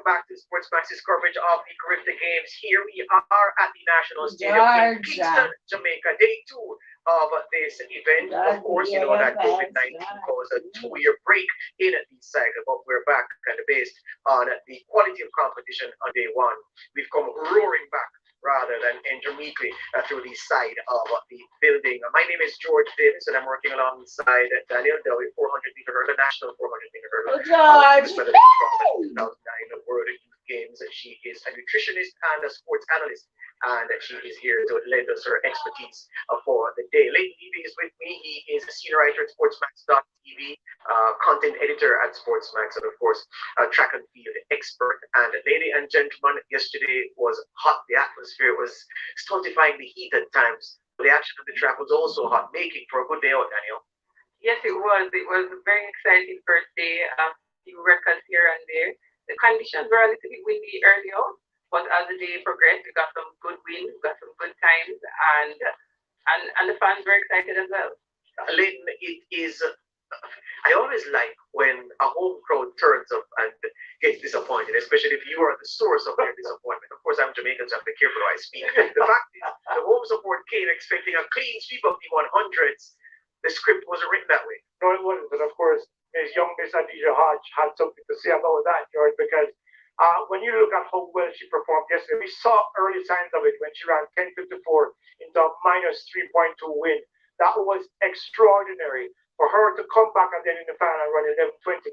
welcome back to Sports Max's coverage of the Caribbean Games. Here we are at the National Stadium in Kingston, Jamaica, day two of this event. Of course, you know that COVID-19 caused a 2-year break in the cycle, but we're back kind of based on the quality of competition on day one. We've come roaring back rather than enter meekly through the side of the building. My name is George Davis, and I'm working alongside Daniel Deli, 400-meter hurdler, national 400-meter hurdler. George! 2009 World Youth Games. She is a nutritionist and a sports analyst, and she is here to lend us her expertise for the day. Leighton Levy is with me. He is a senior writer at SportsMax.tv, content editor at SportsMax, and of course, a track and field expert. And ladies and gentlemen, yesterday was hot. The atmosphere was stultifying the heat at times. The action of the track was also hot, making for a good day out, Daniel. Yes, it was. It was a very exciting first day. Few records here and there. The conditions were a little bit windy early on, but as the day progressed, we got some good wins, got some good times, and the fans were excited as well. Leighton, it is. I always like when a home crowd turns up and gets disappointed, especially if you are the source of their disappointment. Of course, I'm Jamaican, so I have to be careful how I speak. The fact is, the home support came expecting a clean sweep of the 100s. The script wasn't written that way. No, it wasn't. And of course, Miss Adija Hodge had something to say about that, George, because when you look at how well she performed yesterday, we saw early signs of it when she ran 10:54 into a minus 3.2 win. That was extraordinary. For her to come back and then in the final run 11:29,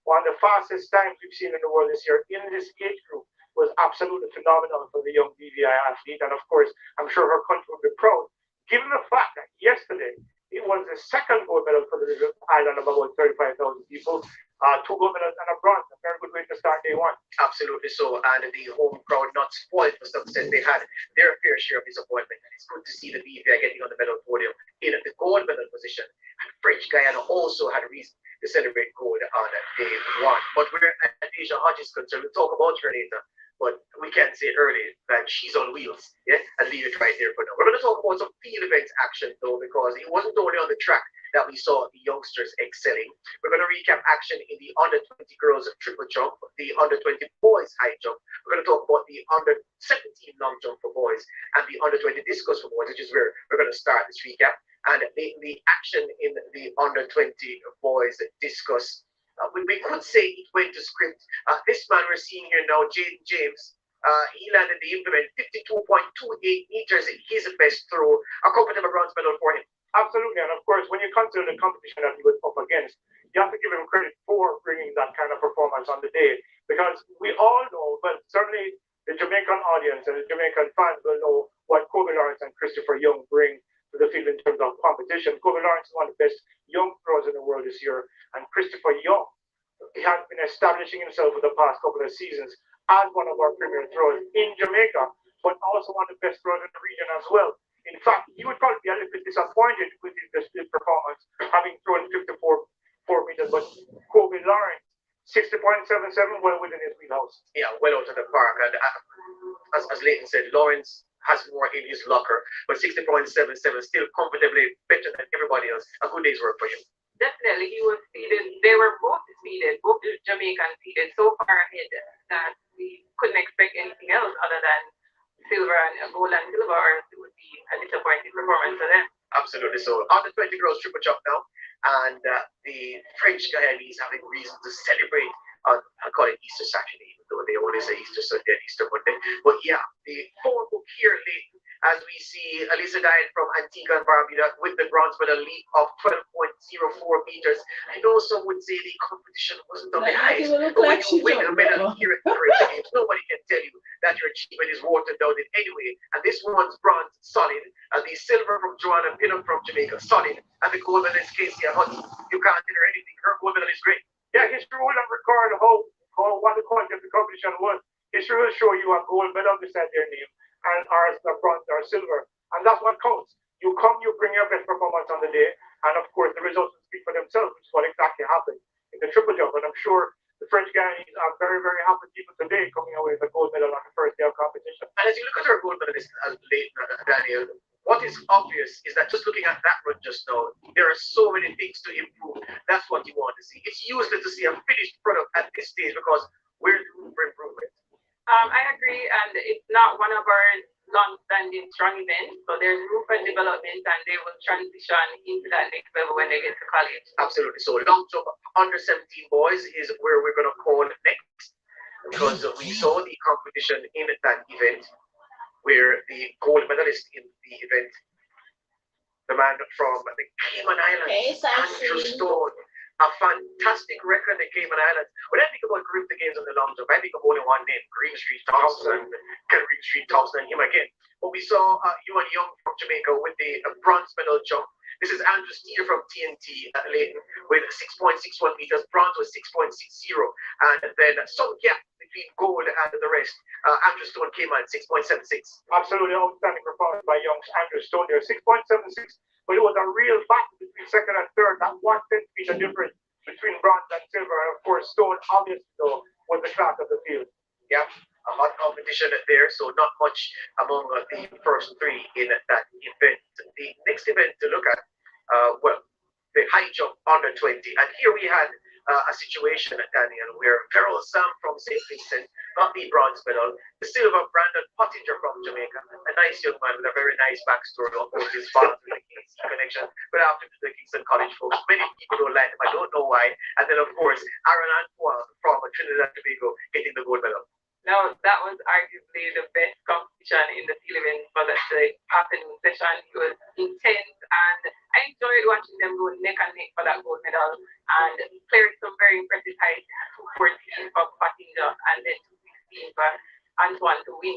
one of the fastest times we've seen in the world this year in this age group, was absolutely phenomenal for the young BVI athlete. And of course, I'm sure her country will be proud, given the fact that yesterday it was the second gold medal for the island of about 35,000 people. 2 gold medals and a bronze. A very good way to start day one. Absolutely so. And the home crowd not spoiled for success. They had their fair share of disappointment. And it's good to see the BVI getting on the medal podium in the gold medal position. And French Guyana also had a reason to celebrate gold on day one. But where Adesia Hodge is concerned, we'll talk about her later. But we can't say early that she's on wheels. Yeah, and leave it right there for now. We're going to talk about some field events action though, because it wasn't only on the track that we saw the youngsters excelling. We're going to recap action in the under 20 girls triple jump, the under 20 boys high jump. We're going to talk about the under 17 long jump for boys and the under 20 discus for boys, which is where we're going to start this recap. And the action in the under 20 boys discus. We could say it went to script. This man we're seeing here now, Jaden James, he landed the implement 52.28 meters. His best throw, a comfortable bronze medal for him. Absolutely, and of course, when you consider the competition that he was up against, you have to give him credit for bringing that kind of performance on the day, because we all know, but certainly the Jamaican audience and the Jamaican fans will know what Kobe Lawrence and Christopher Young bring to the field in terms of competition. Kobe Lawrence is one of the best young pros in the world this year, and Christopher Young, he has been establishing himself for the past couple of seasons as one of our premier throwers in Jamaica, but also one of the best throwers in the region as well. In fact, he would probably be a little bit disappointed with his performance, having thrown 54 meters, but Kobe Lawrence, 60.77, well within his wheelhouse. Yeah, well out of the park. And as Leighton said, Lawrence has more in his locker, but 60.77 still comfortably better than everybody else. A good day's work for him. Definitely, he was seeded. They were both seeded, both the Jamaican seeded, so far ahead that we couldn't expect anything else other than silver and gold and silver, or it would be a disappointing performance for them. Absolutely so. On the 20 girls triple jump now, and the French Guyanese having reason to celebrate on, I call it Easter Saturday, even though they only say Easter Sunday and Easter Monday. But yeah, the phone book here, Leighton, as we see Elisa Diane from Antigua and Barbuda with the bronze medal leap of 12.04 meters. I know some would say the competition wasn't of the highest, but when you win a medal here at the Caribbean Games, nobody can tell you that your achievement is watered down in any way. And this one's bronze, solid. And the silver from Joanna Pinham from Jamaica, solid. And the gold medal is Casey Hunt. You can't tell her anything. Her gold medal is great. Yeah, history will not record what the quality of the competition was. History will show you a gold medal beside their name, and ours are bronze or silver. And that's what counts. You come, you bring your best performance on the day, and of course the results will speak for themselves, which is what exactly happened in the triple jump. And I'm sure the French Guyanese are very, very happy even today coming away with a gold medal on the first day of competition. And as you look at our gold medalist, Daniel, what is obvious is that just looking at that run just now, there are so many things to improve. That's what you want to see. It's useless to see a finished product at this stage because we're room for improvement. I agree, and it's not one of our long-standing strong events, so there's room for development, and they will transition into that next level when they get to college. Absolutely. So long jump under 17 boys is where we're going to call next, because we saw the competition in that event where the gold medalist in the event, the man from the Cayman Islands, Andrew Stone, a fantastic record in the Cayman Islands. When I think about the games on the long jump, I think of only one name, Green Street Thompson, Green Street Thompson, and him again. But we saw Ewan Young from Jamaica with the bronze medal jump. This is Andrew Steele from TNT Leighton with 6.61 meters. Bronze was 6.60. And then some gap between gold and the rest. Andrew Stone came at 6.76. Absolutely outstanding performance by Young's Andrew Stone there. 6.76. But it was a real battle between second and third. That 1 centimeter difference between bronze and silver. And of course, Stone obviously though was the class of the field. Yeah, a hot competition there, so not much among the first three in that event. The next event to look at, well, the high jump under 20. And here we had a situation, Daniel, where Feral Sam from St. Vincent got the bronze medal. The silver, Brandon Pottinger from Jamaica, a nice young man with a very nice backstory. Of course, his father with the King's connection, but after the Kingston College folks, many people don't like him. I don't know why. And then, of course, Aaron Antoine from Trinidad and Tobago getting the gold medal. Now, that was arguably the best competition in the field event for the afternoon session. It was intense, and I enjoyed watching them go neck and neck for that gold medal, and clearing some very impressive heights, 214 for Pottinger, and then 216 for Antoine to win.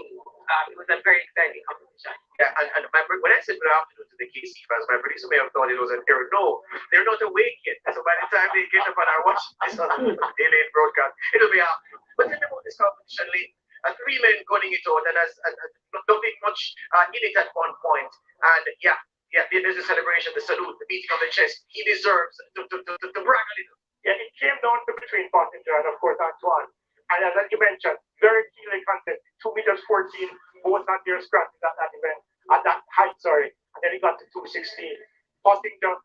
It was a very exciting competition. Yeah, and when I said good afternoon to the KC fans, my producer may have thought it was an error. No, they're not awake yet. So by the time they get up and are watching this on the late broadcast, it'll be out. But then about this competition, Lee, three men gunning it out, and nothing much in it at one point. And yeah, there's a celebration, the salute, the beating of the chest. He deserves to brag a little. Yeah, it came down to between Pottinger and of course Antoine. And as you mentioned, very keenly contested, 2 meters 14, both not there scratching at that event, at that height, sorry. And then he got to 216. Pottinger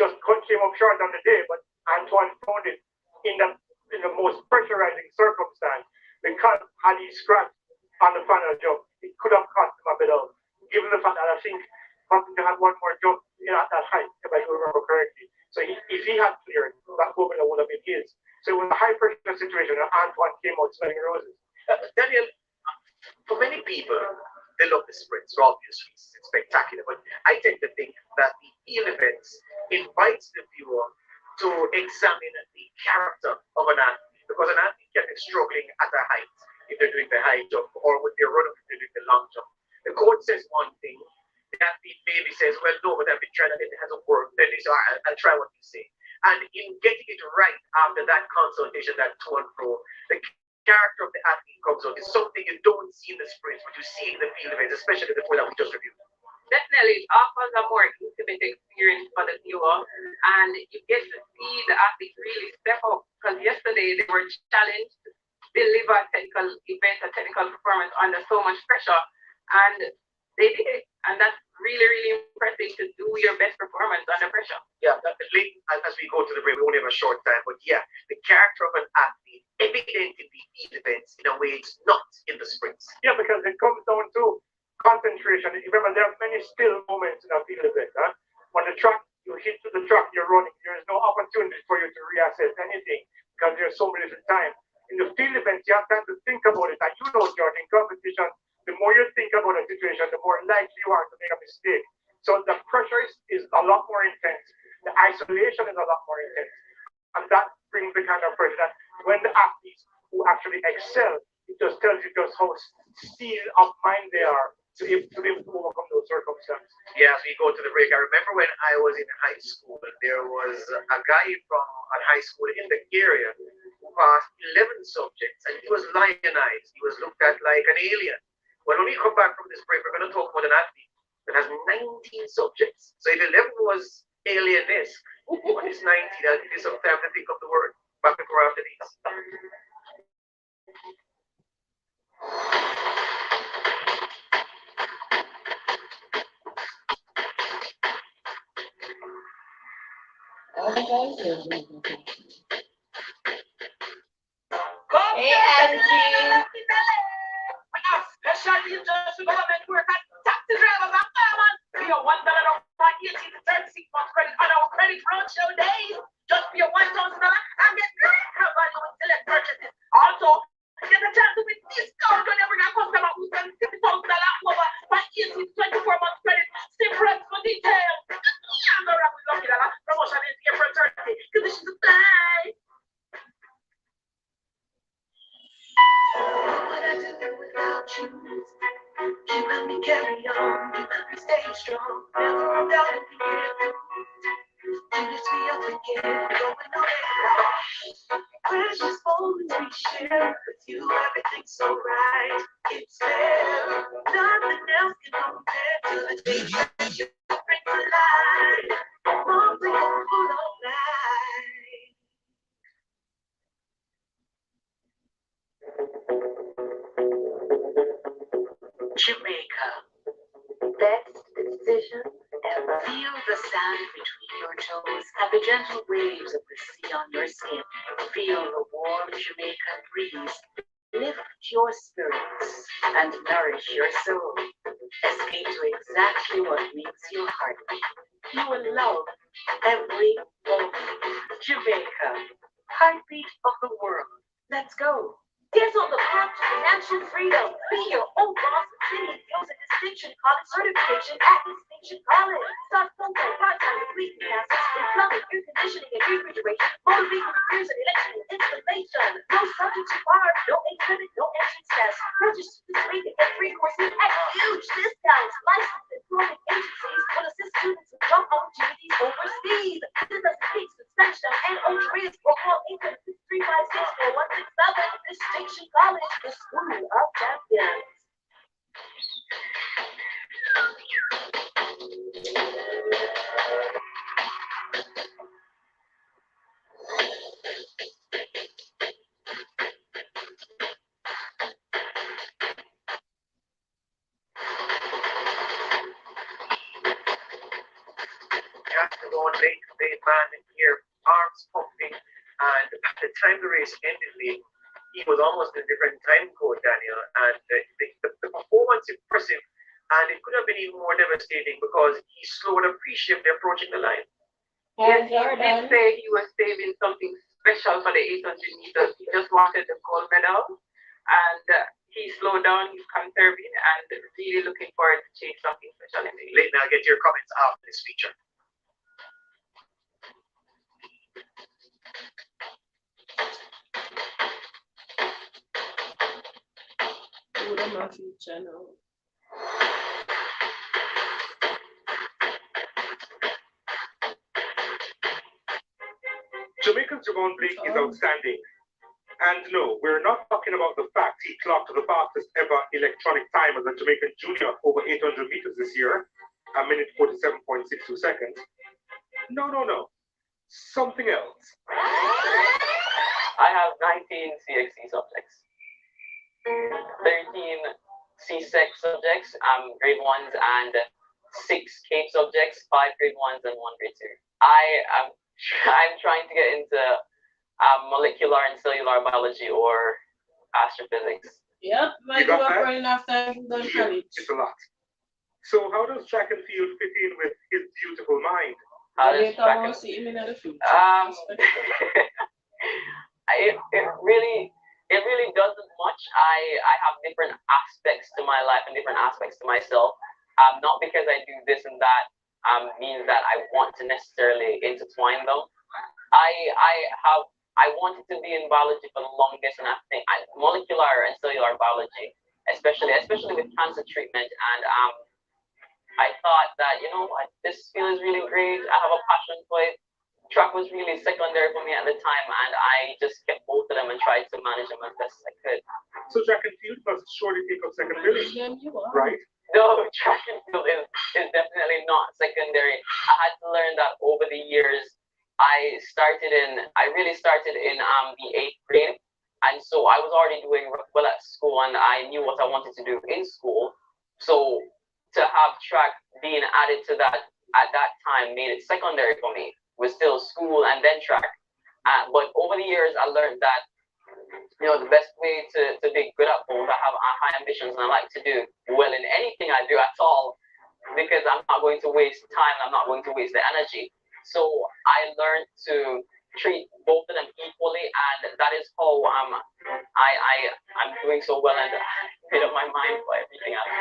just came up short on the day, but Antoine found it in the most pressurizing circumstance, because had he scratched on the final jump, it could have cost him a bit of, given the fact that I think Pottinger had one more jump at that height, if I remember correctly. So if he had cleared, that gold medal would have been his. So it was a high pressure situation, and Antoine came out smelling roses. Daniel, for many people, they love the sprints for obvious reasons. It's spectacular. But I tend to think that the field events invites the viewer to examine the character of an athlete, because an athlete can be struggling at a height if they're doing the high jump, or with their run up if they're doing the long jump. The coach says one thing, the athlete maybe says, well, no, but I've been trying and it hasn't worked. Then they say, I'll try what you say. And in getting it right after that consultation, that to and fro, the character of the athlete comes out. It's something you don't see in the sprints, but you see in the field events, especially the four that we just reviewed. Definitely, it offers a more intimate experience for the viewer, and you get to see the athletes really step up. Because yesterday they were challenged to deliver a technical event, a technical performance under so much pressure, and they did it. And that's really, really impressive, to do your best performance under pressure. Yeah, as we go to the break, we only have a short time, but yeah, the character of an athlete evident in the field events in a way it's not in the sprints. Yeah, because it comes down to concentration. Remember, there are many still moments in a field event. Huh? On the track, you hit to the track, you're running. There is no opportunity for you to reassess anything because there's so little time. In the field events, you have time to think about it. And you know, Jordan, in competition, the more you think about a situation, the more likely you are to make a mistake. So the pressure is a lot more intense. The isolation is a lot more intense. And that brings the kind of pressure that when the athletes who actually excel, it just tells you just how steel of mind they are to be able to overcome those circumstances. Yeah, as we go to the break, I remember when I was in high school, there was a guy from a high school in the area who passed 11 subjects, and he was lionized. He was looked at like an alien. Well, when we come back from this break, we're going to talk about an athlete that has 19 subjects. So if 11 was alien-esque, what is 90? That'll give you some time to think of the word. Back before after these. Hey, Angie. shall be just government work and taxi drivers and farmers. Pay your $1 from 18 to 36 months credit on our credit roadshow days. Just pay your $1,000 and get great value with select purchases. Also, get a chance to win discount whenever you customer who spends $6,000 over for 18 to 24 months credit. See press for details. Promotion is April 30. Conditions apply. What would I do without you? You help me carry on, you help me stay strong. Never a doubt if you get through. You lift me up again, going nowhere. Precious moments we share with you, everything's so right. It's fair, nothing else can compare to the things that you bring to life. Moments full of life. Jamaica. Best decision ever. Feel the sand between your toes and the gentle waves of the sea on your skin. Feel the warm Jamaican breeze lift your spirits and nourish your soul. Escape to exactly what makes your heart beat. You will love every moment. Jamaica, heartbeat of the world. Let's go. Dance on the path to financial freedom. Be your own boss and city. Use a distinction college certification at Distinction College. Start full-time, part-time, with weekly classes in plumbing, air conditioning, and refrigeration. Motivating careers in electrical installation. No subject too hard, no age limit, no entrance test. Register this week and get free courses at huge discounts. Licensed employment agencies will assist students with job opportunities overseas. This doesn't speak to Spanish and Honduras or call 800-356-4167. Distinction College, the school of champions. Ramon Bailey, man here, arms pumping, and at the time the race ended, he was almost in a different time code, Daniel, and the performance impressive, and it could have been even more devastating because he slowed up appreciably approaching the line. Yes, he did say he was saving something special for the 800 meters. He just wanted the gold medal, and he slowed down, he's conserving, and really looking forward to chase something special in the Leighton, I'll get your comments after this feature. Jamaican's Ramon Bailey is outstanding. And no, we're not talking about the fact he clocked the fastest ever electronic time as a Jamaican junior over 800 meters this year, a minute 47.62 seconds. No. Something else. I have 19 CXC subjects, 13 C6 subjects, grade 1s, and 6 CAPE subjects, 5 grade 1s, and 1 grade 2. I'm trying to get into molecular and cellular biology or astrophysics. Yep, might go up right after done college. It's a lot. So how does track and field fit in with his beautiful mind? How does track and see him in the future. It really doesn't much. I have different aspects to my life and different aspects to myself. Not because I do this and that means that I want to necessarily intertwine them. I wanted to be in biology for the longest, and I think molecular and cellular biology, especially with cancer treatment, and I thought that, you know what, this field is really great. I have a passion for it. Track was really secondary for me at the time, and I just kept both of them and tried to manage them as best as I could. So track and field must surely take up second billing, right? No, track and field is definitely not secondary. I had to learn that over the years. I really started in the 8th grade, and so I was already doing well at school, and I knew what I wanted to do in school. So to have track being added to that at that time made it secondary for me. It was still school and then track. But over the years, I learned that the best way to be good at both, I have high ambitions and I like to do well in anything I do at all because I'm not going to waste time, I'm not going to waste the energy. So I learned to treat both of them equally, and that is how I'm doing so well and made up my mind for everything I do.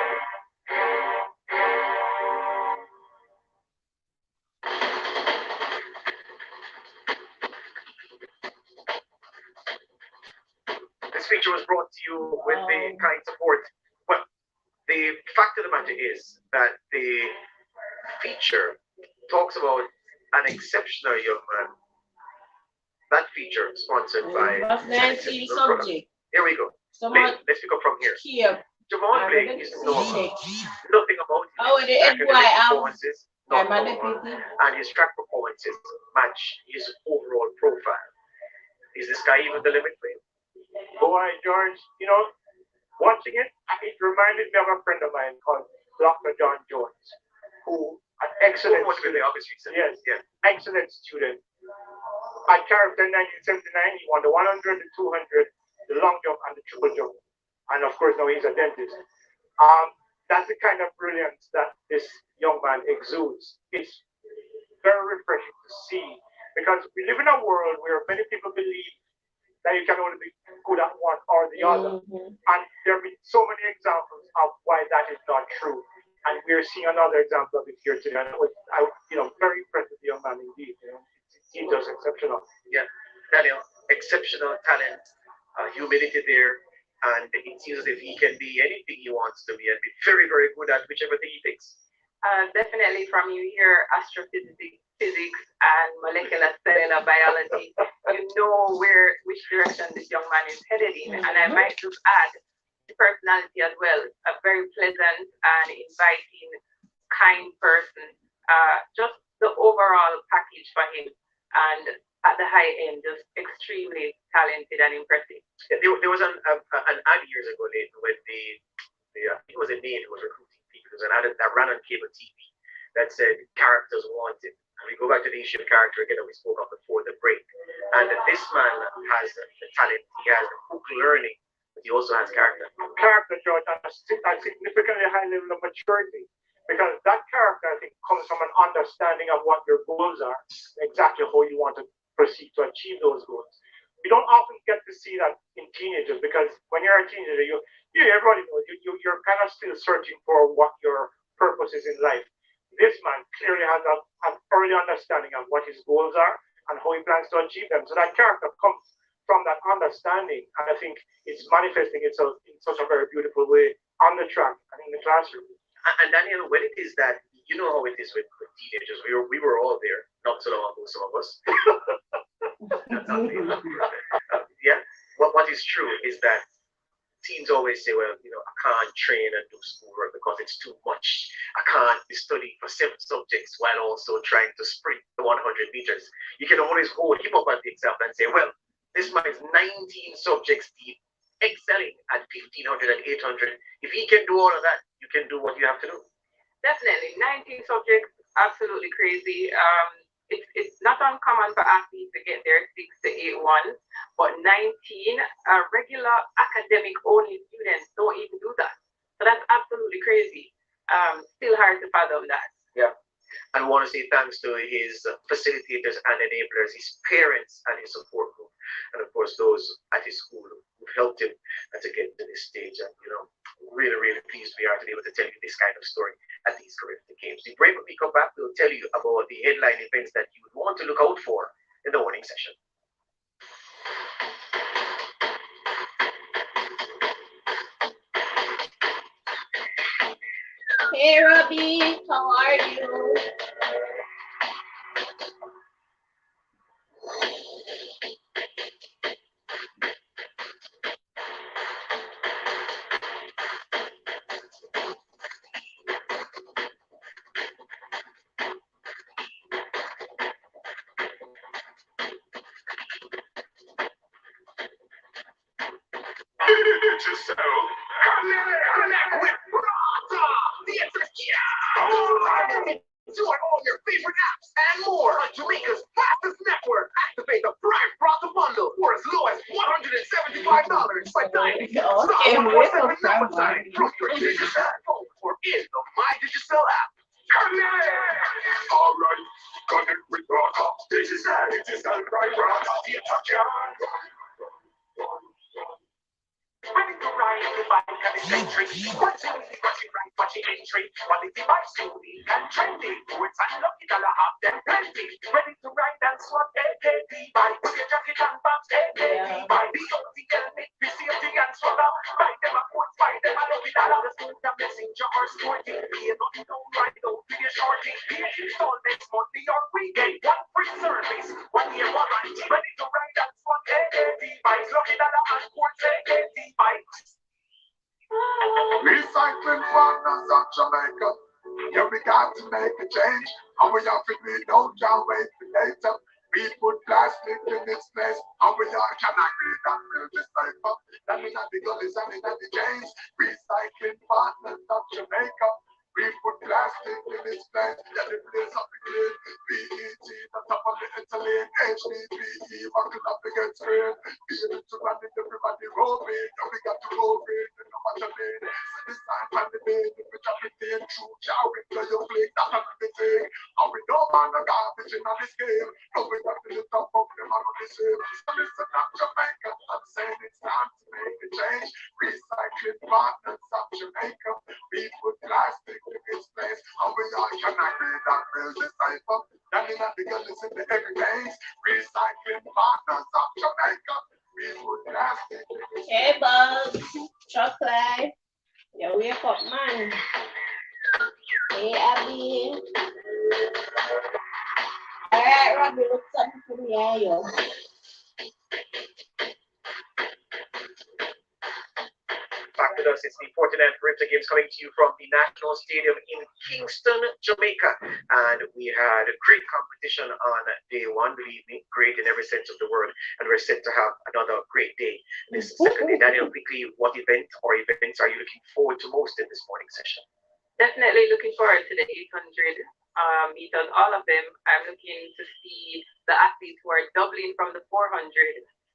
This feature was brought to you with the kind support. Well, the fact of the matter is that the feature talks about an exceptional young man. That feature sponsored by an exceptional brother. Here we go. Let's pick up from here. Ramon Bailey is normal. Nothing about his academic performances, not normal, and his track performances match his overall profile. Is the sky even the limit for him? Boy, George, watching it, it reminded me of a friend of mine called Dr. John Jones, who an excellent student. Yes, excellent student. At character in 1979, he won the 100, the 200, the long jump, and the triple jump. And of course, now he's a dentist. That's the kind of brilliance that this young man exudes. It's very refreshing to see because we live in a world where many people believe that you can only be good at one or the other. And there have been so many examples of why that is not true. And we're seeing another example of it here today. And I was, very impressed with the young man indeed. He's just exceptional. Yeah, Daniel, exceptional talent, humility there, and it seems as if he can be anything he wants to be and be very, very good at whichever thing he picks. Definitely from you hear astrophysics, physics, and molecular cellular biology, you know which direction this young man is headed in. And I might just add the personality as well, a very pleasant and inviting, kind person. Just the overall package for him. And at the high end, just extremely talented and impressive. There was an ad years ago, Nathan, when it was a name who was recruiting people. There was an ad that ran on cable TV that said characters wanted. And we go back to the issue of character again that we spoke of before the break. And this man has the talent, he has the book learning, but he also has character. Character, George, and a significantly high level of maturity. Because that character, I think, comes from an understanding of what your goals are, exactly how you want to proceed to achieve those goals. We don't often get to see that in teenagers because when you're a teenager, everybody knows you're kind of still searching for what your purpose is in life. This man clearly has an early understanding of what his goals are and how he plans to achieve them. So that character comes from that understanding, and I think it's manifesting itself in such a very beautiful way on the track and in the classroom. And Daniel, when it is that, you know how it is with teenagers, we were all there, not so long ago, some of us. Yeah, what is true is that teens always say, well, I can't train and do schoolwork because it's too much. I can't be studying for 7 subjects while also trying to sprint the 100 meters. You can always hold him up at the example and say, well, this man is 19 subjects deep, excelling at 1500 and 800. If he can do all of that, you can do what you have to do. Definitely, 19 subjects, absolutely crazy. It's not uncommon for athletes to get their 6 to 8 1s, but 19 regular academic only students don't even do that. So that's absolutely crazy. Still hard to fathom that. Yeah. And I want to say thanks to his facilitators and enablers, his parents and his support group, and of course those at his school who've helped him to get to this stage. And really, really pleased we are to be able to tell you this kind of story at these Caribbean Games. The break when we come back, we'll tell you about the headline events that you would want to look out for in the morning session. Hey, Robbie, how are you? Enjoy all your favorite apps and more on Jamaica's fastest network. Activate the Prime Browser Bundle for as low as $175 or in the My Digital app. Connect! Alright, connect with Rock. Digital driver, the ready to ride the bike and it's entry. Watching right, watching entry. Quality bike, unique and trendy. It's unlucky dollar up, then plenty. Ready to ride and swap AKD bike. With your jacket and bobs, AKD bike. The only helmet, the safety and swagger. Buy them a quote, buy them a lucky dollar. The smooth and messenger or sporty. Be a nothing, don't ride out to your shorty. Be a installments, monthly or weekend. One free service, 1 year warranty. Ready to ride and swap AKD bikes. Lucky dollar and quote, AKD bikes. Recycling partners of Jamaica. Yeah, we got to make a change. And we have to be no can't wait for later. We put plastic in its place. And we all can agree that we'll be safer. That means that the gullies and that the chains. Recycling partners of Jamaica. We put plastic in its place. Yeah, the place up again. PET, the top of the Italy. HDPE, buckle up against rain. Be able to run it, everybody roll it. And we got to roll it. No matter what. This time, when the bed, if we drop it in, true, chow, it till you flick, that's another thing. And we don't want the garbage in this game. No, we got to lift up them on the same. So listen up, Jamaica. I'm saying it's time to make a change. Recycling partners of Jamaica. We put plastic in its place. And we all can agree that we'll be safer. That means that the girl is in the every days. Recycling partners of Jamaica. We put plastic in its place. Hey, Bugs. Chocolate. Yeah, wake up, man. Hey, Abby. All right, Robbie, look something for me, yo. Back with us, it's the 49th Ripta Games coming to you from the National Stadium in Kingston, Jamaica. And we had a great competition on day one, believe me, great in every sense of the word. And we're set to have another great day this second day. Daniel, quickly, what event or events are you looking forward to most in this morning session? Definitely looking forward to the 800 meters, all of them. I'm looking to see the athletes who are doubling from the 400,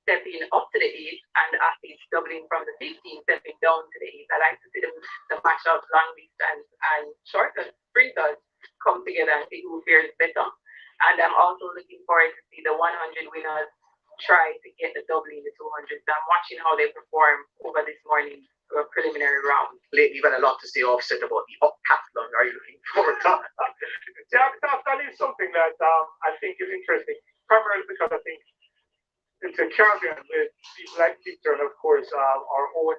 stepping up to the 8, and athletes doubling from the 15, stepping down to the 8. I like to see them, the mash up long distance and short sprinters come together and see who fares better. And I'm also looking forward to see the 100 winners try to get the doubling, the 200. So I'm watching how they perform over this morning's preliminary round. Lately, you've had a lot to say offset about the upathlon. Are you looking forward to that? That is something that I think is interesting, primarily because I think it's a Caribbean with people like Peter and of course our own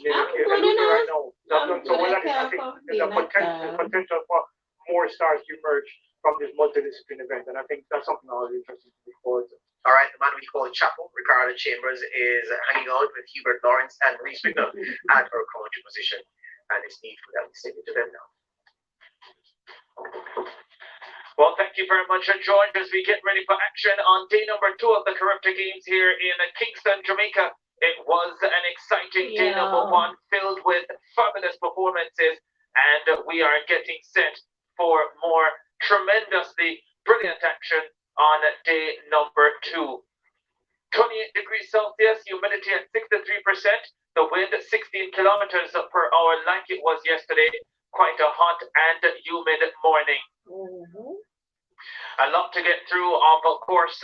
right now. So I think there's a potential for more stars to emerge from this multidisciplinary event, and I think that's something I was interested to look forward to. All right, the man we call Chapel, Ricardo Chambers, is hanging out with Hubert Lawrence and Reese Wignall at her commentary position, and it's needful that we send it to them now. Well, thank you very much, Antoine, as we get ready for action on day number 2 of the Caribbean Games here in Kingston, Jamaica. It was an exciting day number 1, filled with fabulous performances, and we are getting set for more tremendously brilliant action on day number 2. 28 degrees Celsius, humidity at 63%, the wind 16 kilometers per hour like it was yesterday. Quite a hot and humid morning. A lot to get through. Of course,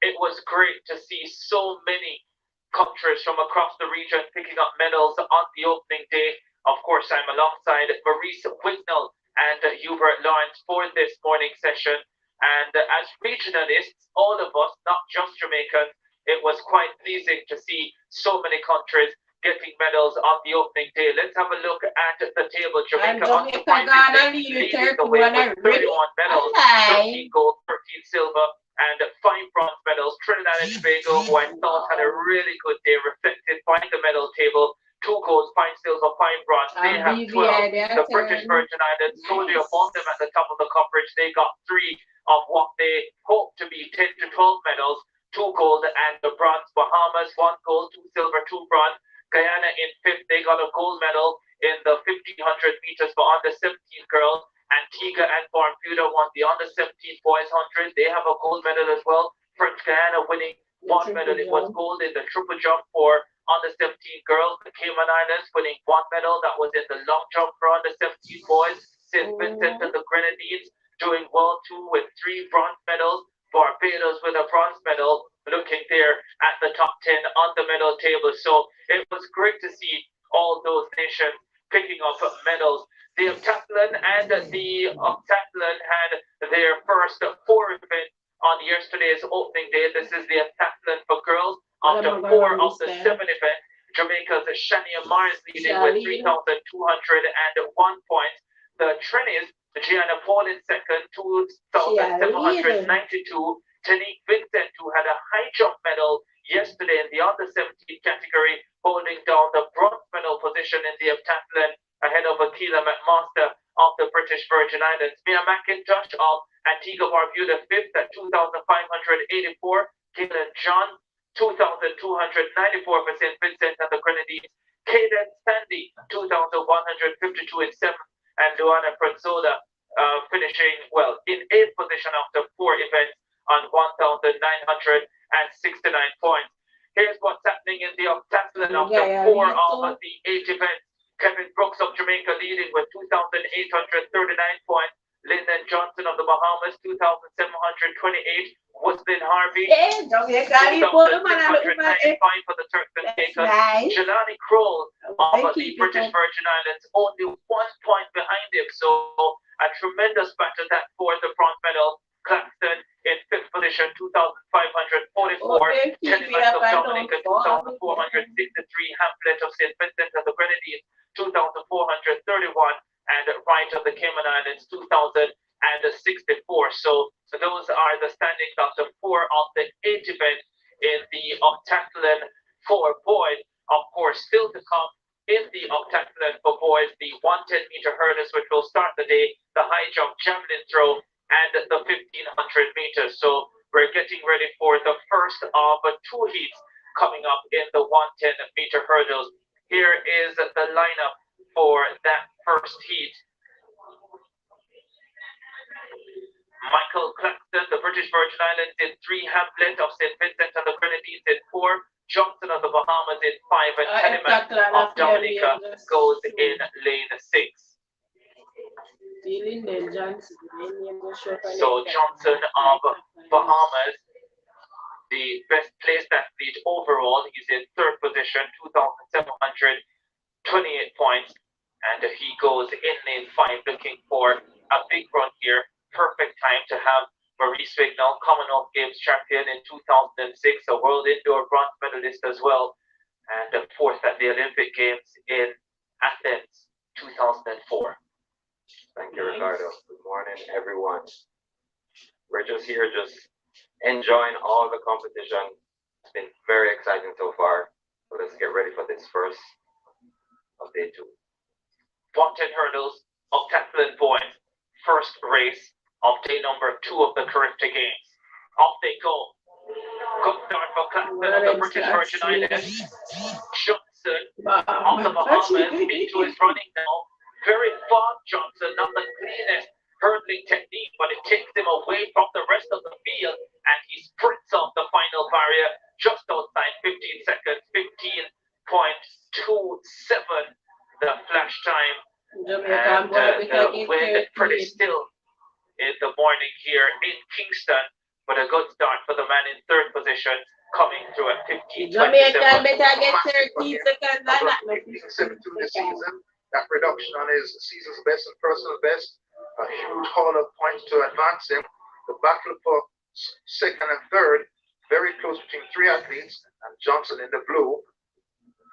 it was great to see so many countries from across the region picking up medals on the opening day. Of course, I'm alongside Maurice Wignall and Hubert Lawrence for this morning session. And as regionalists, all of us, not just Jamaicans, it was quite pleasing to see so many countries getting medals on the opening day. Let's have a look at the table. Jamaica leading the way with 31 medals, 13 gold, 13 silver, and 5 bronze medals. Trinidad and Tobago, who I thought had a really good day, reflected by the medal table. 2 golds, 5 silver, 5 bronze. They have 12. The British Virgin Islands, solely above them at the top of the coverage, they got 3 of what they hope to be 10 to 12 medals. 2 gold and the bronze. Bahamas, 1 gold, 2 silver, 2 bronze. Guyana in 5th, they got a gold medal in the 1500 meters for under 17 girls. Antigua and Barbuda won the under 17 boys 100. They have a gold medal as well. French Guyana winning 1 medal. It was gold in the triple jump for on the 17 girls, the Cayman Islands winning 1 medal. That was in the long jump for under 17 boys. St. Vincent and the Grenadines doing well too with 3 bronze medals. Barbados with a bronze medal, looking there at the top 10 on the medal table. So it was great to see all those nations picking up medals. The heptathlon and the octathlon had their first 4 events on yesterday's opening day. This is the heptathlon for girls. After 4 of the 7 events, Jamaica's Shania Mars leading with 3,201 points. The Trennies, Gianna Paul in second, 2,792. Tanique Vincent, who had a high jump medal yesterday in the under 17 category, holding down the bronze medal position in the heptathlon ahead of Aquila McMaster of the British Virgin Islands. Mia Mcintosh of Antigua Barbuda fifth at 2,584. Galen John, 2,294 for St. Vincent and the Grenadines. Caden Sandy, 2,152 in seventh. And Luana Franzola finishing, well, in 8th position after 4 events on 1,969 points. Here's what's happening in the octathlon after 4 of the 8 events. Kevin Brooks of Jamaica leading with 2,839 points. Lyndon Johnson of the Bahamas, 2,728. Weston Harvey, 2,395 for the Turks and Caicos. Jelani Kroll of the British Virgin Islands, only 1 point behind him. So a tremendous battle that for the bronze medal. Claxton in 5th position, 2,544. Tennyman of Dominica, 2,463. Hamlet of St. Vincent and the Grenadines, 2,431. And Wright of the Cayman Islands, 2,064. So those are the standings after 4 of the 8 events in the octathlon for boys. Of course, still to come in the octathlon for boys, the 110-meter hurdles, which will start the day, the high jump, javelin throw, and the 1,500 meters. So we're getting ready for the first of 2 heats coming up in the 110-meter hurdles. Here is the lineup for that first heat. Michael Claxton, the British Virgin Islands in 3, Hamlet of St. Vincent and the Grenadines in 4, Johnson of the Bahamas in 5, and Telemann of Dominica goes in lane 6. So Johnson of Bahamas, the best placed athlete overall, he's in 3rd position, 2,728 points, and he goes in lane 5 looking for a big run here. Perfect time to have Maurice Wignall, Commonwealth Games champion in 2006, a world indoor bronze medalist as well, and 4th at the Olympic Games in Athens 2004. Thank you, Ricardo. Good morning, everyone. We're just here, enjoying all the competition. It's been very exciting so far. So let's get ready for this first of day 2. 110 hurdles, octathlon boys, first race of day number 2 of the Caribbean Games. Off they go. Good start for Claxton of the British Virgin Islands. Johnson of the Bahamas into his running now. Very fast Johnson, not the cleanest hurdling technique, but it takes him away from the rest of the field, and he sprints off the final barrier just outside 15 seconds, 15.27 the flash time. And the wind pretty still in the morning here in Kingston, but a good start for the man in 3rd position, coming through at 15.27. Jamaica better get 30 seconds than that. 15.72 this season. That reduction on his season's best and personal best, a huge haul of points to advance him. The battle for 2nd and 3rd, very close between 3 athletes, and Johnson in the blue,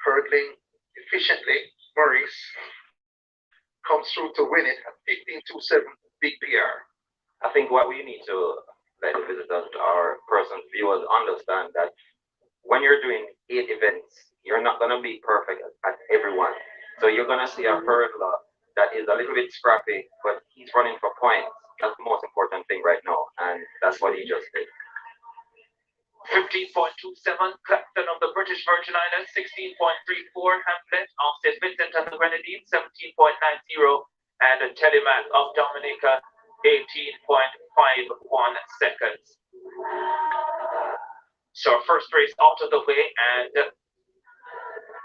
hurdling efficiently. Maurice comes through to win it at 15.27, big PR. I think what we need to let the visitors or person viewers understand that when you're doing 8 events, you're not going to be perfect at everyone. So you're going to see a hurdler that is a little bit scrappy, but he's running for points. That's the most important thing right now, and that's what he just did. 15.27, Claxton of the British Virgin Islands, 16.34, Hamlet of St. Vincent and the Grenadines, 17.90, and Telemann of Dominica, 18.51 seconds. So our first race out of the way, and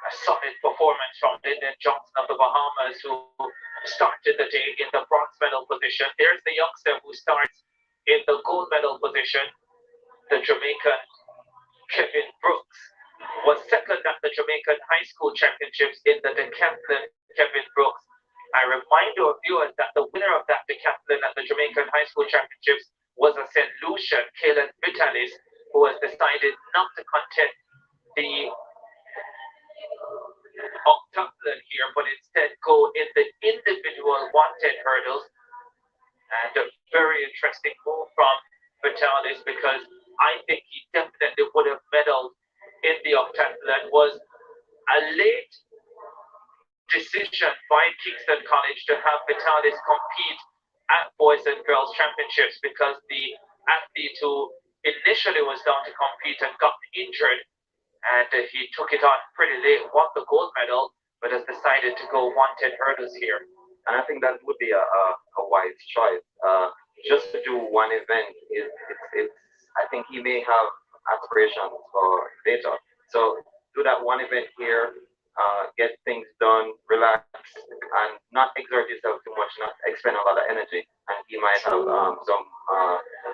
A solid performance from Lyndon Johnson of the Bahamas, who started the day in the bronze medal position. There's the youngster who starts in the gold medal position, the Jamaican Kevin Brooks. Was second at the Jamaican High School Championships in the decathlon, Kevin Brooks. I remind our viewers that the winner of that decathlon at the Jamaican High School Championships was a St. Lucian, Kalen Vitalis, who has decided not to contest the octathlon here, but instead go in the individual 110 hurdles. And a very interesting move from Vitalis, because I think he definitely would have medaled in the octathlon. Was a late decision by Kingston College to have Vitalis compete at Boys and Girls Championships, because the athlete who initially was down to compete and got injured, and he took it on pretty late, won the gold medal, but has decided to go 110 hurdles here. And I think that would be a wise choice. Just to do one event it's I think he may have aspirations for later. So do that one event here, get things done, relax, and not exert yourself too much, not expend a lot of energy, and he might have some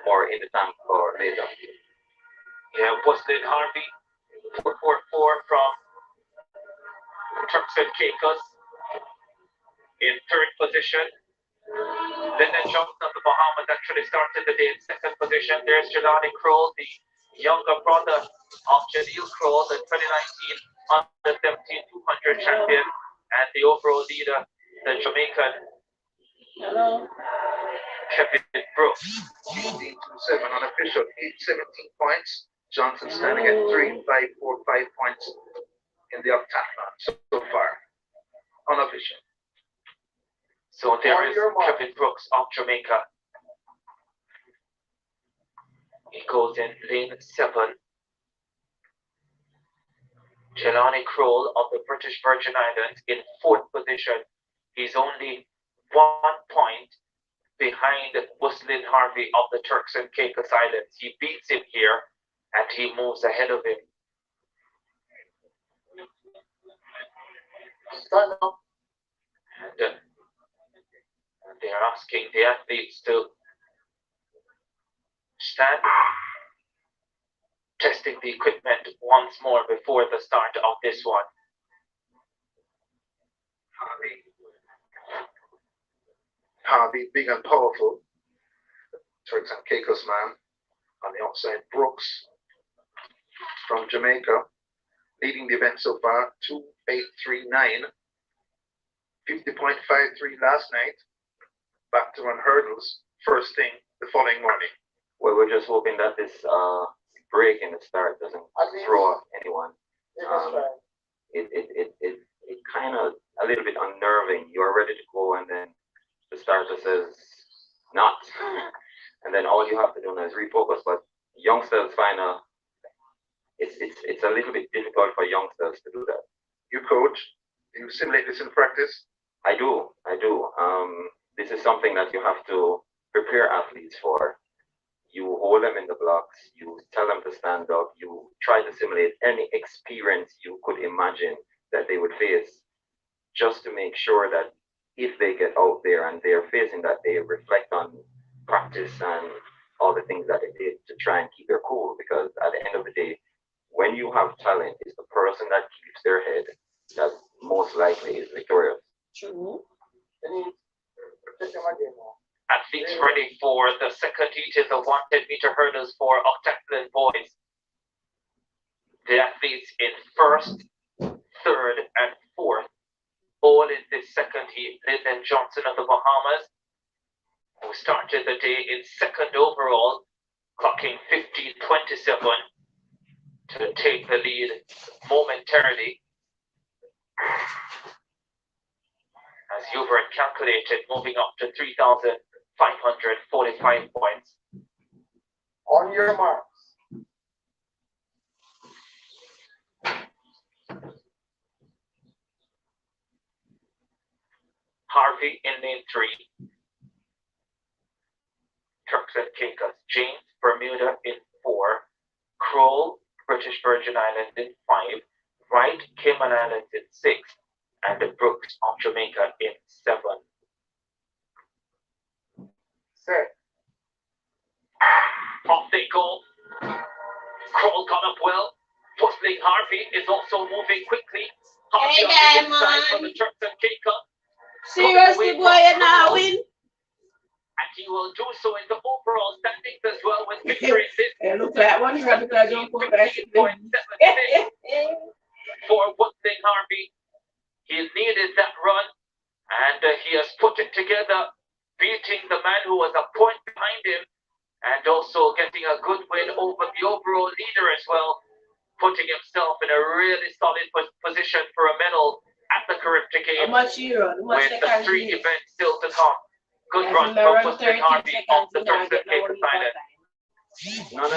more in the tank for later. Yeah, Wesley Harvey, 444 from Turks and Caicos in third position. Lyndon Johnson of the Bahamas actually started the day in second position. There's Jelani Kroll, the younger brother of Jaleel Kroll, the 2019 under 17 200 champion, and the overall leader, the Jamaican Kevin Brooks. 18-7 unofficial, 817 points. Johnson standing at 3,545 points in the octathlon so far. Unofficial. So there is Kevin Brooks of Jamaica. He goes in lane 7. Jelani Kroll of the British Virgin Islands in fourth position. He's only 1 point behind Muslin Harvey of the Turks and Caicos Islands. He beats him here and he moves ahead of him. Stand up. And they're asking the athletes to stand, testing the equipment once more before the start of this one. Harvey, big and powerful. Turks and Caicos man. On the outside, Brooks from Jamaica, leading the event so far, 2,839, 50.53 last night. Back to run hurdles first thing the following morning. Well, we're just hoping that this break in the start doesn't throw off anyone. It kind of a little bit unnerving. You're ready to go, and then the starter says not, and then all you have to do now is refocus. But youngsters find it's a little bit difficult for youngsters to do that. You coach, do you simulate this in practice? I do. This is something that you have to prepare athletes for. You hold them in the blocks, you tell them to stand up, you try to simulate any experience you could imagine that they would face, just to make sure that if they get out there and they're facing that, they reflect on practice and all the things that they did to try and keep their cool. Because at the end of the day, when you have talent, it's the person that keeps their head that most likely is victorious. True. Athletes ready for the second heat in the 110-meter hurdles for octathlon boys. The athletes in first, third, and fourth, all in this second heat. Lyndon Johnson of the Bahamas, who started the day in second overall, clocking 15:27 to take the lead momentarily. As Hubert calculated, moving up to 3,545 points. On your marks. Harvey in lane 3. Turks and Caicos. James, Bermuda in 4. Kroll, British Virgin Islands in 5. Wright, Cayman Islands in 6, and the Brooks of Jamaica in 7. Set. Off they go. Crawl got up well. Bustling Harvey is also moving quickly. Harvey Hey on the there, inside for man. the Turks and Caicos. Seriously, boy, you now win. And he will do so in the overall standings as well with victory this It looks like one is because I don't put that shit in. 15.76 for Bustling Harvey. He needed that run, and he has put it together, beating the man who was a point behind him, and also getting a good win over the overall leader as well, putting himself in a really solid position for a medal at the Caribbean Games. How much you run? How much With the 3 seconds? events still to come. Good As run in the from run Bustling 13 Harvey on seconds, the you know, Turks get and no Caicos leave Island. Not a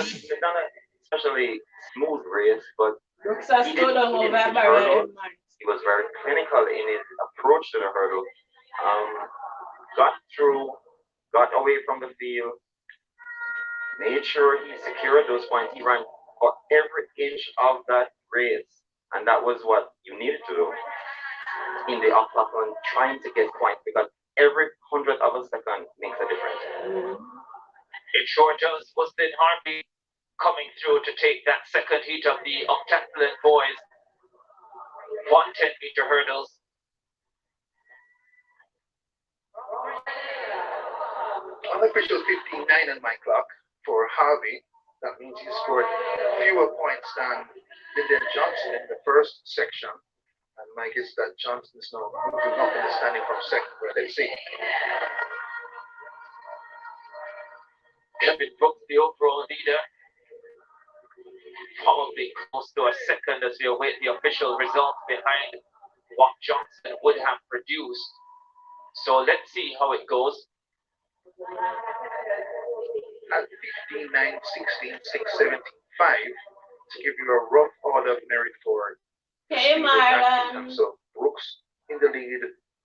especially smooth race, but looks as he slow did, down he over did a his barrel, hurdle. man. He was very clinical in his approach to the hurdle. Got through, got away from the field, made sure he secured those points. He ran for every inch of that race, and that was what you needed to do in the upland, trying to get points, because every 100th of a second makes a difference. It sure does. Bustling Harvey coming through to take that second heat of the Untitled boys. 110-meter hurdles. Unofficial 15.9 on my clock for Harvey. That means he scored fewer points than Lyndon Johnson in the first section. And my guess that Johnson is now moving up in the standing from second, where let's see. Kevin Brooks, the overall leader, probably close to a second as we await the official results behind what Johnson would have produced. So let's see how it goes. At 15, 9, 16, 6, 17, 5, to give you a rough order of merit for Hey, Marlon. So Brooks in the lead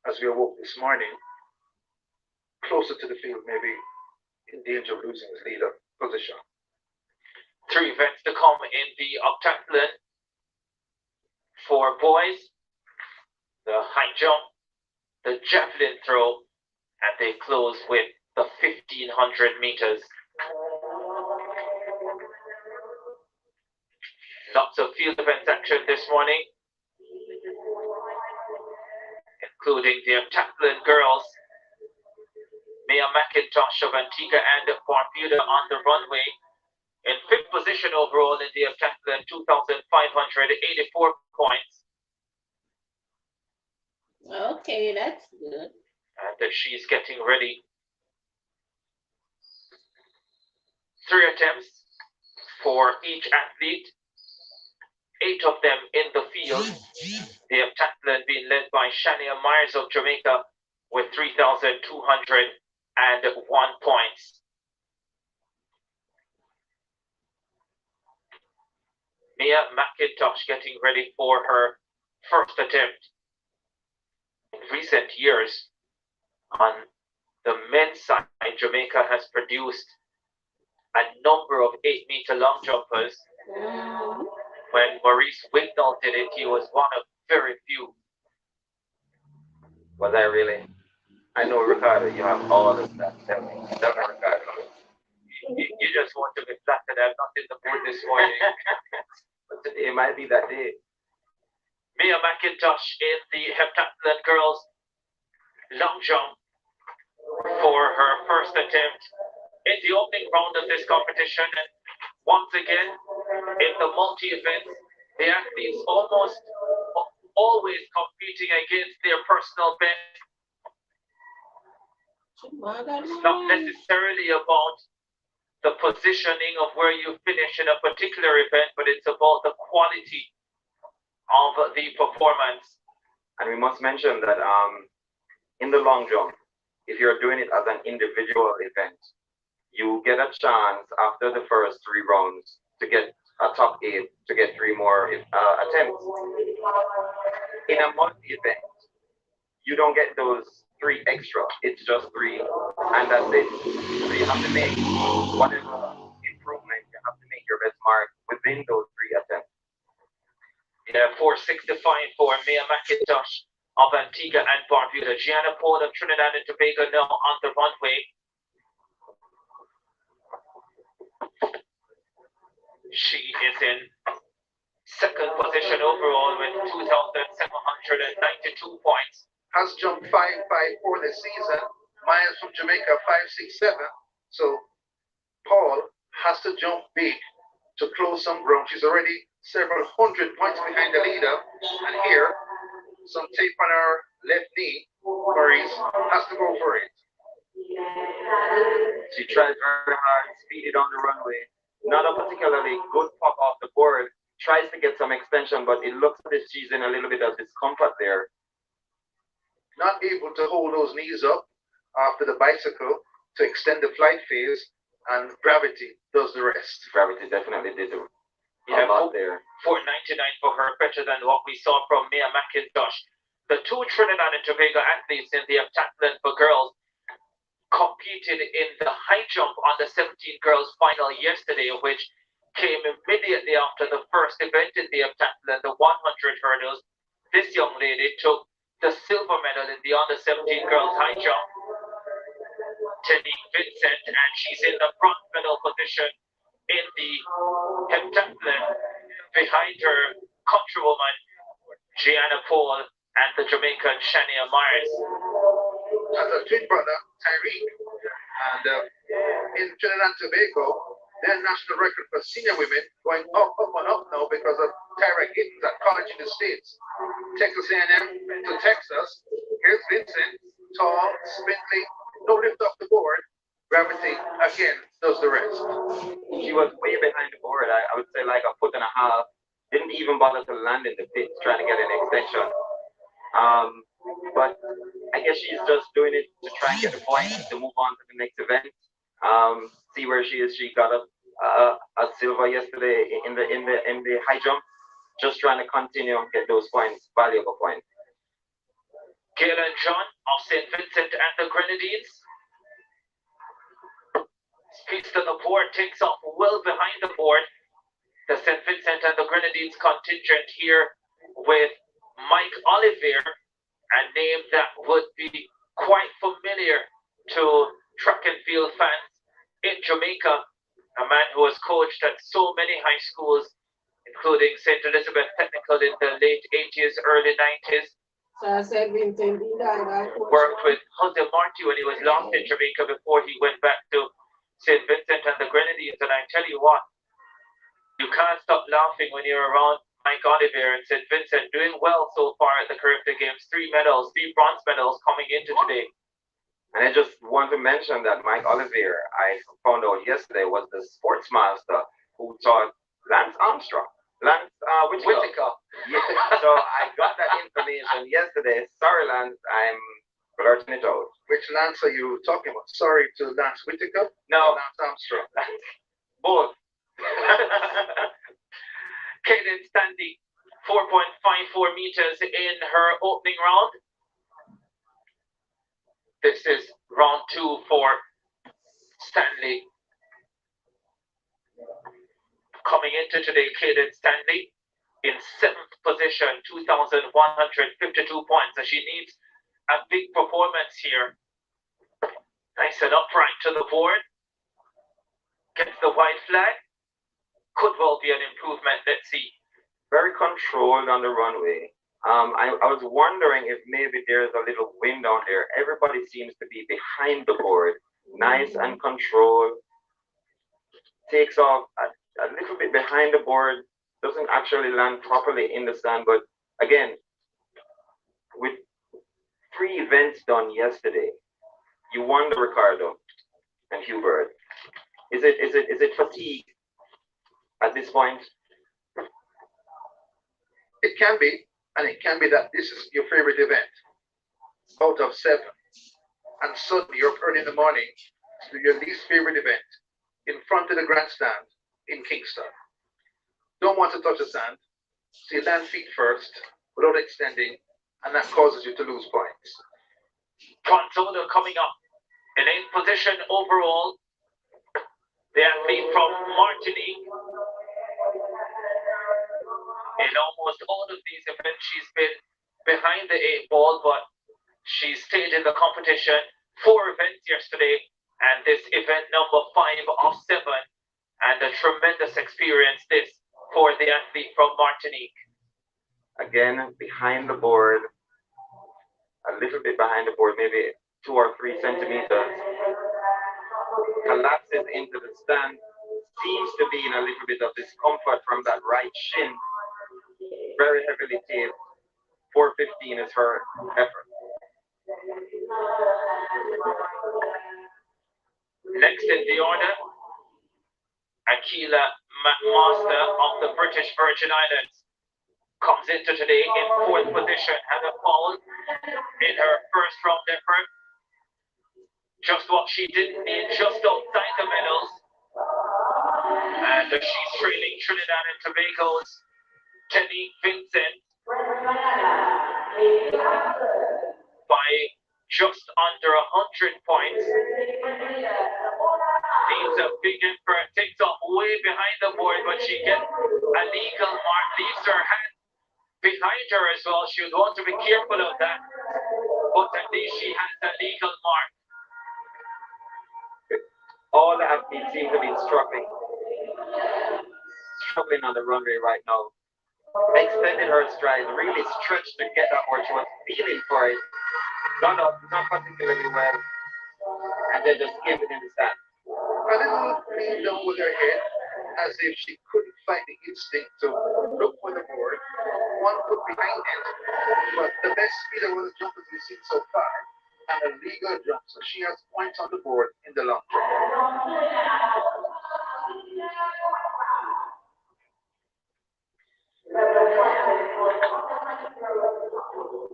as we awoke this morning, closer to the field, maybe in danger of losing his leader position. 3 events to come in the octathlon. For boys, the high jump, the javelin throw, and they close with the 1500 meters. Lots of field events action this morning, including the Octathlon girls. Mia Mcintosh of Antigua and Barbuda on the runway. In 5th position overall in the Octathlon, 2,584 points. Okay, that's good. And she's getting ready. 3 attempts for each athlete. 8 of them in the field. The Octathlon being led by Shania Myers of Jamaica with 3,201 points. Mia Mcintosh getting ready for her first attempt. In recent years, on the men's side, Jamaica has produced a number of 8-meter long jumpers. When Maurice Wignall did it, he was one of very few. Was I really? I know, Ricardo, you have all of that. Tell me, Ricardo. You just want to be flattered. I'm not in the mood this morning. But today might be that day. Mia Mcintosh in the heptathlon girls long jump for her first attempt in the opening round of this competition. And once again, in the multi-events, the athletes always competing against their personal best. It's not necessarily about the positioning of where you finish in a particular event, but it's about the quality of the performance. And we must mention that in the long jump, if you're doing it as an individual event, you get a chance after the first 3 rounds to get a top 8 to get 3 more attempts. In a multi-event, you don't get those 3 extra. It's just 3, and that's it. So you have to make whatever improvement. You have to make your best mark within those 3 attempts. Yeah, 465 for Mia Mcintosh of Antigua and Barbuda. Gianna Paul of Trinidad and Tobago now on the runway. She is in second position overall with 2,792 points. Has jumped 5.54 this season. Miles from Jamaica 5.67. So Paul has to jump big to close some ground. She's already several hundred points behind the leader. And here, some tape on her left knee. Maurice has to go for it. She tried very hard, speeded on the runway. Not a particularly good pop off the board. Tries to get some extension, but it looks as if she's in a little bit of discomfort there. Not able to hold those knees up after the bicycle to extend the flight phase, and gravity does the rest. Gravity definitely did a lot there. 499 for her, better than what we saw from Mia Mcintosh. The two Trinidad and Tobago athletes in the heptathlon for girls competed in the high jump on the 17 girls final yesterday, which came immediately after the first event in the heptathlon, the 100 hurdles. This young lady took the silver medal in the under 17 girls high jump. Tenique Vincent, and she's in the front medal position in the heptathlon behind her countrywoman Gianna Paul and the Jamaican Shania Myers. As a twin brother, Tyreek, and in Trinidad and Tobago, their national record for senior women going up and up now because of Tyra Gittens at college in the States. Texas A&M to Texas. Here's Vincent, tall, spindly, no lift off the board. Gravity again does the rest. She was way behind the board. I would say like a foot and a half. Didn't even bother to land in the pits trying to get an extension. But I guess she's just doing it to try and get the points to move on to the next event. See where she is. She got a silver yesterday in the high jump. Just trying to continue and get those points, valuable points. Galen John of St. Vincent and the Grenadines speeds to the board, takes off well behind the board. The St. Vincent and the Grenadines contingent here with Mike Olivier, a name that would be quite familiar to track and field fans in Jamaica, a man who has coached at so many high schools, including St. Elizabeth Technical in the late 80s, early 90s. So I said Vincent, Worked with Jose Marti when he was lost in Jamaica before he went back to St. Vincent and the Grenadines. And I tell you what, you can't stop laughing when you're around Mike Olivier and St. Vincent, doing well so far at the Caribbean Games. 3 medals, 3 bronze medals coming into today. And I just want to mention that Mike Olivier, I found out yesterday, was the sports master who taught Lance Armstrong. Lance Whitaker. Yeah, so I got that information yesterday. Sorry, Lance, I'm blurting it out. Which Lance are you talking about? Sorry to Lance Whitaker? No. Lance Armstrong. Both. Kaden Stanley, 4.54 meters in her opening round. This is round 2 for Stanley. Coming into today, Kaden Stanley in 7th position, 2,152 points. So she needs a big performance here. Nice and upright to the board. Gets the white flag. Could well be an improvement. Let's see. Very controlled on the runway. I was wondering if maybe there's a little wind down there. Everybody seems to be behind the board. Nice and controlled. Takes off a little bit behind the board. Doesn't actually land properly in the stand. But again, with 3 events done yesterday, you wonder, Ricardo and Hubert, is it fatigue at this point? It can be, and it can be that this is your favorite event out of 7. And suddenly you're up early in the morning to do your least favorite event in front of the grandstand in Kingston. Don't want to touch the sand, so you land feet first without extending, and that causes you to lose points. Consola coming up in 8th position overall. The athlete from Martinique In almost all of these events, she's been behind the 8 ball, but she stayed in the competition. 4 events yesterday, and this event number 5 of 7, and a tremendous experience this for the athlete from Martinique. Again, behind the board, a little bit behind the board, maybe 2 or 3 centimeters. Collapses into the stand. Seems to be in a little bit of discomfort from that right shin. Very heavily taped. 4:15 is her effort. Next in the order, Aquila, master of the British Virgin Islands, comes into today in 4th position, had a foul in her first round effort. Just what she didn't need, just outside the medals. And she's trailing Trinidad and Tobago's Jenny Vincent by just under 100 points. Needs a big effort, takes off way behind the board, but she gets a legal mark, leaves her hand behind her as well. She would want to be careful of that, but at least she has a legal mark. All the athletes seem to be struggling on the runway right now. Extended her stride, really stretched to get that where she was feeling for it. Not particularly well, and then just gave it in the stand. A little lean down with her head, as if she couldn't find the instinct to look for the board, 1 foot behind it. But the best speed of the jumpers we've seen so far, and a legal jump, so she has points on the board in the long jump.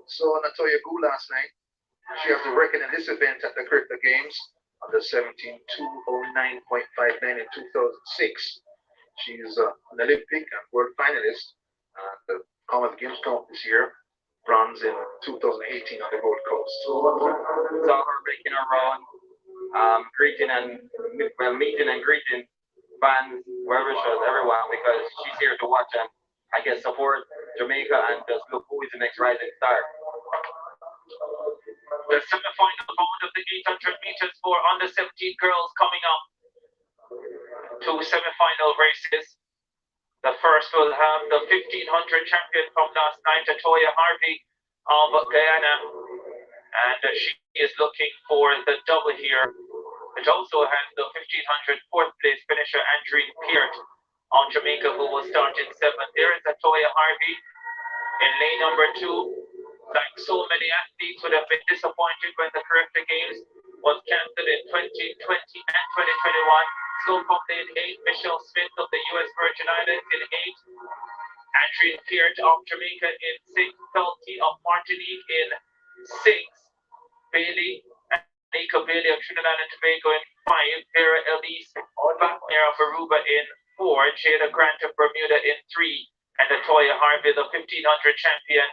So Natoya Gu last night, she has a record in this event at the Crypto Games under 17:209.59 in 2006. She's an Olympic and world finalist at the Commonwealth Games come up this year. Bronze in 2018 on the Gold Coast. Saw her making her round, meeting and greeting fans wherever she was, everyone, because she's here to watch and I guess support Jamaica and just look who is the next rising star. The semi-final round of the 800 meters for under 17 girls coming up. 2 semi-final races. The first will have the 1500 champion from last night, Atoya Harvey of Guyana, and she is looking for the double here. It also has the 1500 4th place finisher Andreen Peart on Jamaica, who will start in 7th. There is Atoya Harvey in lane number 2. Like so many athletes would have been disappointed when the Corrector Games was cancelled in 2020 and 2021. So from lane 8, Michelle Smith of the US Virgin Islands in 8, Andreen Peart of Jamaica in 6, Salty of Martinique in 6, Bailey and Nika Bailey of Trinidad and Tobago in 5, Vera Elise Bachner of Aruba in 4, Jada Grant of Bermuda in 3, and Atoya Harvey, the 1500 champion,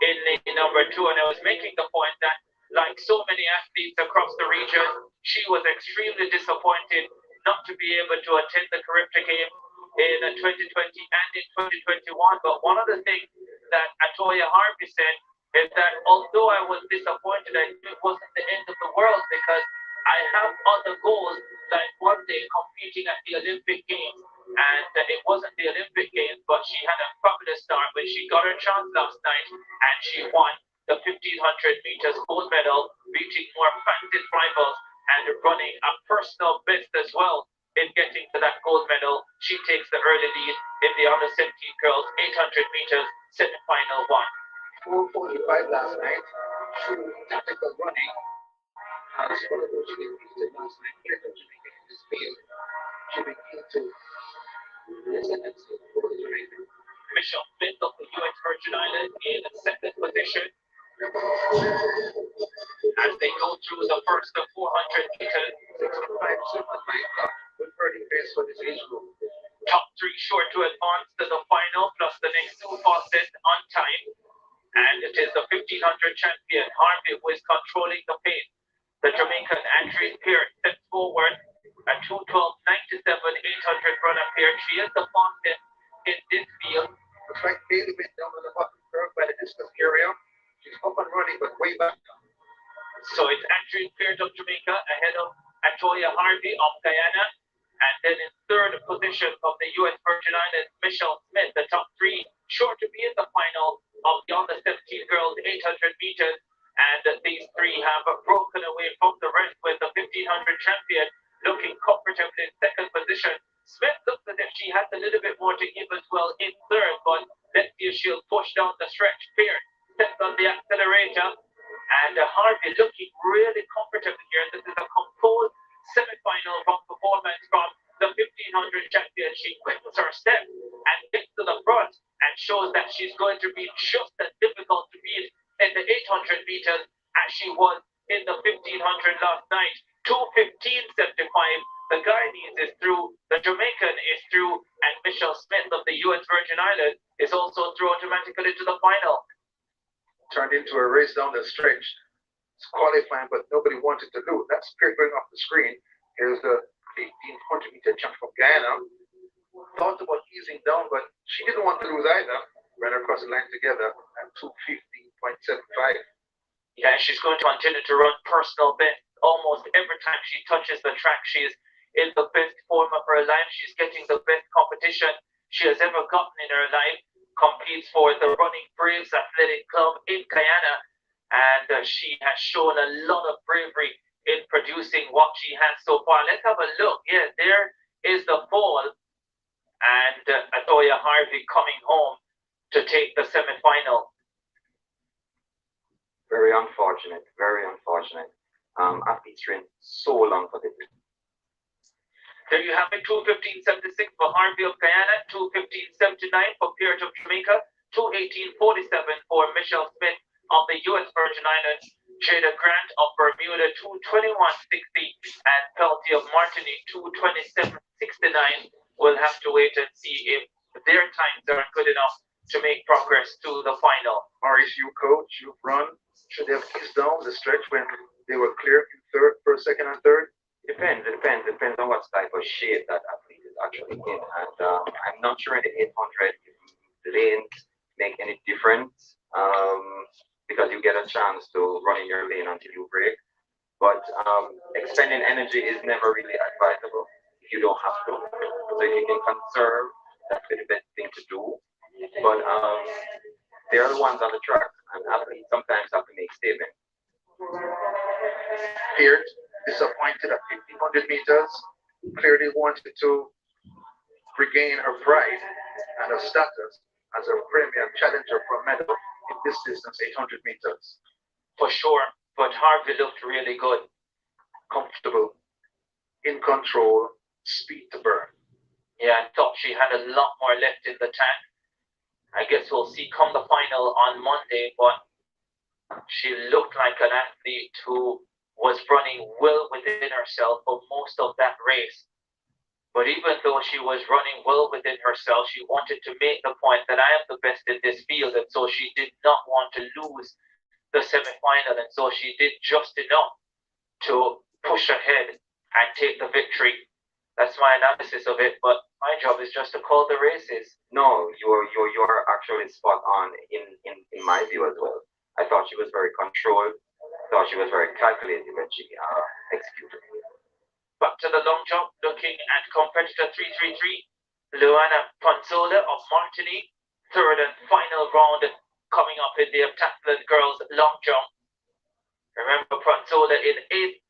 in lane number 2. And I was making the point that, like so many athletes across the region, she was extremely disappointed not to be able to attend the Caribbean Game in 2020 and in 2021. But one of the things that Atoya Harvey said is that although I was disappointed, I knew it wasn't the end of the world, because I have other goals, like one day competing at the Olympic Games. And it wasn't the Olympic Games, but she had a fabulous start when she got her chance last night, and she won the 1500 meters gold medal, beating more fastest rivals and running a personal best as well in getting to that gold medal. She takes the early lead in the under 17 girls 800 meters semi-final 4:45 last night through tactical running. As one of those she competed last night, Jamaica in this field. She began to ascendancy over Jamaica. Michelle Smith of the US Virgin Islands in 2nd position as they go through the first 400 meters. 6.5 with birdie pace for this age group. Top 3 sure to advance to the final, plus the next 2 fastest on time. And it is the 1500 champion Harvey who is controlling the pace. The Jamaican Andreen Peart steps forward at 2:12.97 800 runner Peart. She is the fastest in this field. Looks like Bailey Harvey of Guyana. And then in third position from the U.S. Virgin Islands, Michelle Smith, the top three, sure to be in the final of the under 17 girls 800 meters. And these three have broken away from the rest with the 1500 champion looking comfortably in second position. Smith looks as if she has a little bit more to give as well in third, but let's see if she'll push down the stretch. Pierce steps on the accelerator, and Harvey looking really comfortable here. This is a composed semi-final performance from the 1500 champion. She quickens her step and gets to the front and shows that she's going to be just as difficult to beat in the 800 meters as she was in the 1500 last night. 2:15.75. The Guyanese is through, the Jamaican is through, and Michelle Smith of the U.S. Virgin Islands is also through automatically to the final. Turned into a race down the stretch. It's qualifying, but nobody wanted to do it. That's Pierre going off the screen. Here's the 1500 meter jump from Guyana. Thought about easing down, but she didn't want to lose either. Ran across the line together at 2:15.75. Yeah, she's going to continue to run personal best almost every time she touches the track. She is in the best form of her life. She's getting the best competition she has ever gotten in her life. Competes for the Running Braves Athletic Club in Guyana, and she has shown a lot of bravery in producing what she has so far. Let's have a look. Yeah, there is the fall, and Atoya Harvey coming home to take the semi-final. Very unfortunate, very unfortunate. Athletes trained so long for this. There you have it, 2:15.76 for Harvey of Guyana, 2:15.79 for Pierre of Jamaica, 2:18.47 for Michelle Smith of the U.S. Virgin Islands, Jada Grant of Bermuda, 2:21.60, and Peltier of Martinique, 2:27.69. We'll have to wait and see if their times are good enough to make progress to the final. Maurice, you coach, you've run. Should they have eased down the stretch when they were clear in third, first, second, and third? Depends on what type of shape that athlete is actually in. And I'm not sure in the 800 lanes make any difference because you get a chance to run in your lane until you break. But expending energy is never really advisable if you don't have to. So if you can conserve, that's the best thing to do. But they're the ones on the track, and athletes sometimes have to make statements. Pierre, disappointed at 1500 meters, clearly wanted to regain her pride and her status as a premier challenger for a medal in this distance, 800 meters. For sure, but Harvey looked really good. Comfortable, in control, speed to burn. Yeah, I thought she had a lot more left in the tank. I guess we'll see come the final on Monday, but she looked like an athlete who was running well within herself for most of that race. But even though she was running well within herself, she wanted to make the point that I am the best in this field, and so she did not want to lose the semi-final, and so she did just enough to push ahead and take the victory. That's my analysis of it, but my job is just to call the races. No, you're actually spot on in my view as well. I thought she was very controlled. I thought she was very calculated when she executed. Back to the long jump, looking at competitor 333, Luana Ponzola of Martinique, third and final round coming up in the heptathlon girls long jump. Remember, Ponzola in 8th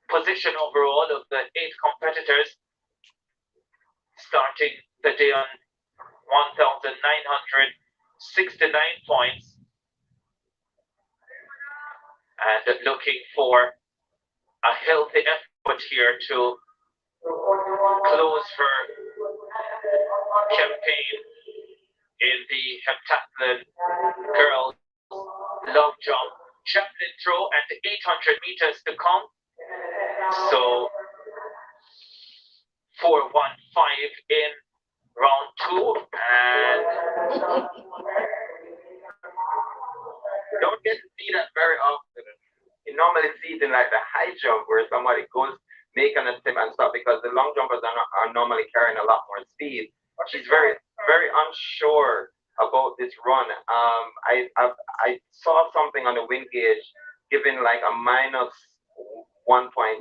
position overall of the 8 competitors, starting the day on 1,969 points, and looking for a healthy effort here to close her campaign in the heptathlon girls long jump, javelin throw, and 800 meters to come. So 4:15 in round 2, and You don't get to see that very often. You normally see it in like the high jump where somebody goes make an attempt and stop because the long jumpers are normally carrying a lot more speed. She's very unsure about this run. I saw something on the wind gauge giving like a minus 1.5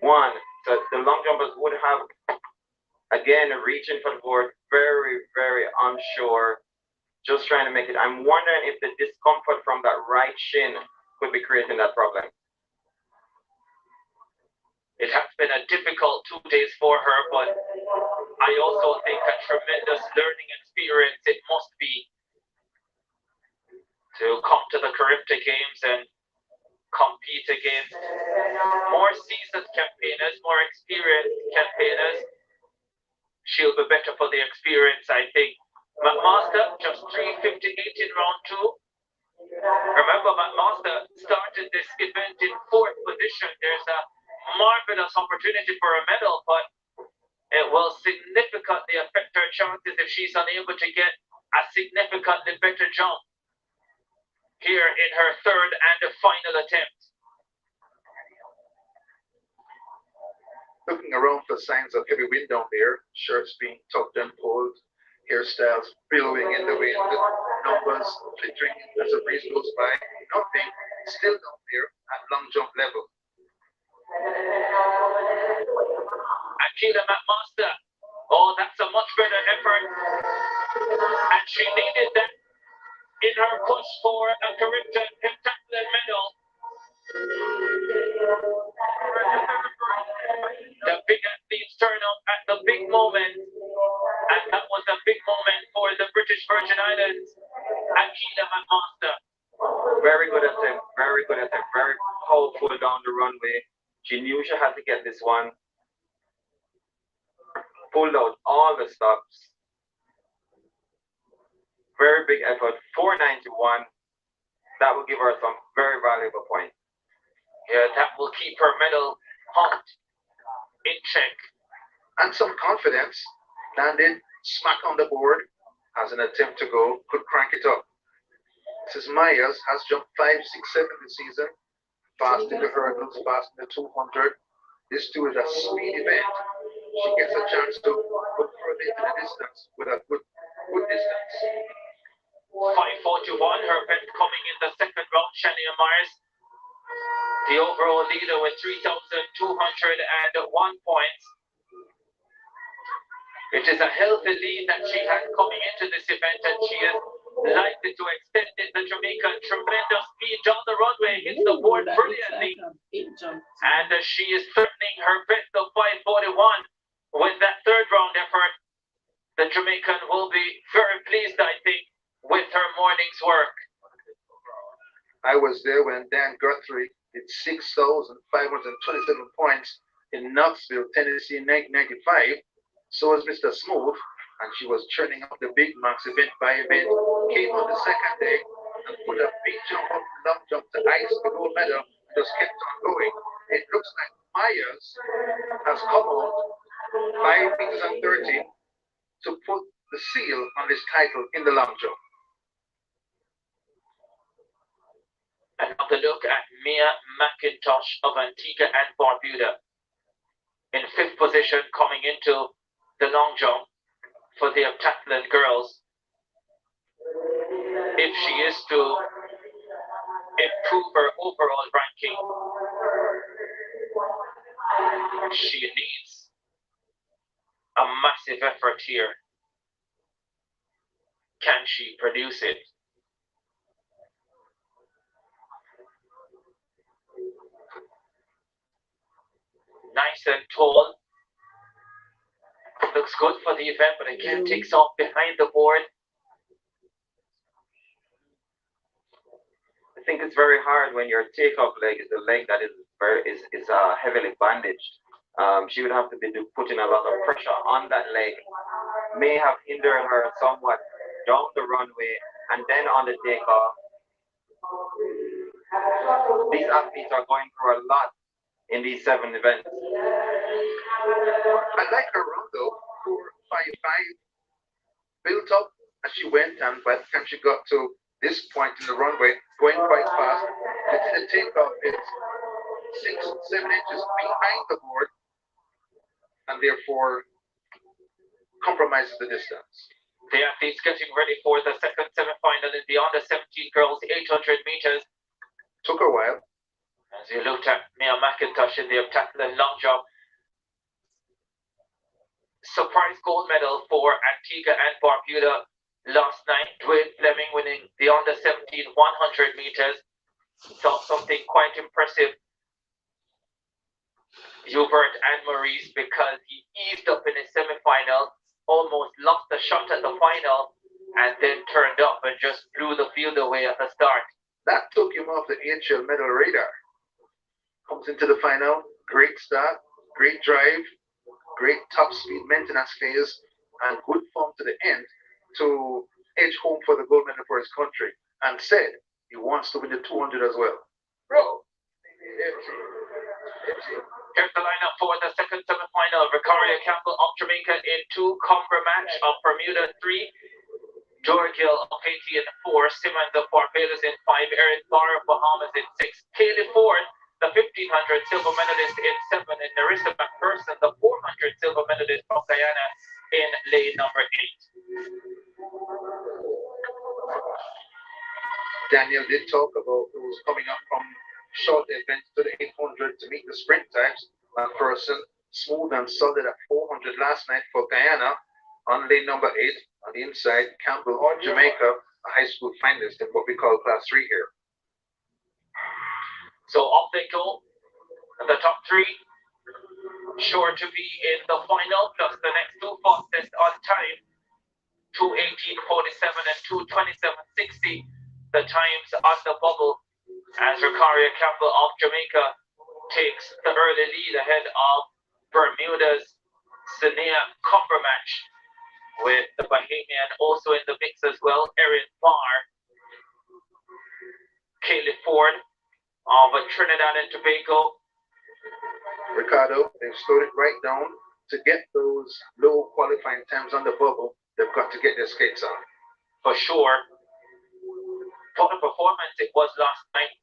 one. So the long jumpers would have, again, reaching for the board, very, very unsure, just trying to make it. I'm wondering if the discomfort from that right shin could be creating that problem. It has been a difficult 2 days for her, but I also think a tremendous learning experience it must be to come to the Caribbean Games and compete against more seasoned campaigners, more experienced campaigners. She'll be better for the experience, I think. McMaster, just 358 in round 2. Remember, McMaster started this event in 4th position. There's a marvelous opportunity for a medal, but it will significantly affect her chances if she's unable to get a significantly better jump here in her 3rd and final attempt. Looking around for signs of heavy wind down there, shirts being tucked and pulled, hairstyles billowing in the wind, numbers flittering as the breeze goes by. Nothing, still down there at long jump level. Aquila McMaster. Oh, that's a much better effort. And she needed that in her push for a Caribbean pentathlon medal. The big athletes turn up at the big moment. And that was a big moment for the British Virgin Islands. Aquila McMaster. Very good attempt, very good attempt, very powerful down the runway. She knew she had to get this one. Pulled out all the stops. Very big effort, 491. That will give her some very valuable points. Yeah, that will keep her medal hunt in check. And some confidence. Landed smack on the board as an attempt to go, could crank it up. Mrs. Myers has jumped 5, 6, 7 this season. Fast in the hurdles, fast in the 200. This too is a speed event. She gets a chance to put further into the distance with a good distance. 5:41, her best coming in the 2nd round, Shania Myers. The overall leader with 3,201 points. It is a healthy lead that she has coming into this event, and she is likely to extend it. The Jamaican tremendous speed down the runway, hits the board brilliantly, and she is threatening her best of 5:41 with that 3rd round effort. The Jamaican will be very pleased, I think, with her morning's work. I was there when Dan Guthrie did 6,527 points in Knoxville, Tennessee in 1995. So was Mr. Smooth, and she was churning up the Big Max event by event. Came on the 2nd day and put a big jump up, long jump to ice the gold medal, and just kept on going. It looks like Myers has come out 5 meters and 30 to put the seal on this title in the long jump. Another look at Mia Mcintosh of Antigua and Barbuda in 5th position coming into the long jump for the heptathlon girls. If she is to improve her overall ranking, she needs a massive effort here. Can she produce it? Nice and tall. Looks good for the event, but again takes off behind the board. I think it's very hard when your takeoff leg is the leg that is heavily bandaged. She would have to be putting a lot of pressure on that leg. May have hindered her somewhat down the runway and then on the takeoff. These athletes are going through a lot in these 7 events. I like her run though, 4.55. Built up as she went, and by the time she got to this point in the runway, going quite fast. The takeoff is 6, 7 inches behind the board, and therefore compromises the distance. The athletes getting ready for the 2nd semi-final in the under 17 girls 800 meters. Took her a while. As you looked at Mia Mcintosh in the heptathlon long jump, surprise gold medal for Antigua and Barbuda last night. Dwayne Fleming winning the under 17 100 meters. Saw something quite impressive. Hubert and Maurice, because he eased up in his semi-final, almost lost the shot at the final, and then turned up and just blew the field away at the start. That took him off the HL medal radar. Comes into the final, great start, great drive, great top speed maintenance phase, and good form to the end to edge home for the gold medal for his country, and said he wants to win the 200 as well. Bro, here's the lineup for the second semi-final. Vicaria Campbell of Jamaica in 2, Cumberbatch of Bermuda 3, Dorgill of Haiti in 4, Simmons of Barbados in 5, Erin Barr of Bahamas in 6, Kaylee Ford, the 1500 silver medalist in 7, and Narissa McPherson, the 400 silver medalist from Guyana in lane number 8. Daniel did talk about those coming up from short events to the 800 to meet the sprint times. McPherson, smooth and solid at 400 last night for Guyana. On lane number 8, on the inside, Campbell of Jamaica, a high school finalist in what we call class 3 here. So off they go. The top 3 sure to be in the final, plus the next 2 fastest on time. 2:18.47 and 2:27.60. The times on the bubble as Vicaria Campbell of Jamaica takes the early lead ahead of Bermuda's Sania Cumberbatch, with the Bahamian also in the mix as well, Erin Barr, Kaylee Ford of Trinidad and Tobago. Ricardo, they've slowed it right down. To get those low qualifying times on the bubble, they've got to get their skates on. For sure. What a performance it was last night.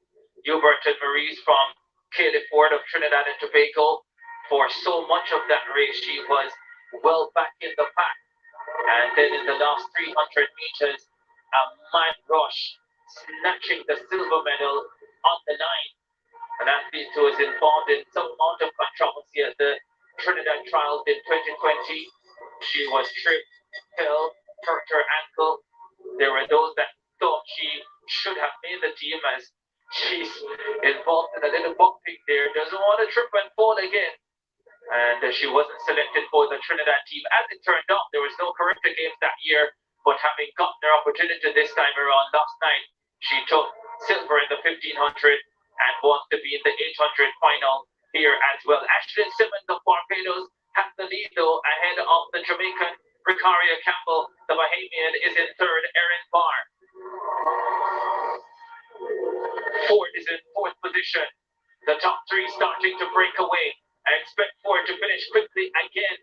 Hubert and Maurice from Kaylee Ford of Trinidad and Tobago. For so much of that race, she was well back in the pack. And then in the last 300 meters, a mad rush, snatching the silver medal on the line. An athlete who was involved in some amount of controversy at the Trinidad trials in 2020. She was tripped, fell, hurt her ankle. There were those that thought she should have made the team, as she's involved in a little bumping there, doesn't want to trip and fall again. And she wasn't selected for the Trinidad team. As it turned out, there was no Corrector Games that year, but having gotten her opportunity this time around last night, she took silver in the 1500 and wants to be in the 800 final here as well. Ashlyn Simmons of Barbados has the lead though, ahead of the Jamaican Vicaria Campbell. The Bahamian is in 3rd, Erin Barr. Ford is in 4th position. The top 3 starting to break away. I expect Ford to finish quickly again.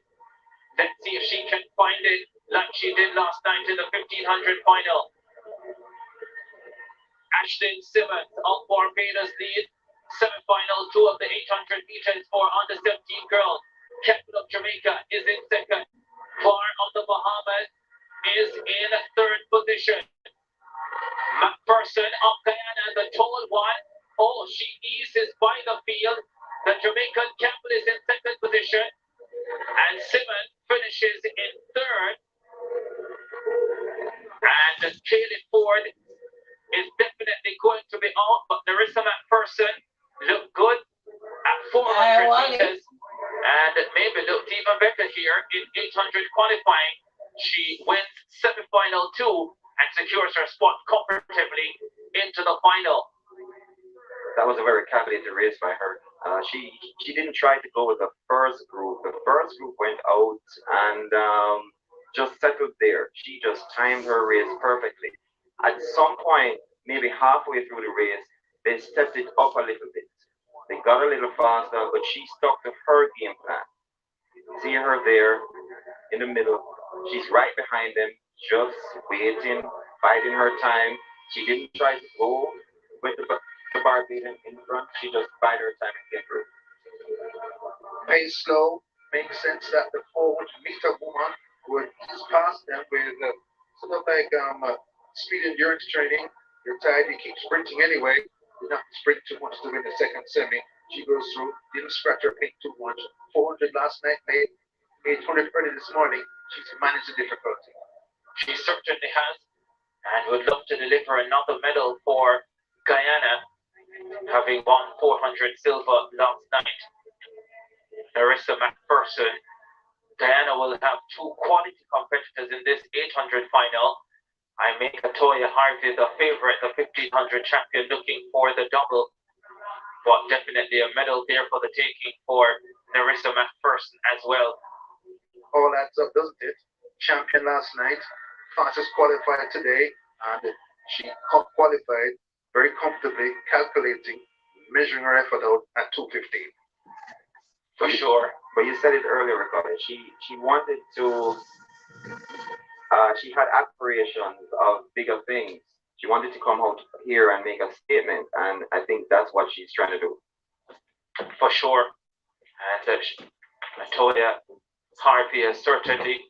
Let's see if she can find it like she did last night in the 1500 final. Ashlyn Simmons of Barbados lead. Semi-final 2 of the 800 meters for under 17 girls. Campbell of Jamaica is in 2nd. Barr of the Bahamas is in 3rd position. McPherson of Guyana, the tall one. Oh, she eases by the field. The Jamaican Campbell is in 2nd position. And Simmons finishes in 3rd. And Kaylee Ford is definitely going to be out, but Narissa McPherson looked good at 400 meters and maybe looked even better here in 800 qualifying. She wins semi-final 2 and secures her spot comfortably into the final. That was a very calculated race by her. She didn't try to go with the first group. The first group went out and just settled there. She just timed her race perfectly. At some point, maybe halfway through the race, they stepped it up a little bit. They got a little faster, but she stuck to her game plan. See her there in the middle. She's right behind them, just waiting, biding her time. She didn't try to go with the Barbadian in front. She just bided her time and came through. Pace slow, makes sense that the 400-meter woman would ease past them with sort of like speed endurance training. You're tired, you keep sprinting anyway. not sprint too much to win the second semi. She goes through, didn't scratch her pink too much. 400 last night, made 800 early this morning. She's managed the difficulty. She certainly has, and would love to deliver another medal for Guyana, having won 400 silver last night. Narissa McPherson. Guyana will have two quality competitors in this 800 final. I make Atoya Harvey the favorite, the 1500 champion, looking for the double. But definitely a medal there for the taking for Narissa McPherson as well. All adds up, doesn't it? Champion last night, fastest qualified today, and she qualified very comfortably, calculating, measuring her effort out at 2:15. For sure. But you said it earlier, Colin. She wanted to. She had aspirations of bigger things. She wanted to come out here and make a statement, and I think that's what she's trying to do. For sure. And Atoya Harvey has certainly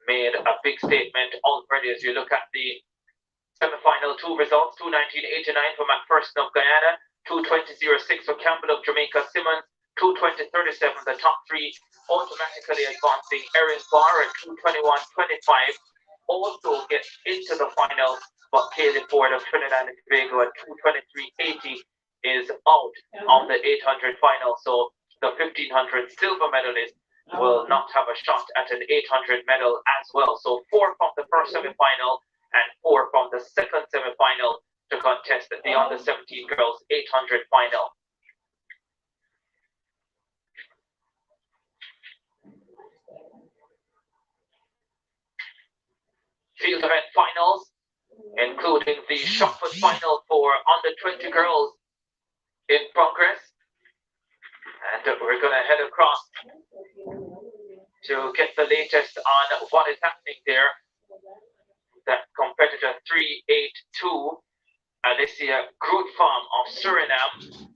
made a big statement already. As you look at the semi-final two results, 2:19.89 for McPherson of Guyana, 2:20.06 for Campbell of Jamaica, Simmons 2:20.37. The top three automatically advancing. Erin Barr at 2:21.25 also gets into the final, but Kaylee Ford of Trinidad and Tobago at 2:23.80 is out of the 800 final. So the 1500 silver medalist will not have a shot at an 800 medal as well. So 4 from the first semi-final and 4 from the second semi-final to contest the under 17 girls 800 final. Field event finals, including the shot put final for under 20 girls in progress. And we're going to head across to get the latest on what is happening there. That competitor 382, Alicia Grootfarm of Suriname.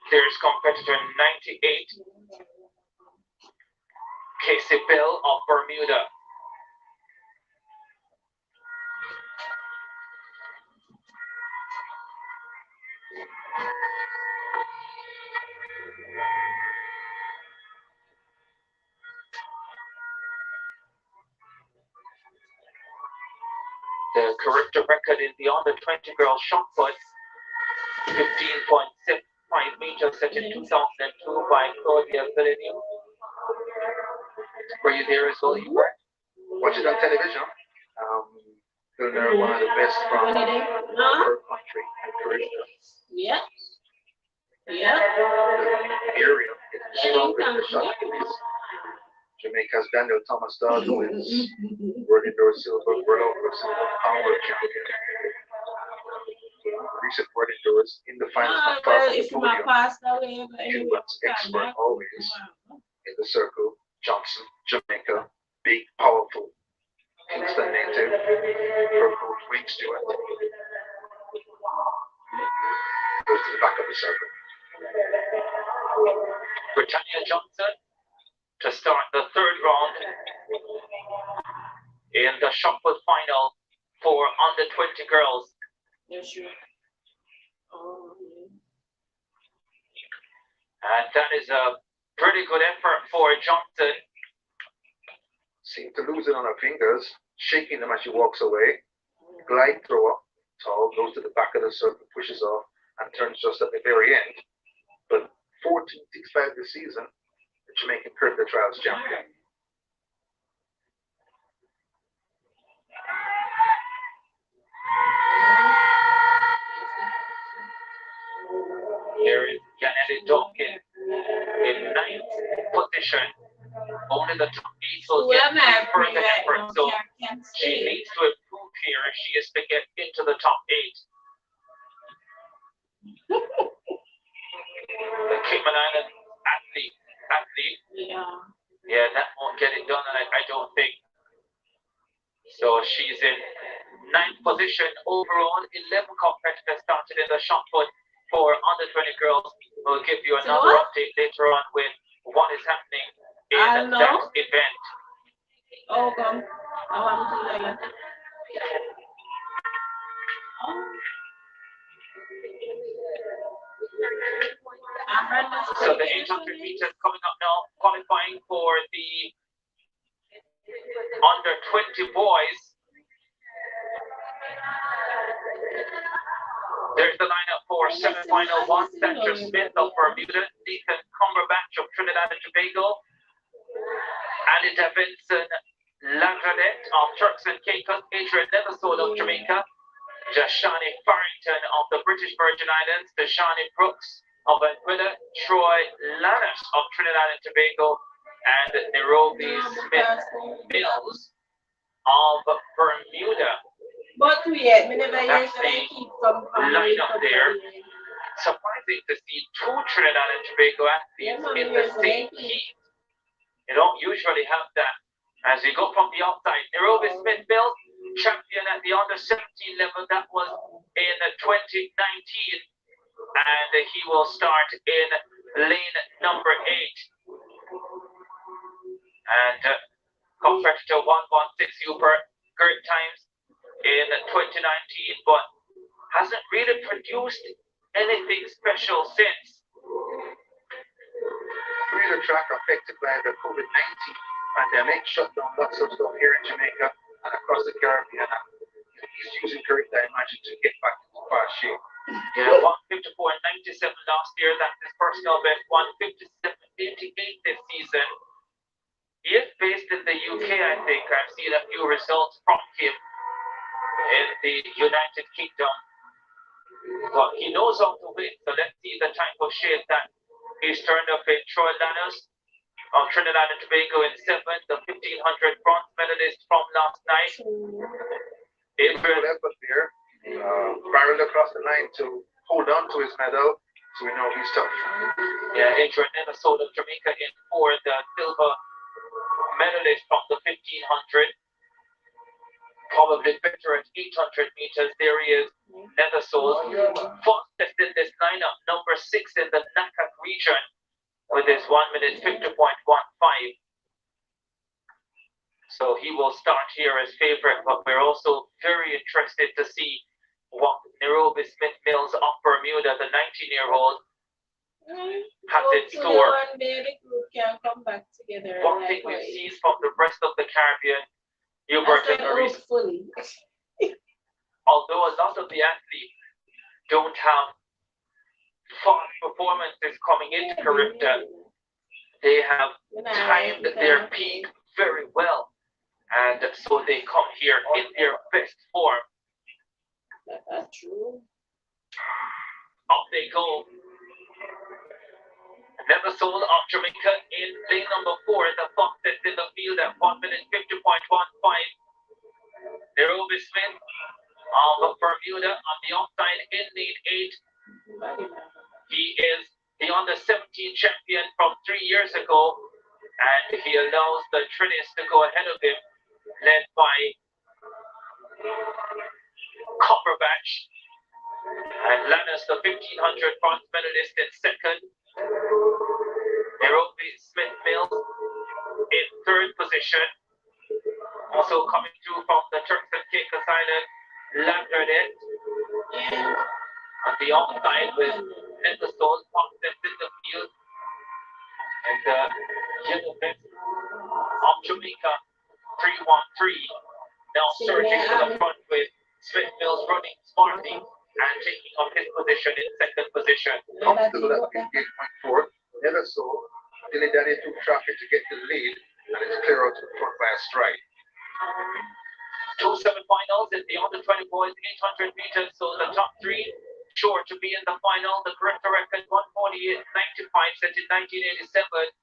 There's competitor 98, Casey Bell of Bermuda. The corrector record in the under 20 girls shot put, 15.75 meters set in 2002 by Claudia Villeneuve. Were you there as well, Hubert? Watch it on television. They're one of the best from her country. Yeah. Yeah. The area is strong with the shot. Jamaica's Daniel Thomas Dodd, who is world indoor silver, world outdoor silver, and world champion. Recent world indoors in the finals, not far from the podium. Cuban's expert always in the circle. Johnson, Jamaica, big, powerful, Kingston native, her coach Wayne Stewart. Goes to the back of the circle. Britannia Johnson to start the third round in the shot put final for under 20 girls. Yeah, sure. Oh, yeah. And that is a pretty good effort for Johnson. Seemed to lose it on her fingers, shaking them as she walks away. Glide throw up, tall, goes to the back of the circle, pushes off, and turns just at the very end. But 14.65 this season, the Jamaican Curve Trials champion. Here is Kennedy Dawkins in 9th position. Only the top 8 will get further effort, so she needs to improve here if she is to get into the top 8. The Cayman Island athlete. Yeah, that won't get it done, I don't think. So she's in 9th position overall. 11 competitors started in the shot put for under 20 girls. We'll give you another update later on with what is happening in that event. Oh, come. Alhamdulillah. So the 800 meters coming up now, qualifying for the under 20 boys. There's the lineup for semi-final one. Thatcher Smith of Bermuda, Nathan Cumberbatch of Trinidad and Tobago, Ali Davidson Lagradette of Turks and Caicos, Adrian Neversole of Jamaica, Jashani Farrington of the British Virgin Islands, Deshani Brooks of Aquila, Troy Lannis of Trinidad and Tobago, and Nairobi Smith Mills of Bermuda. But yet, me never That's hear the keep some lineup there. Surprising to see two Trinidad and Tobago athletes in the same heat. You don't usually have that. As we go from the outside, Nairobi Smith Mills, champion at the under 17 level, that was in 2019. And he will start in lane number 8. And competitor 116 super, great times in 2019, but hasn't really produced anything special since. The track affected by the COVID-19 pandemic shut down lots of stuff here in Jamaica and across the Caribbean. He's using correct, I imagine, to get back into fast shape. Yeah, 154.97 last year. That's his personal best. 157.58 this season. He is based in the UK, I think. I've seen a few results from him in the United Kingdom. But he knows how to win. So let's see the type of shape that he's turned up in. Troy Lannis of Trinidad and Tobago in 7th, the 1500 bronze medalist from last night. Adrian effort there, barreled across the line to hold on to his medal, so we know he's tough. Yeah, Adrian Neversole of Jamaica in 4th, the silver medalist from the 1500. Probably better at 800 meters. There he is, Neversole. Fastest in this lineup, number 6 in the Nakak region, with his 1 minute 50.15. So he will start here as favorite, but we're also very interested to see what Nairobi Smith Mills of Bermuda, the 19-year-old, has in store. One day the group can come back together. One thing we've seen from the rest of the Caribbean, Hubert and Maurice, although a lot of the athletes don't have fast performances coming into Caribbean, they have timed their peak very well, and so they come here in their best form. That's true. Up they go. Neversole of Jamaica in lane number 4, the fastest in the field at 1 minute 50.15. Nairobi Smith of Bermuda on the outside in lane 8. He is the under 17 champion from 3 years ago, and he allows the Trinis to go ahead of him, led by Cumberbatch. And Lannis, the 1500 bronze medalist, in 2nd. Nairobi Smith Mills in 3rd position. Also coming through from the Turks and Caicos Island, Lagradette. On the outside with Neversole, fastest in the field. And the yellow vest of Jamaica, 313. Now surging to the front with Smith Mills running smartly and taking up his position in 2nd position. Comfortable at 58.4. Neversole dilly-dally through traffic to get the lead, and it's clear out to the front by a stride. 2 semi-finals in the under 20 boys 800 meters, so the top 3 sure to be in the final. The corrector record 148.95 set in 1987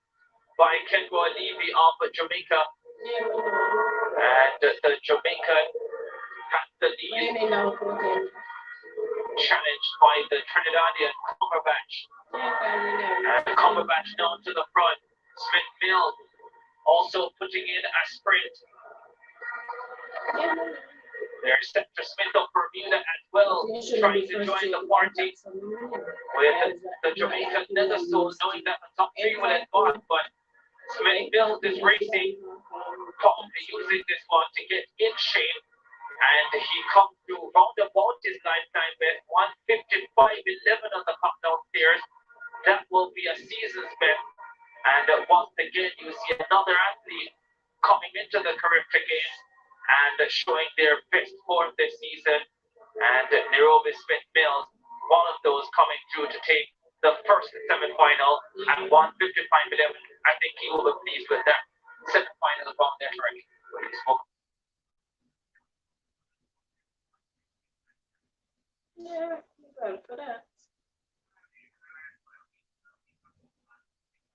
by Kengo Levy of Jamaica. And the Jamaican has the lead, challenged by the Trinidadian Cumberbatch. And Cumberbatch down to the front. Smith Mills also putting in a sprint. There's Center Smith of Bermuda as well, trying to join the party with the Jamaican Nether Soul, knowing that the top three will advance, but Smith Mills is racing, probably using this one to get in shape, and he comes through round about his lifetime with 155.11 on the top downstairs. That will be a season's bet, and once again you see another athlete coming into the Caribbean Games and showing their best form this season, and Nairobi Smith Mills, one of those coming through to take the first semi-final at 155.11. I think he will be pleased with that semi-final from their track. Yeah, well for that.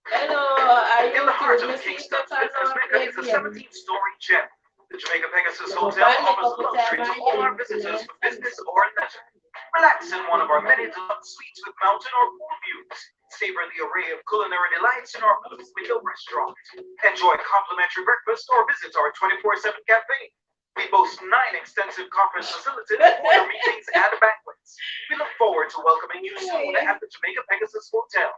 Hello, are you In the heart of listening Kingston, to Jamaica is a 17-story gem. The Jamaica Pegasus Hotel offers luxury to all our visitors for business or leisure. Relax in one of our many deluxe suites with mountain or pool views. Savor the array of culinary delights in our Blues Window restaurant. Enjoy complimentary breakfast or visit our 24/7 cafe. We boast 9 extensive conference facilities for your meetings and banquets. We look forward to welcoming you soon at the Jamaica Pegasus Hotel.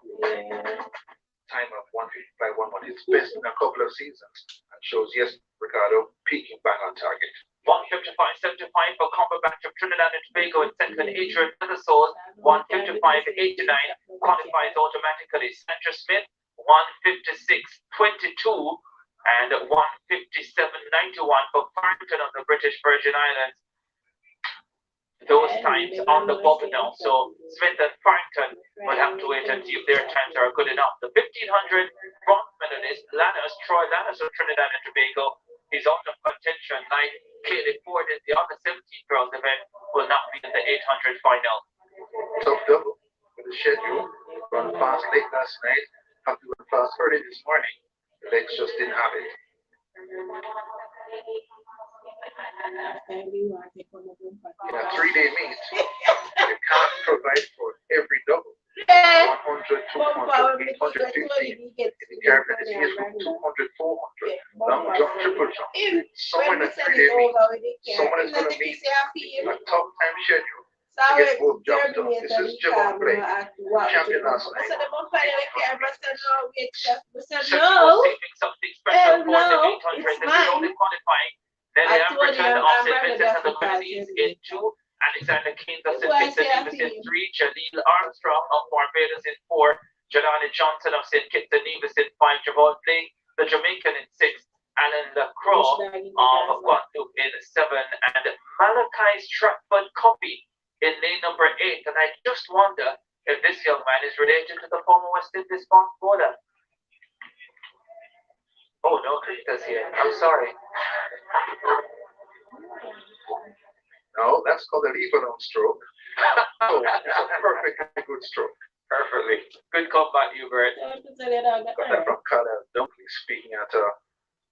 Time of 155.11 is best in a couple of seasons and shows yes, Ricardo peaking bang on target. 155.75 for Cumberbatch of Trinidad and Tobago in second. Adrian Feathersoul 155.89 qualifies automatically. Sandra Smith 156.22 and 157.91 for Farrington of the British Virgin Islands. Those times on the bubble now, so Smith and Farrington will have to wait and see if their times are good enough. The 1500 bronze medalist Troy Lannis of Trinidad and Tobago, is out of contention like Caleb Ford in the under 17 girls event, will not be in the 800 final. Tough double with the schedule. Run fast late last night, have to run fast early this morning. The legs just didn't have it. In a 3-day meet, you can't provide for every double. 100, 200, 815. In the Caribbean, it's here from 200, 400. Long jump, triple jump. Someone in a 3-day meet, someone is going to meet a top time schedule to get both jobs done. This is Ramon Bailey, champion last night. Saving something special for the 800. This is only qualifying. Nelly Amberton of St. Vincent and the Grenadines in 2. Alexander Keynes of St. Kitts and Nevis in 3. Jaleel Armstrong of Barbados in 4. Jelani Johnson of St. Kitts and Nevis in 5. Javon Blake, the Jamaican in 6. Alan LaCroix of Guadeloupe in 7. And Malachi Stratford Copy in lane number 8. And I just wonder if this young man is related to the former West Indies fast bowler. Oh, no cricketers here. I'm sorry. No, that's called a leave alone stroke. Oh, it's a perfectly good stroke. Perfectly. Good comeback, Hubert. Got that from Carla Dunkley speaking at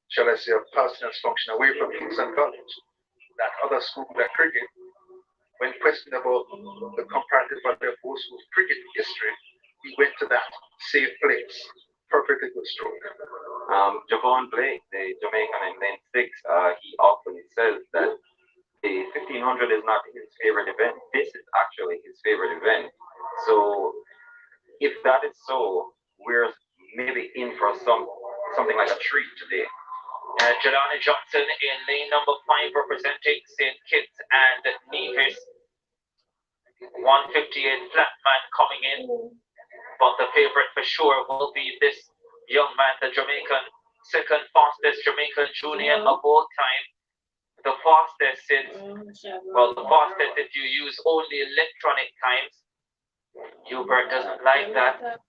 shall I say, a parsonage function away from Kingston College. That other school, that cricket, when questioned about the comparative value of both schools' cricket history, he went to that safe place. Perfectly good stroke. Javon Blake, the Jamaican in lane 6, he often says that the 1500 is not his favorite event. This is actually his favorite event. So if that is so, we're maybe in for something like a treat today. Jelani Johnson in lane number 5 representing St. Kitts and Nevis. 158 flat man coming in. But the favorite for sure will be this young man, the Jamaican, second fastest Jamaican junior of all time. The fastest since, the fastest if you use only electronic times. Hubert doesn't like that.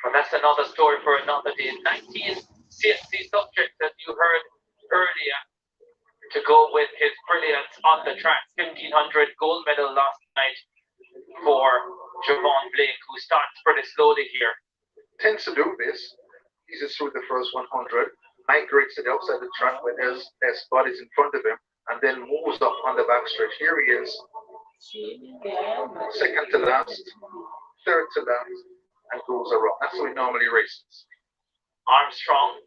But that's another story for another day. 19 CSC subjects, as you heard earlier, to go with his brilliance on the track. 1500 gold medal last night for Javon Blake, who starts pretty slowly here. Tends to do this. Eases through the first 100, migrates to the outside the track when there's bodies in front of him, and then moves up on the back stretch. Here he is, second to last, third to last, and goes around. That's how he normally races. Armstrong,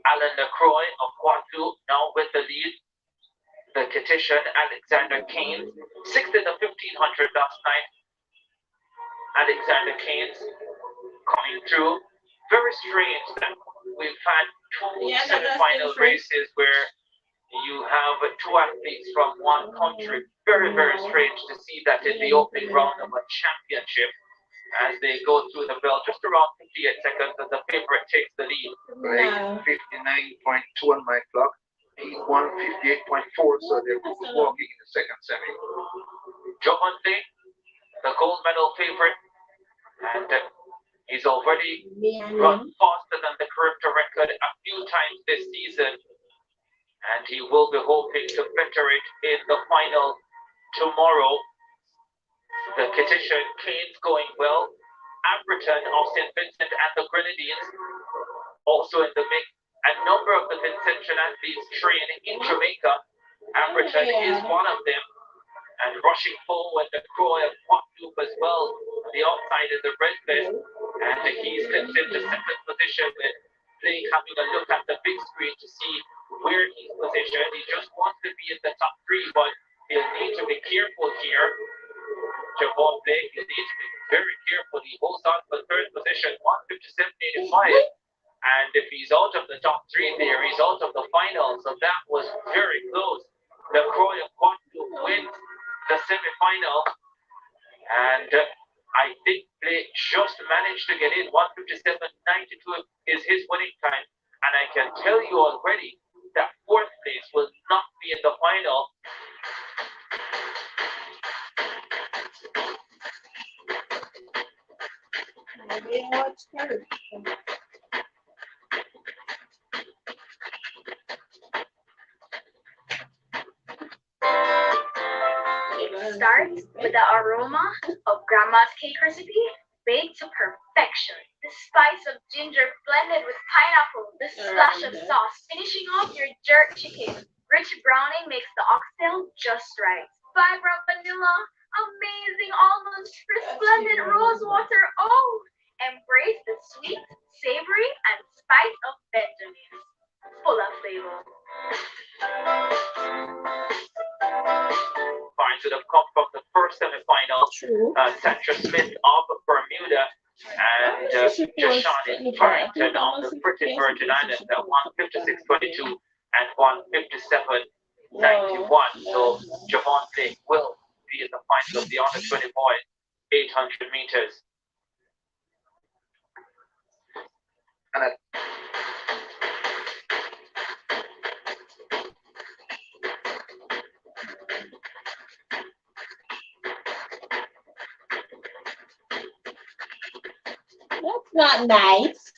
Alan LaCroix of Guadeloupe now with the lead. the Kititian Alexander Keynes, sixth in the 1500 last night. Alexander Keynes coming through. Very strange that we've had two semi-final races where you have two athletes from one country. Very, very strange to see that in the opening round of a championship as they go through the bell, just around 58 seconds, and the favorite takes the lead. Right, 59.2 on my clock. He won 58.4, so they're walking in the second semi. Javante, the gold medal favorite, and he's already run faster than the character record a few times this season, and he will be hoping to better it in the final tomorrow. The Kititian Keynes going well. Abberton of St. Vincent and the Grenadines also in the mix. A number of the Vincentian athletes train in Jamaica. Abberton is one of them. And rushing forward, the Croy of Guadeloupe as well. The outside is the red vest. And he slips into second position with Blake having a look at the big screen to see where he's positioned. He just wants to be in the top three, but he'll need to be careful here. Javon Blake, he'll need to be very careful. He holds on for third position, 157.85. And if he's out of the top three there, he's out of the final. So that was very close. The Croy of Guadeloupe wins the semi-final. And I think Blake just managed to get in. 157.92 is his winning time. And I can tell you already that fourth place will not be in the final. It starts with the aroma of grandma's cake recipe, baked to perfection. The spice of ginger blended with pineapple, the splash of sauce, finishing off your jerk chicken. Rich browning makes the oxtail just right. Fiber of vanilla, amazing almonds, resplendent rose water. Oh, embrace the sweet, savory, and spice of Benjamin. Full of flavor. Finds would have come from the first semi-final. Sandra Smith of Bermuda and Jashani Farrington of the British Virgin Islands at 156.22 and 157.91. So Javon Blake will be in the final of the under 20 boys 800 meters. And that's not nice.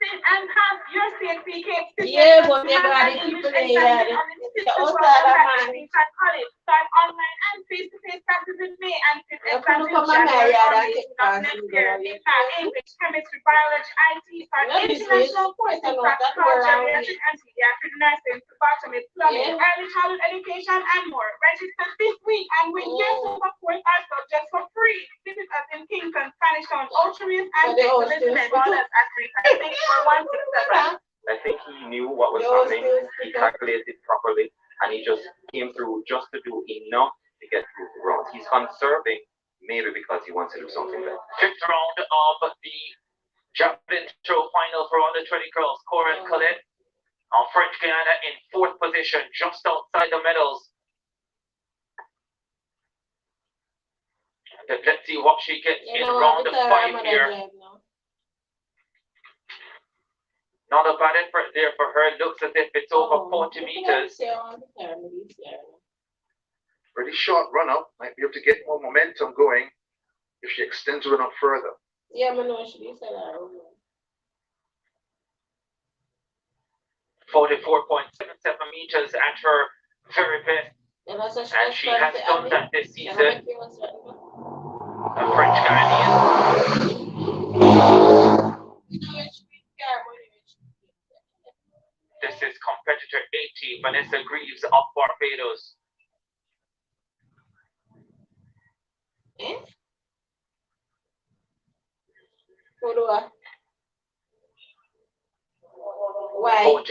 And have your safety case. Yeah, but they got it people there. Start online and face-to-face classes with me and sit exams in January. Next year, English, chemistry, biology, IT, start international courses, culture, geriatric and pediatric nursing, phlebotomy, plumbing, early childhood education, and more. Register this week and win your super course our subjects for free. Visit us in Kingston, Spanish Town, Ocean, and Elizabeth. Call us at 356-4167. I think he knew what was happening. He calculated properly, and he just came through just to do enough to get through the rounds. He's conserving, maybe because he wants to do something better. Fifth round of the javelin throw final for under 20 girls. Corinne Colette of French Guiana in fourth position, just outside the medals. And let's see what she gets in round of 5 here. Not a bad effort there for her. Looks as if it's over 40 meters. pretty short run up. Might be able to get more momentum going if she extends the run up further. Yeah, I know she did say that. 44.77 meters at her very best. And she has done that this season. A French Ghanaian. This is competitor 80, Vanessa Greaves of Barbados. Why? 41.1,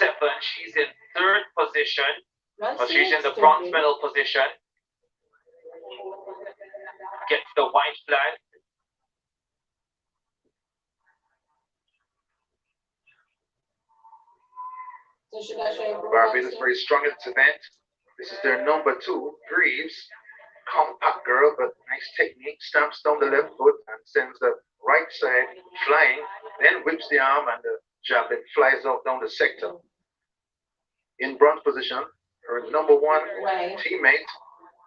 7. She's in 3rd position. That's She's in the next, bronze okay. medal position. Gets the white flag. So should I show you Barbados is very strong in this event. This is their number 2, Greaves. Compact girl, but nice technique. Stamps down the left foot and sends the right side flying, then whips the arm and the javelin flies out down the sector. In bronze position, her number 1 teammate,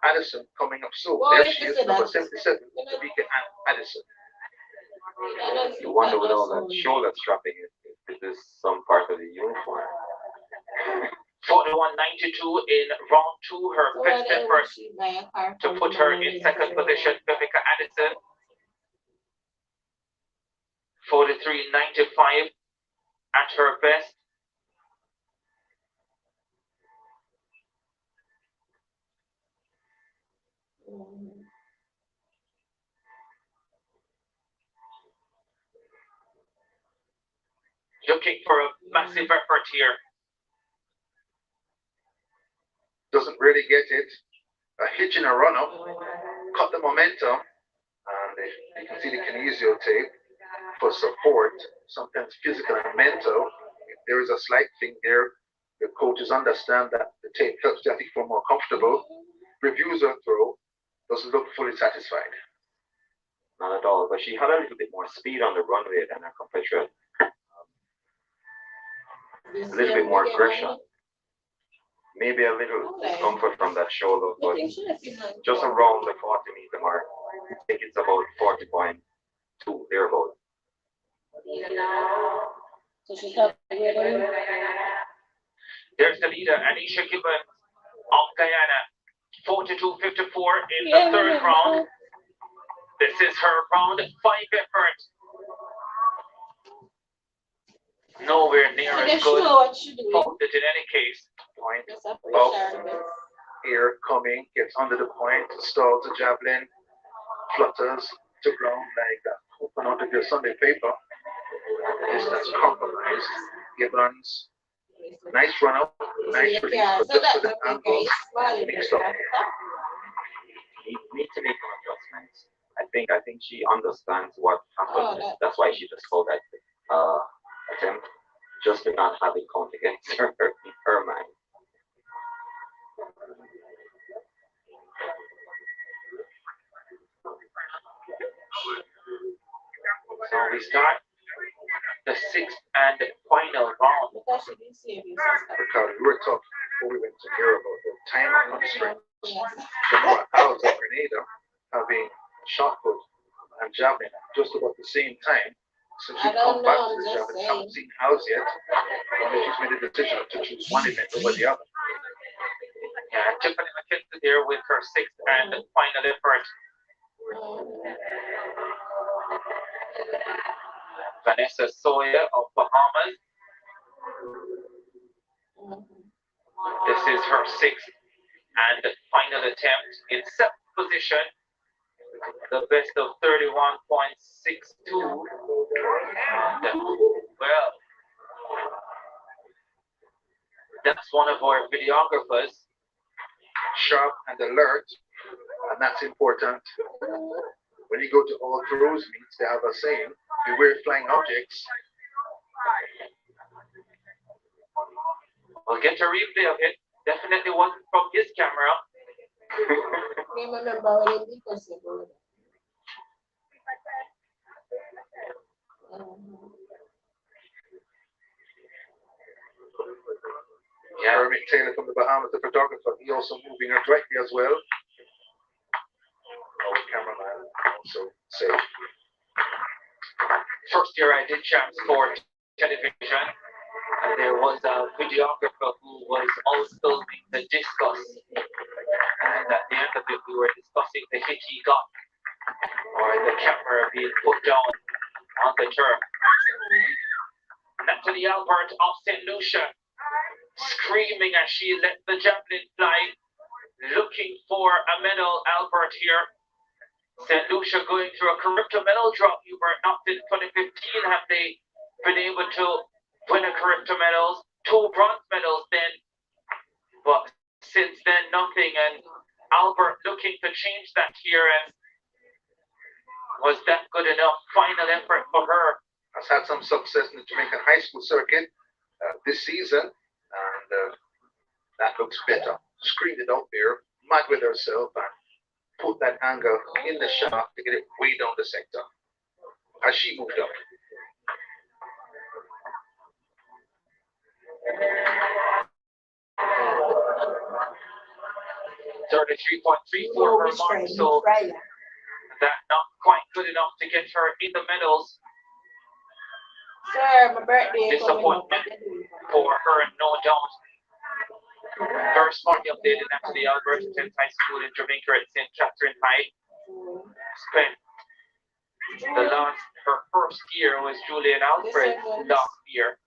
Addison, coming up soon. Well, There if she you is, say number that- 77, Jamaica Addison. You wonder with all that shoulder strapping, is this some part of the uniform? 41.92 in round 2. Her best effort to put her in 2nd position. Jamaica Addison. 43.95 at her best. Looking for a massive effort here. Doesn't really get it. A hitch in a run-up, cut the momentum, and you can see the kinesio tape for support, sometimes physical and mental. If there is a slight thing there, the coaches understand that the tape helps the athlete feel more comfortable. Reviews her throw, doesn't look fully satisfied. Not at all, but she had a little bit more speed on the runway than her compatriot. A little bit more aggression. Maybe a little discomfort from that shoulder, but just around the 40-meter mark. I think it's about 40.2 thereabout. So she's up here. There's the leader, Anisha Gibbons of Guyana. 42.54 in the 3rd round. This is her round 5 effort. Nowhere near as good. Faulted in any case. Point up, here coming, gets under the point, stalls the javelin, flutters to ground like that. Open out of your Sunday paper. Distance compromised. Gibbons, nice run up, nice release, but just with the angle mixed up. Need to make some adjustments. I think she understands what happened. That's why she just called that attempt, just to not have it count against her in her mind. So we start the 6th and final round. Ricardo, we were talking before we went to hear about the timing on the string. Jamora Alves of Grenada having shot put and javelin just about the same time. Since she's come back to the javelin, haven't seen Alves yet. Only she's made a decision to choose one event over the other. Yeah, Tiffany McKenzie there with her 6th and final effort. Vanessa Sawyer of Bahamas. This is her 6th and final attempt in 7th position. The best of 31.62. Well, that's one of our videographers. Sharp and alert, and that's important. When you go to all throws meets, they have a saying, beware flying objects. We'll get a replay of it. Definitely wasn't from his camera. Yeah, Kermit Taylor from the Bahamas, the photographer, he also moving her directly as well. Our cameraman also safe. First year I did Champs for television, and there was a videographer who was also filming the discus. And at the end of it, we were discussing the hit he got, or the camera being put down on the turf. Natalie Albert of St. Lucia, screaming as she let the javelin fly, looking for a medal. Albert here. St. Lucia going through a Charybdis medal drop. You were not in 2015. Have they been able to win a Charybdis medals? 2 bronze medals then, but since then nothing. And Albert looking to change that here, and was that good enough? Final effort for her. Has had some success in the Jamaican high school circuit this season, and that looks better. Screened it out there, mad with herself, and put that angle in the shot to get it way down the sector as she moved up. .34 her mark, so that not quite good enough to get her in the medals. Sir, my birthday. Disappointment for her, no doubt. Very smartly updated after the Albert High School in Jamaica at St. Catherine High. Spent her first year was Julian Alfred last year.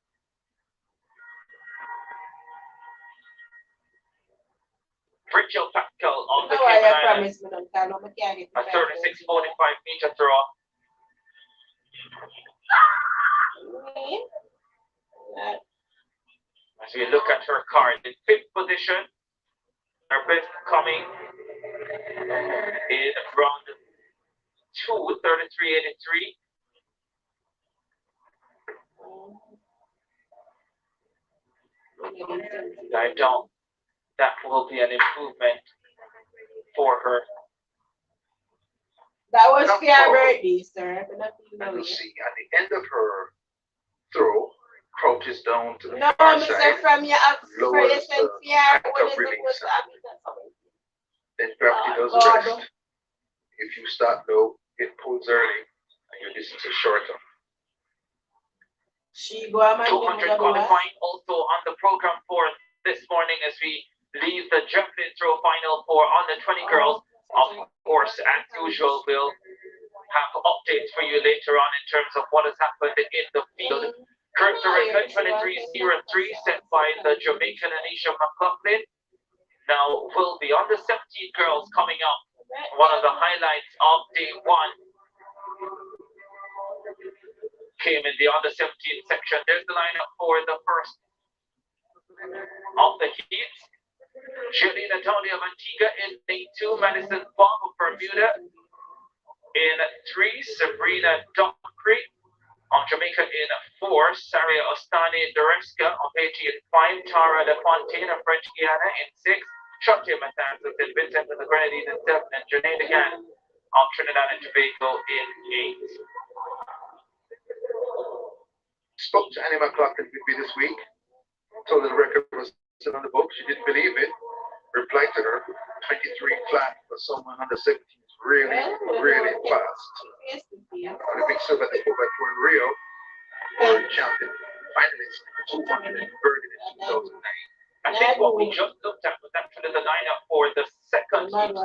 Rachel Pascal of the Cayman Islands, a 36.45 meter throw. As we look at her card, in 5th position, her best coming in round 2, 33.83. I don't. That will be an improvement for her. That was fair birthday, sir. And you'll see at the end of her throw, crouches down to the no, far Mr. side, From your lowers the act of release. Then gravity does the rest. If you start low, it pulls early, and your distance is shorter. 200 qualifying also on the program for this morning as we leave the javelin throw final for under 20 girls. Of course, as usual, we'll have updates for you later on in terms of what has happened in the field. Current record 23.03 set by the Jamaican Anisha McLaughlin. Now will the under 17 girls coming up. One of the highlights of day 1 came in the under 17 section. There's the lineup for the first of the heats. Jelena Downey of Antigua in day 2, Madison Bob of Bermuda in 3, Sabrina Dockery of Jamaica in 4, Saria Ostani Doreska of Haiti in 5, Tara De Fontaine of French Guiana in 6, Shante Matanzas in Vincent of the Grenadines in 7, and Janae DeGan of Trinidad and Tobago in 8. Spoke to Annie McLaughlin with me this week. Told her the record was still on the book. She didn't believe it. Replied to her, 23 flat for someone under 17 is really, really fast. On the big silver at the 4x4 in Rio, world champion, finalist, 200 and Bergen in 2009. I think what we just looked at was actually the lineup for the second heat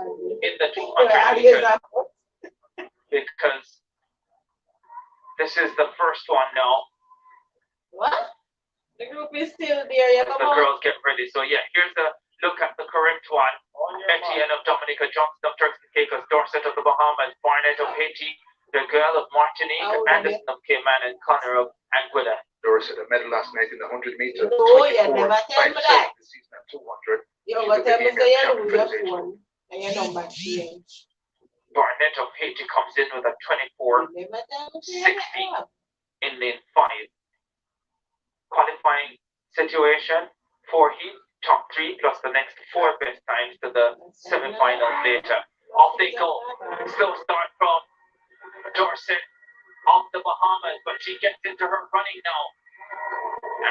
in the 200 meters, because this is the first one now. What? The group is still there. The girls get ready. So yeah, here's a look at the correct one. Etienne of Dominica, Johnston of Turks and Caicos, Dorset of the Bahamas, Barnett of Haiti, the girl of Martinique, Anderson of Cayman, and Connor of Anguilla. Dorset a medal last night in the 100 meters. No, you never tell me that. This season at 200. You never tell me say you lose your phone and your number change. Barnett of Haiti comes in with a 24.60 in lane 5. Qualifying situation for heat, top 3 plus the next 4 best times to the semi-finals later. Off they go. Slow start from Dorset of the Bahamas, but she gets into her running now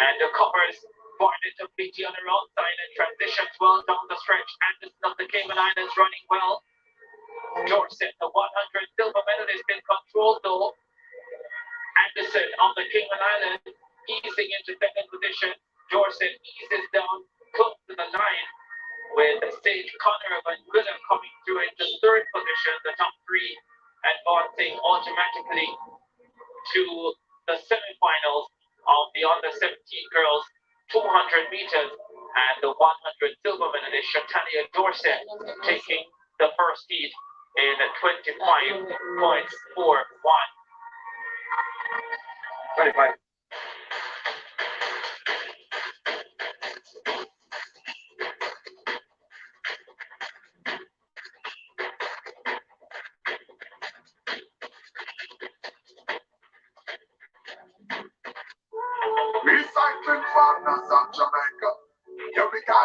and covers Barnett of Haiti on her outside and transitions well down the stretch. Anderson of the Cayman Islands running well. Dorset, the 100 silver medalist, in control though. Anderson of the Cayman Islands easing into second position. Dorset eases down close to the line with Sage Connor of Anguilla coming through into third position, the top 3 advancing automatically to the semifinals of the under 17 girls 200 meters, and the 100 silver medalist Shatania Dorset taking the first heat in 25.41. 25.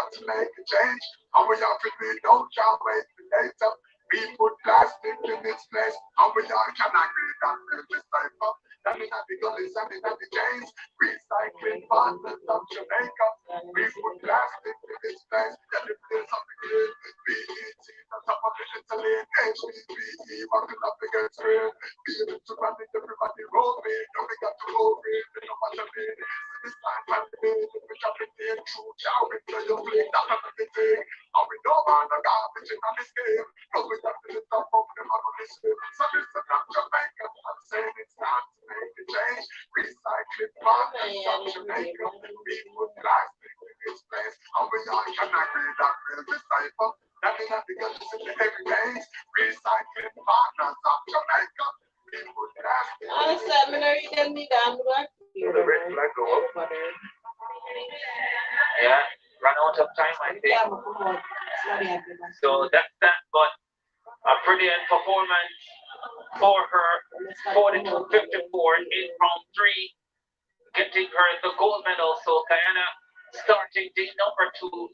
got to make a change. And we have to be don't can't wait for later. We put plastic in its place, and we all can agree that we'll just type up. That means that the gullies and the chains, recycling partners of Jamaica. We put plastic in its place, and the place of the green. BET, on top of the Italy, HBBE, walking up against rain. Be able to run it, everybody rolling. Now we got to roll it, no matter what it is. This time, pandemic, we jump in there, true, chow, into your plate, that's everything. And we don't want the garbage in this game. No, we got to lift up of them on this game. So listen up, Jamaica. I'm saying it's time to make a change. Recycling partners of Jamaica. We put plastic in its place. And we all can agree that we'll decipher. That means that we got to listen to every page. Recycling partners of Jamaica. We put plastic in its place. The red flag go up. Yeah, run out of time, I think. So that's that, but a brilliant performance for her. 42-54 in round 3, getting her the gold medal. So Guyana starting day number 2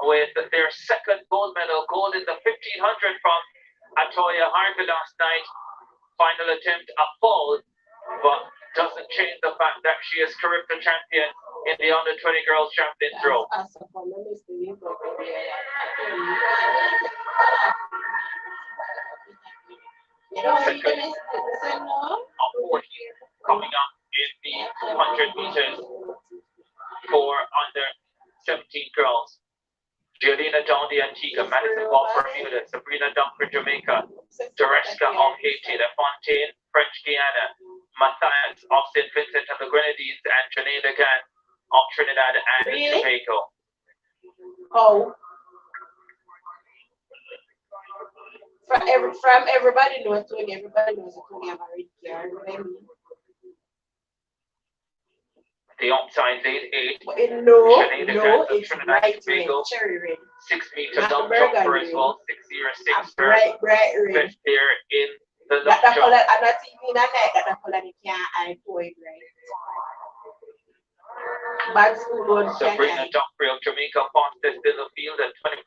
with their second gold medal, gold in the 1500 from Atoya Harvey last night. Final attempt, a fall, but doesn't change the fact that she is Caribbean champion in the under 20 girls champion throw. Second of 40 coming up in the 200 meters for under 17 girls. Giolina Down the Antigua, Madison Ball Bermuda, Sabrina Dunk for Jamaica, Tereska of Haiti, LaFontaine, French Guiana, Matthias of St. Vincent and the Grenadines, and Janae Gan of Trinidad and Tobago. Oh. From everybody knows Tony, everybody knows that Tony have a red card. The outside late 8. No, it's bright red, cherry red. 6 meter long jumper as well, 606. Bright red. Fifth there in the long That jump. color, I'm not even a night that the color they can't eye for it right. Bad school board. Sabrina Dumphrey of Jamaica fastest in the field at 24.03.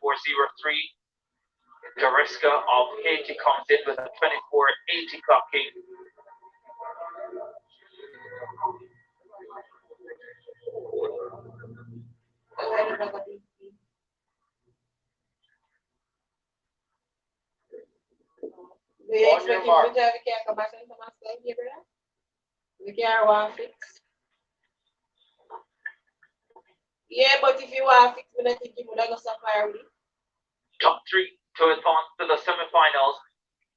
Tereska of Haiti comes in with a 24.80 clocking. Do you expect him to have a care come back and come outside here, brother? The care want fix. Yeah, but if you want fix, I think you would have got sapphire with it. Top 3 to advance to the semifinals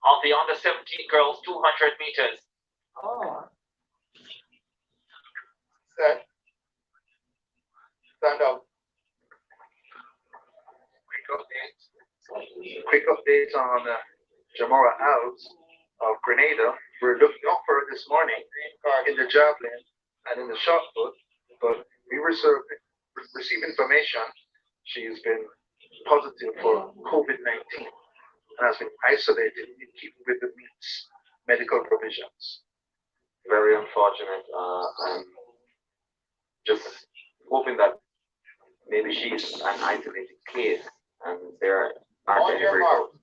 of the under 17 girls 200 meters. Oh. Set. Stand up. Quick update on Jamora Alves of Grenada. We're looking out for her this morning in the javelin and in the shot put, but we receive information she has been positive for COVID-19 and has been isolated in keeping with the meets medical provisions. Very unfortunate. I'm just hoping that maybe she's an isolated case and there aren't any breakouts.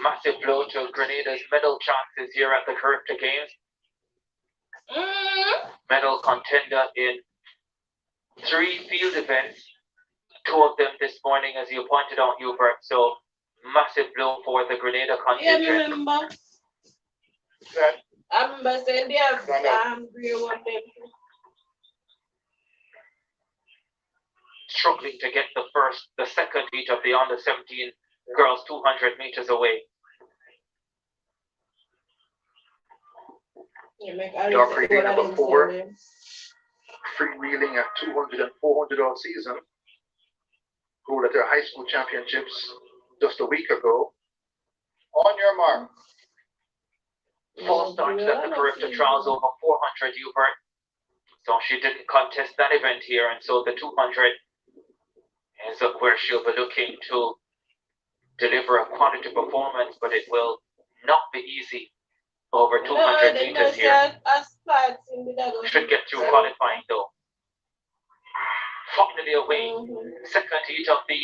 Massive blow to Grenada's medal chances here at the Caribbean Games. Medal contender in 3 field events, 2 of them this morning, as you pointed out, Hubert. So massive blow for the Grenada contingent. Yeah, I remember. I remember saying they have grey one them. Struggling to get the second heat of the under 17 girls 200 meters away. Dark number 4, freewheeling at 200 and 400 all season, who were at their high school championships just a week ago. On your mark. False start at the Caribbean trials over 400, Hubert. So she didn't contest that event here, and so the 200 is where she'll be looking to deliver a quality performance, but it will not be easy over 200 meters here. Should get through qualifying though. finally away. Second heat of the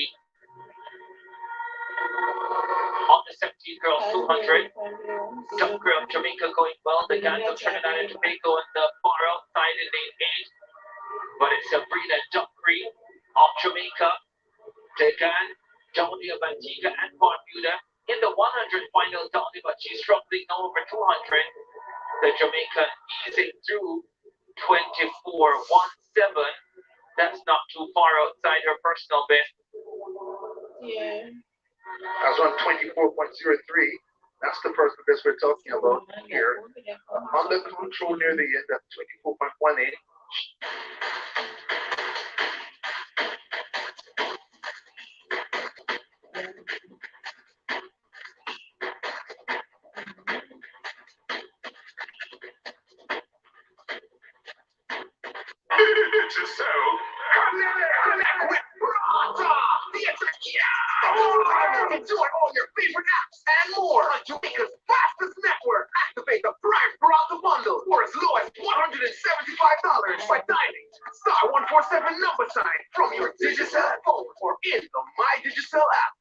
under 17 girls 200. Dunkirk of Jamaica going well. The guys of Trinidad and Tobago on the far outside in lane 8. But it's Sabrina Duncree of Jamaica. Degan, Dowdy of Antigua and Barbuda in the 100 final. Dowdy, but she's struggling now over 200. The Jamaican easing through 24.17. That's not too far outside her personal best. Yeah. I was on 24.03. That's the personal best we're talking about here. Under control near the end at 24.18. Enjoy all your favorite apps and more on Jamaica's fastest network. Activate the Prime Browser bundle for as low as $175 by dialing *147 number sign from your Digicel phone or in the My Digicel app.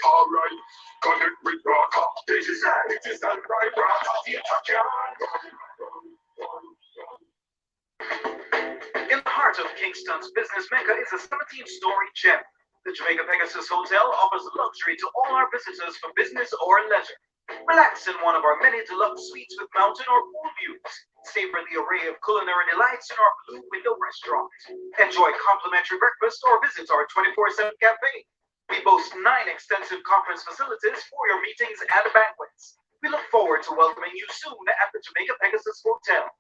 All right, connect with Brother. Digicel Prime Brother. In the heart of Kingston's business mecca is a 17-story gem. The Jamaica Pegasus Hotel offers luxury to all our visitors for business or leisure. Relax in one of our many deluxe suites with mountain or pool views. Savor the array of culinary delights in our Blue Window restaurant. Enjoy complimentary breakfast or visit our 24/7 cafe. We boast 9 extensive conference facilities for your meetings and banquets. We look forward to welcoming you soon at the Jamaica Pegasus Hotel.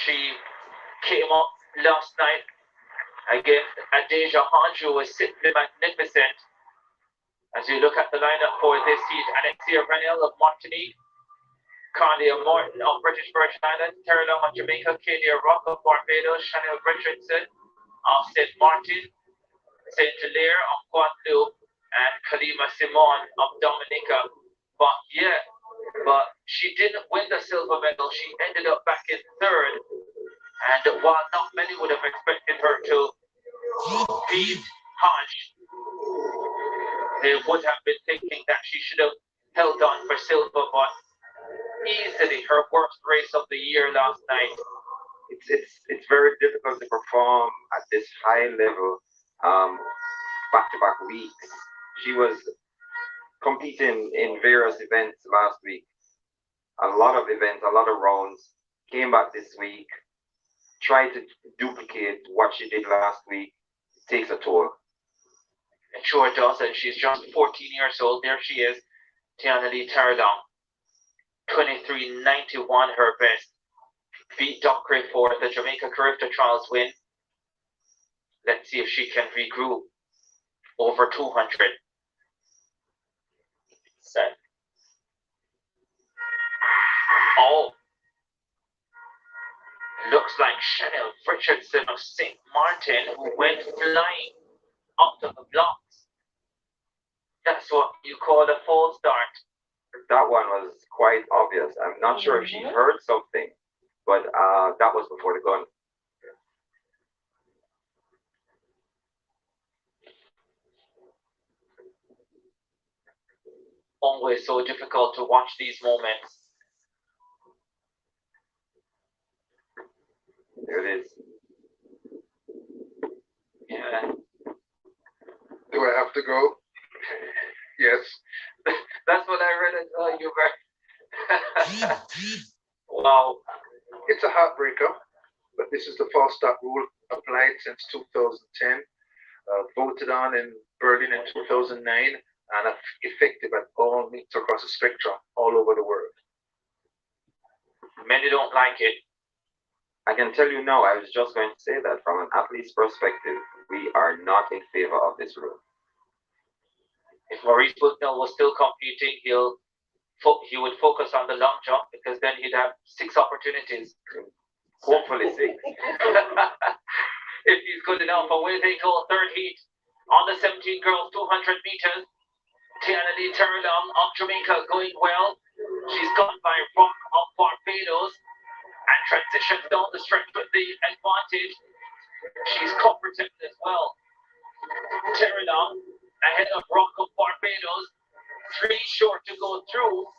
She came up last night again. Adeja Hanju was simply magnificent. As you look at the lineup for this heat, Alexia Ranel of Martinique, Carlia Morton of British Virgin Islands, Terry Long of Jamaica, Kalia Rock of Barbados, Chanel Richardson of St. Martin, St. Hilaire of Guadeloupe, and Kalima Simon of Dominica. But she didn't win the silver medal. She ended up back in 3rd. And while not many would have expected her to beat Hodge, they would have been thinking that she should have held on for silver, but easily her worst race of the year last night. It's very difficult to perform at this high level back-to-back weeks. She was competing in various events last week. A lot of events, a lot of rounds. Came back this week, tried to duplicate what she did last week. It takes a toll. It sure does, and she's just 14 years old. There she is, Tiana Lee Tarlong. 23.91 her best. Beat Dockery for the Jamaica Carifta Trials win. Let's see if she can regroup over 200. Set. Oh. Looks like Chanel Richardson of St. Martin who went flying up to the blocks. That's what you call a false start. That one was quite obvious. I'm not sure if she heard something, but that was before the gun. Always so difficult to watch these moments. There it is. Yeah. Do I have to go? Yes. That's what I read as you were. Wow. It's a heartbreaker, but this is the false start rule applied since 2010, voted on in Berlin in 2009, and effective at all meets across the spectrum all over the world. Many don't like it. I can tell you now, I was just going to say that from an athlete's perspective, we are not in favor of this rule. If Maurice Bucknell was still competing, he would focus on the long jump because then he'd have 6 opportunities. Hopefully 6. If he's good enough. Away they go, third heat. On the 17 girls, 200 meters. Tiana Lee Terrelong of Jamaica going well. She's gone by Rock of Barbados and transitions down the stretch with the advantage. She's comfortable as well. Terrelong ahead of Rock of Barbados. 3 short to go through.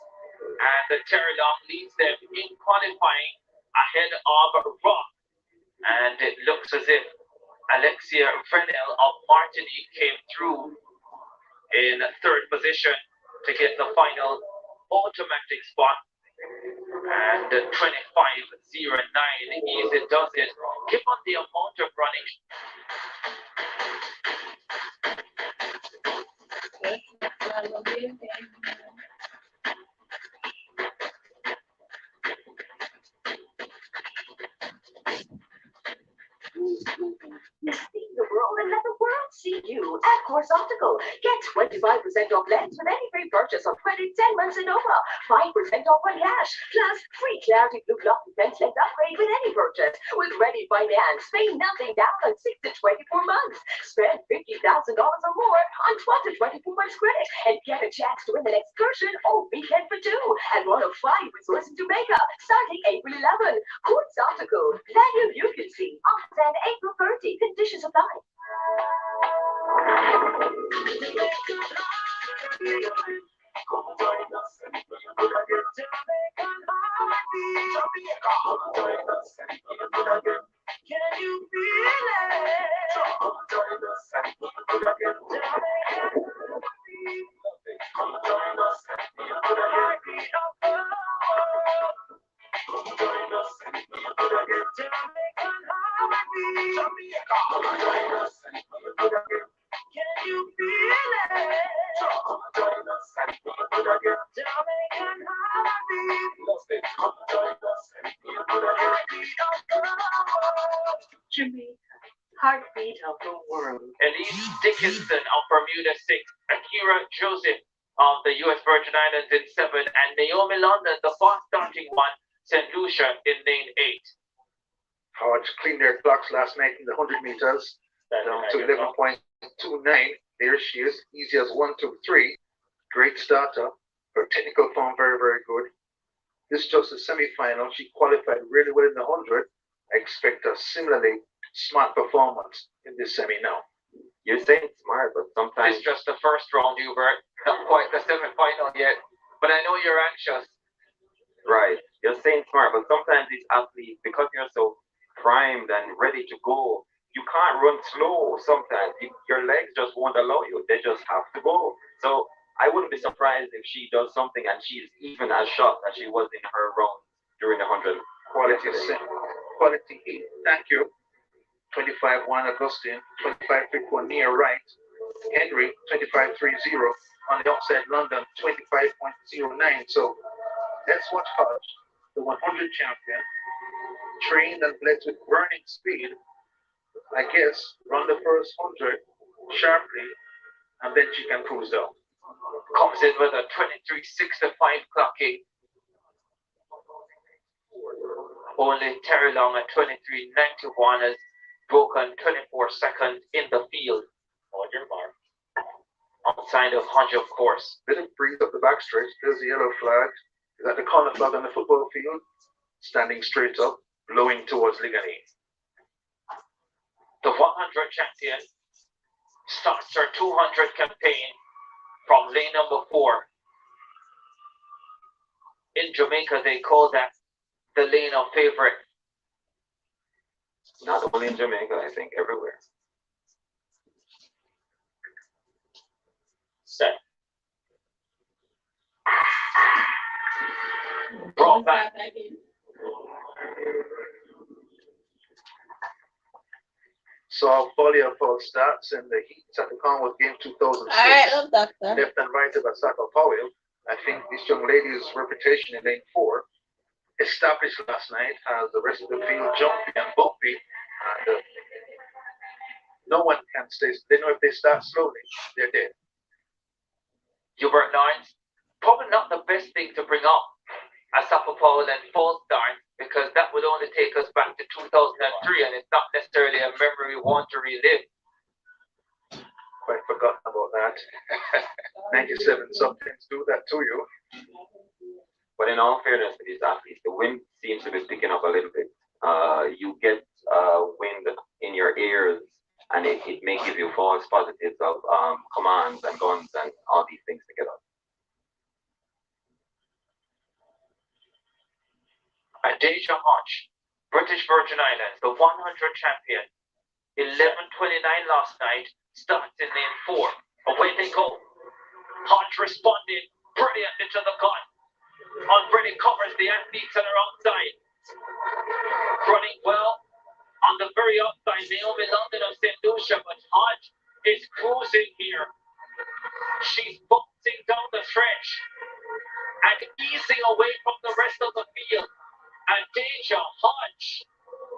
And the Terrelong leads them in qualifying ahead of Rock. And it looks as if Alexia Fresnel of Martinique came through in 3rd position to get the final automatic spot. And 25.09 easy does it, given the amount of running. See the world and let the world see you at Course Optical. Get 25% off lens with any free purchase of 10 months in Nova. 5% off on cash. Plus free clarity blue gloss defense lens upgrade with any purchase. With ready finance, pay nothing down on 6 to 24 months. Spend $50,000 or more on 12 to 24 months credit and get a chance to win the next excursion or weekend for 2 at one of 5 resorts in Jamaica starting April 11. Course Optical. Value you can see. Offers end April 30. Conditions apply. Can you feel Jamaica, heartbeat of the world. Elise Dickinson of Bermuda 6, Akira Joseph of the U.S. Virgin Islands in 7, and Naomi London, the fast starting one, St. Lucia in lane 8. Hard to clean their clocks last night in the 100 meters, down to 11.29. There she is, easy as 1, 2, 3. Great starter. Her technical form very, very good. This is just a semi-final. She qualified really well in the 100. I expect a similarly smart performance in this semi now. You're saying smart, but sometimes It's just the first round, Hubert. Not quite the semi-final yet, but I know you're anxious. right. You're saying smart, but sometimes these athletes, because you're so primed and ready to go, you can't run slow sometimes. Your legs just won't allow you. They just have to go. So I wouldn't be surprised if she does something and she's even as sharp as she was in her round during the 100. Quality quality 8. Thank you. 25-1 Augustine, 25-3 near right. Henry, 25-3-0 on the outside London, 25.09. So that's what Hodge, the 100 champion, trained and blessed with burning speed. I guess run the first 100 sharply, and then she can cruise down. Comes in with a 23.65 clocking. Only Terry Long at 23.91 has broken 24 seconds in the field. On your mark. Outside of 100 course. Little breeze up the backstretch. There's the yellow flag. Is that the corner flag on the football field? Standing straight up, blowing towards Ligani. The 100 champion starts her 200 campaign from lane number 4. In Jamaica, they call that the lane of favorite. Not only in Jamaica, I think everywhere. Set. Brought back. Saw a volley of false starts in the heats at the Commonwealth Game 2006. Left and right of Asaka Powell. I think this young lady's reputation in lane 4 established last night as the rest of the field jumpy and bumpy, and no one can stay. They know if they start slowly, they're dead. Hubert Lawrence, probably not the best thing to bring up a Sapa Powell and false start, because that would only take us back to 2003, and it's not necessarily a memory we want to relive. Quite forgotten about that. 97 somethings do that to you. But in all fairness to these athletes, the wind seems to be picking up a little bit. You get wind in your ears, and it may give you false positives of commands and guns and all these things together. Adeja Hodge, British Virgin Islands, the 100 champion. 11:29 last night, starts in lane 4. Away they go. Hodge responded brilliantly to the gun. Already covers the athletes on her outside. Running well on the very outside, Naomi London of St. Lucia, but Hodge is cruising here. She's boxing down the stretch and easing away from the rest of the field. Adeja Hodge,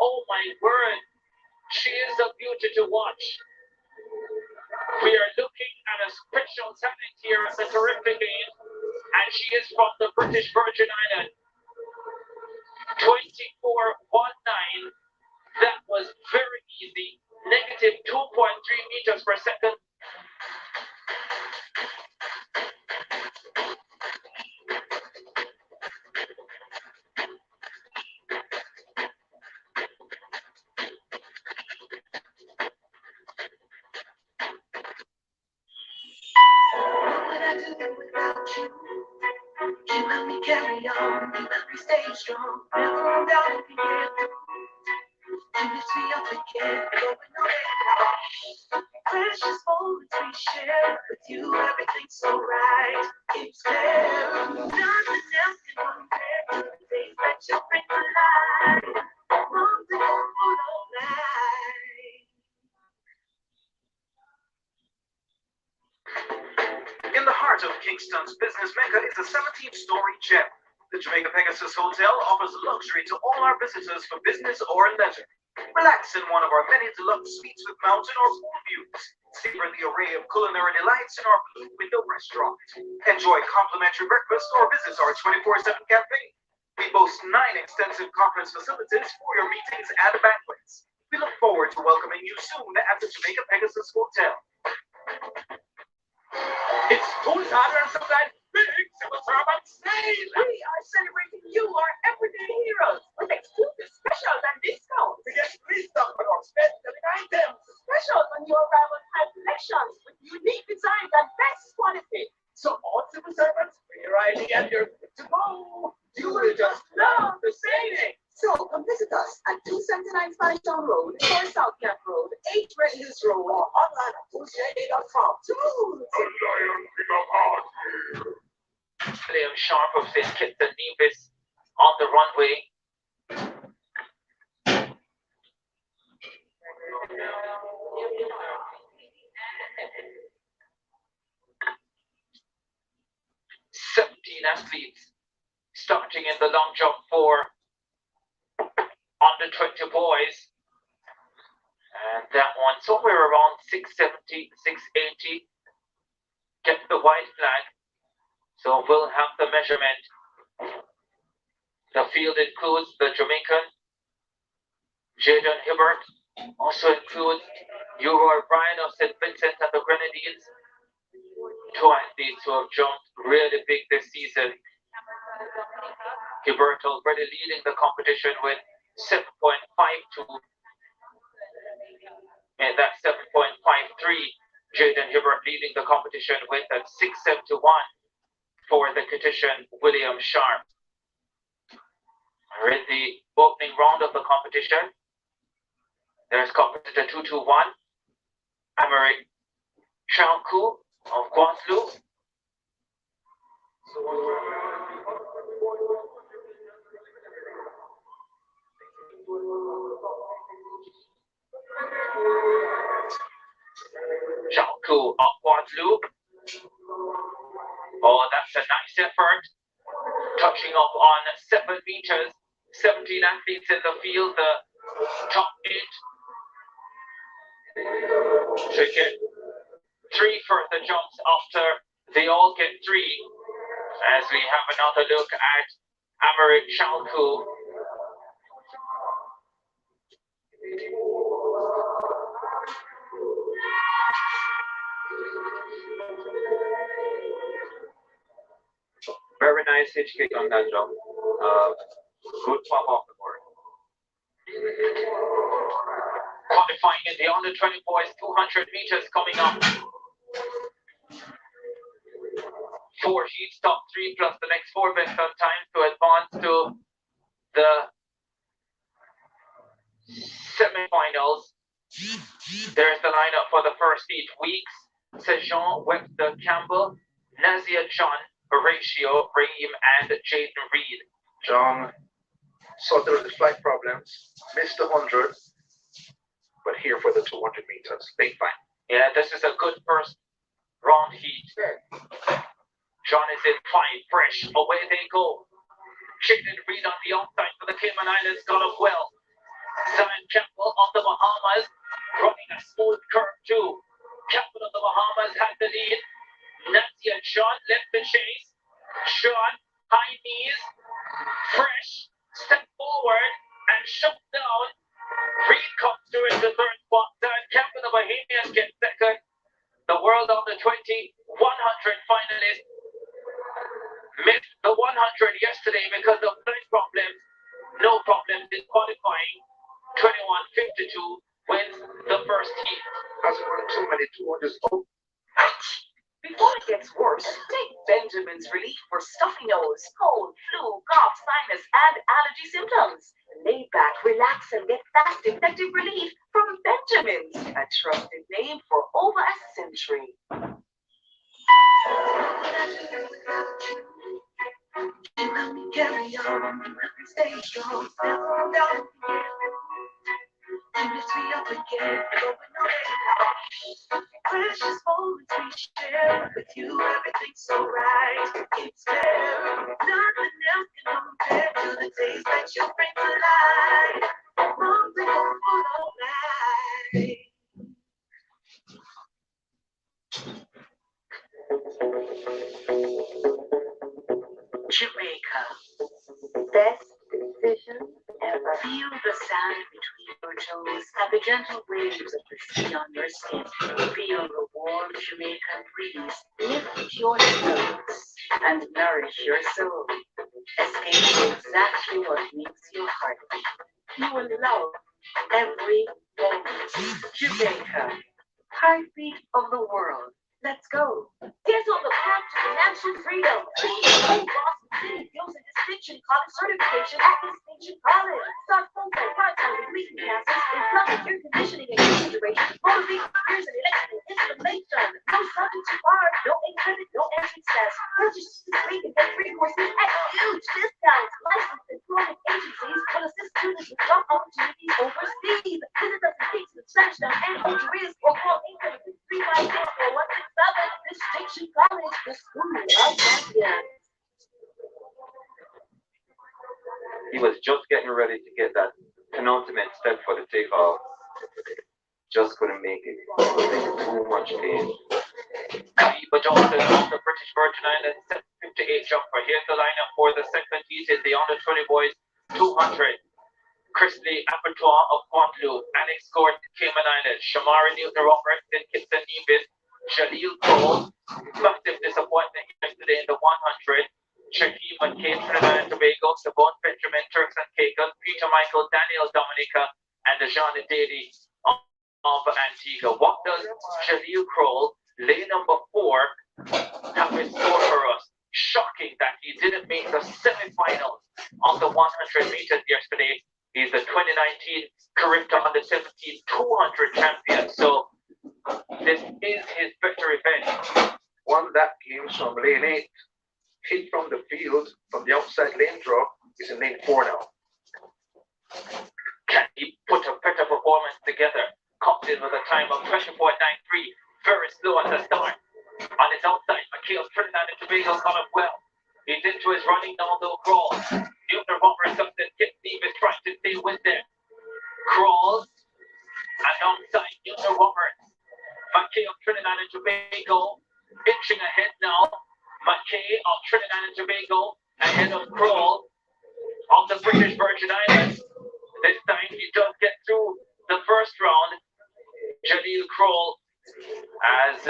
oh my word, she is a beauty to watch. We are looking at a special talent here at the terrific game, and she is from the British Virgin Islands. 24.19. That was very easy. Negative 2.3 meters per second. You help me carry on, you help me stay strong. Never run down if you get you lift me up again, going nowhere. Precious moments we share with you, everything's so right. It's clear, nothing else can compare to the things that you bring to life. From the good old night. In the heart of Kingston's business mecca is a 17-story gem. The Jamaica Pegasus Hotel offers luxury to all our visitors for business or leisure. Relax in one of our many deluxe suites with mountain or pool views. Savor the array of culinary delights in our Blue Window restaurant. Enjoy complimentary breakfast or visit our 24/7 cafe. We boast 9 extensive conference facilities for your meetings and banquets. We look forward to welcoming you soon at the Jamaica Pegasus Hotel. It's food time and sometimes big civil servants sale. We are celebrating you, our everyday heroes, with exclusive specials and discounts. We get free stock on our best-selling items. Specials on your arrival time collections with unique designs and best quality. So all civil servants, bring your ID and you're good to go. You will just love the saving. So come visit us at 279 Spanish Town Road, 4 South Camp Road, 8 Red Hills Road, or online at bullshit.com. William Sharp of St. Kitts and Nevis on the runway. Athletes starting in the long jump for under 20 boys, and that one somewhere around 670, 680. Get the white flag, so we'll have the measurement. The field includes the Jamaican Jaden Hibbert, also includes Uriah Bryan of St. Vincent and the Grenadines. 2 athletes who have jumped really big this season. Hibbert already leading the competition with 7.52, and that's 7.53. Jaden Hibbert leading the competition with a 6.71 for the Kittian William Sharp. We're in the opening round of the competition. There's competitor 221, Americ Chanku of Guadeloupe. Chanku of Guadeloupe. Oh, that's a nice effort. touching up on 7 meters. 17 athletes in the field. The top 8 should get 3 further jumps after they all get 3. As we have another look at Americ Chalku. Very nice hitch kick on that jump. Good pop off the board. Qualifying in the under 20 boys, 200 meters coming up. 4 heats, top 3 plus the next 4 best on time to advance to the semifinals. There's the lineup for the first heat. Weeks, Sejan, Webster, Campbell, Nazia, John, Horatio, Raheem, and Jaden Reed. John sorted out the flight problems, missed the 100, but here for the 200 meters. Big fine. Yeah, this is a good first round heat. John is in fine, fresh. Away they go. Jaden Reed on the outside for the Cayman Islands got up well. Simon Campbell of the Bahamas running a smooth curve too. Campbell of the Bahamas had the lead. Nancy and Sean left the chase. Sean, high knees, fresh, step forward and shut down. Reed comes through in the third spot. Dan Campbell, the Bahamian, gets second. The world under 20 100 finalist missed the 100 yesterday because of flight problems. No problems in qualifying. 21:52 wins the first heat. Hasn't run too many 200s. Oh. Before it gets worse, take Benjamin's Relief for stuffy nose, cold, flu, cough, sinus, and allergy symptoms. Lay back, relax, and get fast, effective relief from Benjamin's, a trusted name for over a century. Carry on, stay strong, never down. You lift me up again, going away. Precious moments we share with you, everything's so right. It's fair, nothing else can compare to the days that you bring to life. Something all night. Jamaica, best decision ever. Feel the sand between your toes and the gentle waves of the sea on your skin. Feel the warm Jamaican breeze lift your spirits and nourish your soul. Escape exactly what makes your heart beat. You will love every moment. Jamaica, heartbeat of the world. Let's go. Get on the path to financial freedom. Boston City gives a distinction college certification at Distinction College. Start full-time, part-time, with weekend classes, employment, air conditioning, and refrigeration, motivating careers in electrical installation. No subject too hard, no credit, no entrance test. Purchase this week and get free courses at huge discounts. Licensed employment agencies will assist students with job opportunities overseas. Visit us in Kingston, Flagstaff, and Honduras, or call 800-356-4167. Distinction College, the school of champions. He was just getting ready to get that penultimate step for the takeoff. Just couldn't make it. Too much pain. But Johnson of the British Virgin Islands, 758 jumper. Here's the lineup for the second heat in the under 20 boys 200. Chrisley Apertoire of Guadeloupe, Alex Gordon, Cayman Islands, Shamara Newton Robertson, Kingston Nevis, Jaleel Cole. Massive disappointment yesterday in the 100. Shaquem McCain, Trinidad and Tobago, Savon Benjamin, Turks and Caicos, Peter Michael, Daniel Dominica, and Jean Daly of Antigua. What does Jaleel Kroll, lay number 4, have in store for us? Shocking that he didn't make the semifinals of the 100 meters yesterday. He's the 2019 Caribbean under 17 200 champion. So this is his better event. Won that game from lane 8. Hit from the field, from the outside lane draw, is in lane 4 now. Can he put a better performance together? Comes in with a time of 24.93. Very slow at the start. On his outside, McHale, Trinidad and Tobago got up well. He's into his running down low crawl. The other bombers up that Kip Steve is trying to stay with them. Crawls alongside the other bombers. McKay of Trinidad and Tobago inching ahead now. McKay of Trinidad and Tobago ahead of Crawl of the British Virgin Islands. This time he does get through the first round. Jaleel Crawl as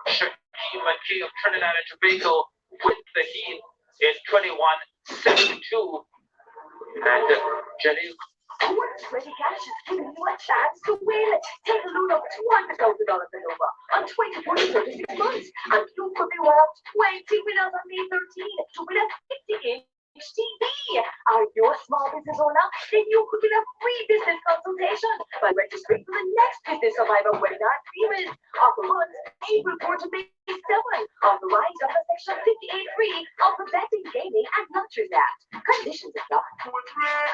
Shaquem McKay of Trinidad and Tobago wins the heat in 21.72. And Jaleel Ready Cash is giving you a chance to win. Take a loan of $200,000 and over on 24 to 36 months, and you could be one of 20 winners on May 13th to win a 50-inch TV. Are you a small business owner? Then you could win a free business consultation by registering for the next Business Survivor webinar series. Offer runs April 4 to May 7. Authorized under Section 58(3) of the Betting, Gaming, and Lotteries Act. Conditions apply. Connect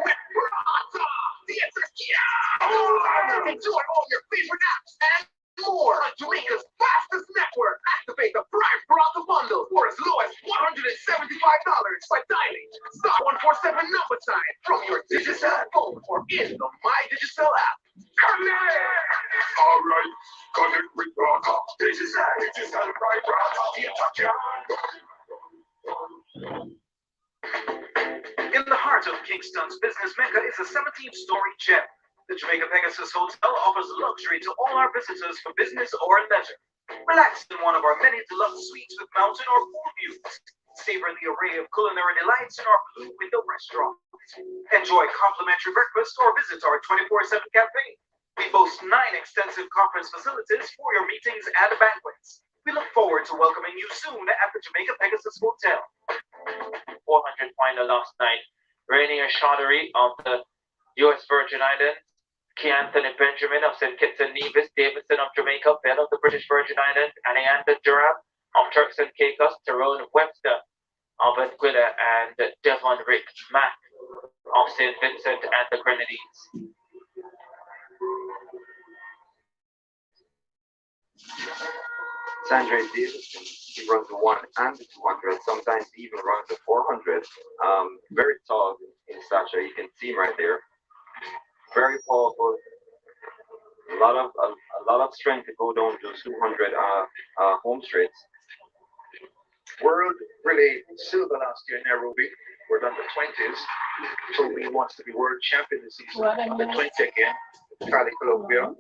with Brata, the enjoy all your favorite apps and more on Jamaica's fastest network. Activate the Prime Brata bundle for as low as $175 by dialing *147 number sign from your Digicel phone or in the My Digicel app. Connect! All right, connect with Brata. Digicel Prime Brata, the In the heart of Kingston's business mecca is a 17-story gem. The Jamaica Pegasus Hotel offers luxury to all our visitors for business or leisure. Relax in one of our many deluxe suites with mountain or pool views. Savor the array of culinary delights in our Blue Window restaurant. Enjoy complimentary breakfast or visit our 24/7 cafe. We boast 9 extensive conference facilities for your meetings and banquets. We look forward to welcoming you soon at the Jamaica Pegasus Hotel. 400 final last night. Rainier Chaudhary of the U.S. Virgin Islands, Key Anthony Benjamin of St. Kitts and Nevis, Davidson of Jamaica, Bell of the British Virgin Islands, Anianda Durab of Turks and Caicos, Tyrone Webster of Aquila, and Devon Rick Mack of St. Vincent and the Grenadines. Sandra Davidson, he runs the 1 and the 200, sometimes he even runs the 400. Very tall in stature, you can see him right there. Very powerful. A lot of strength to go down to 200 home straights. World Relay silver last year in Nairobi. We're done the 20s. Toby wants to be world champion this season. The 20 again. Cali, Colombia.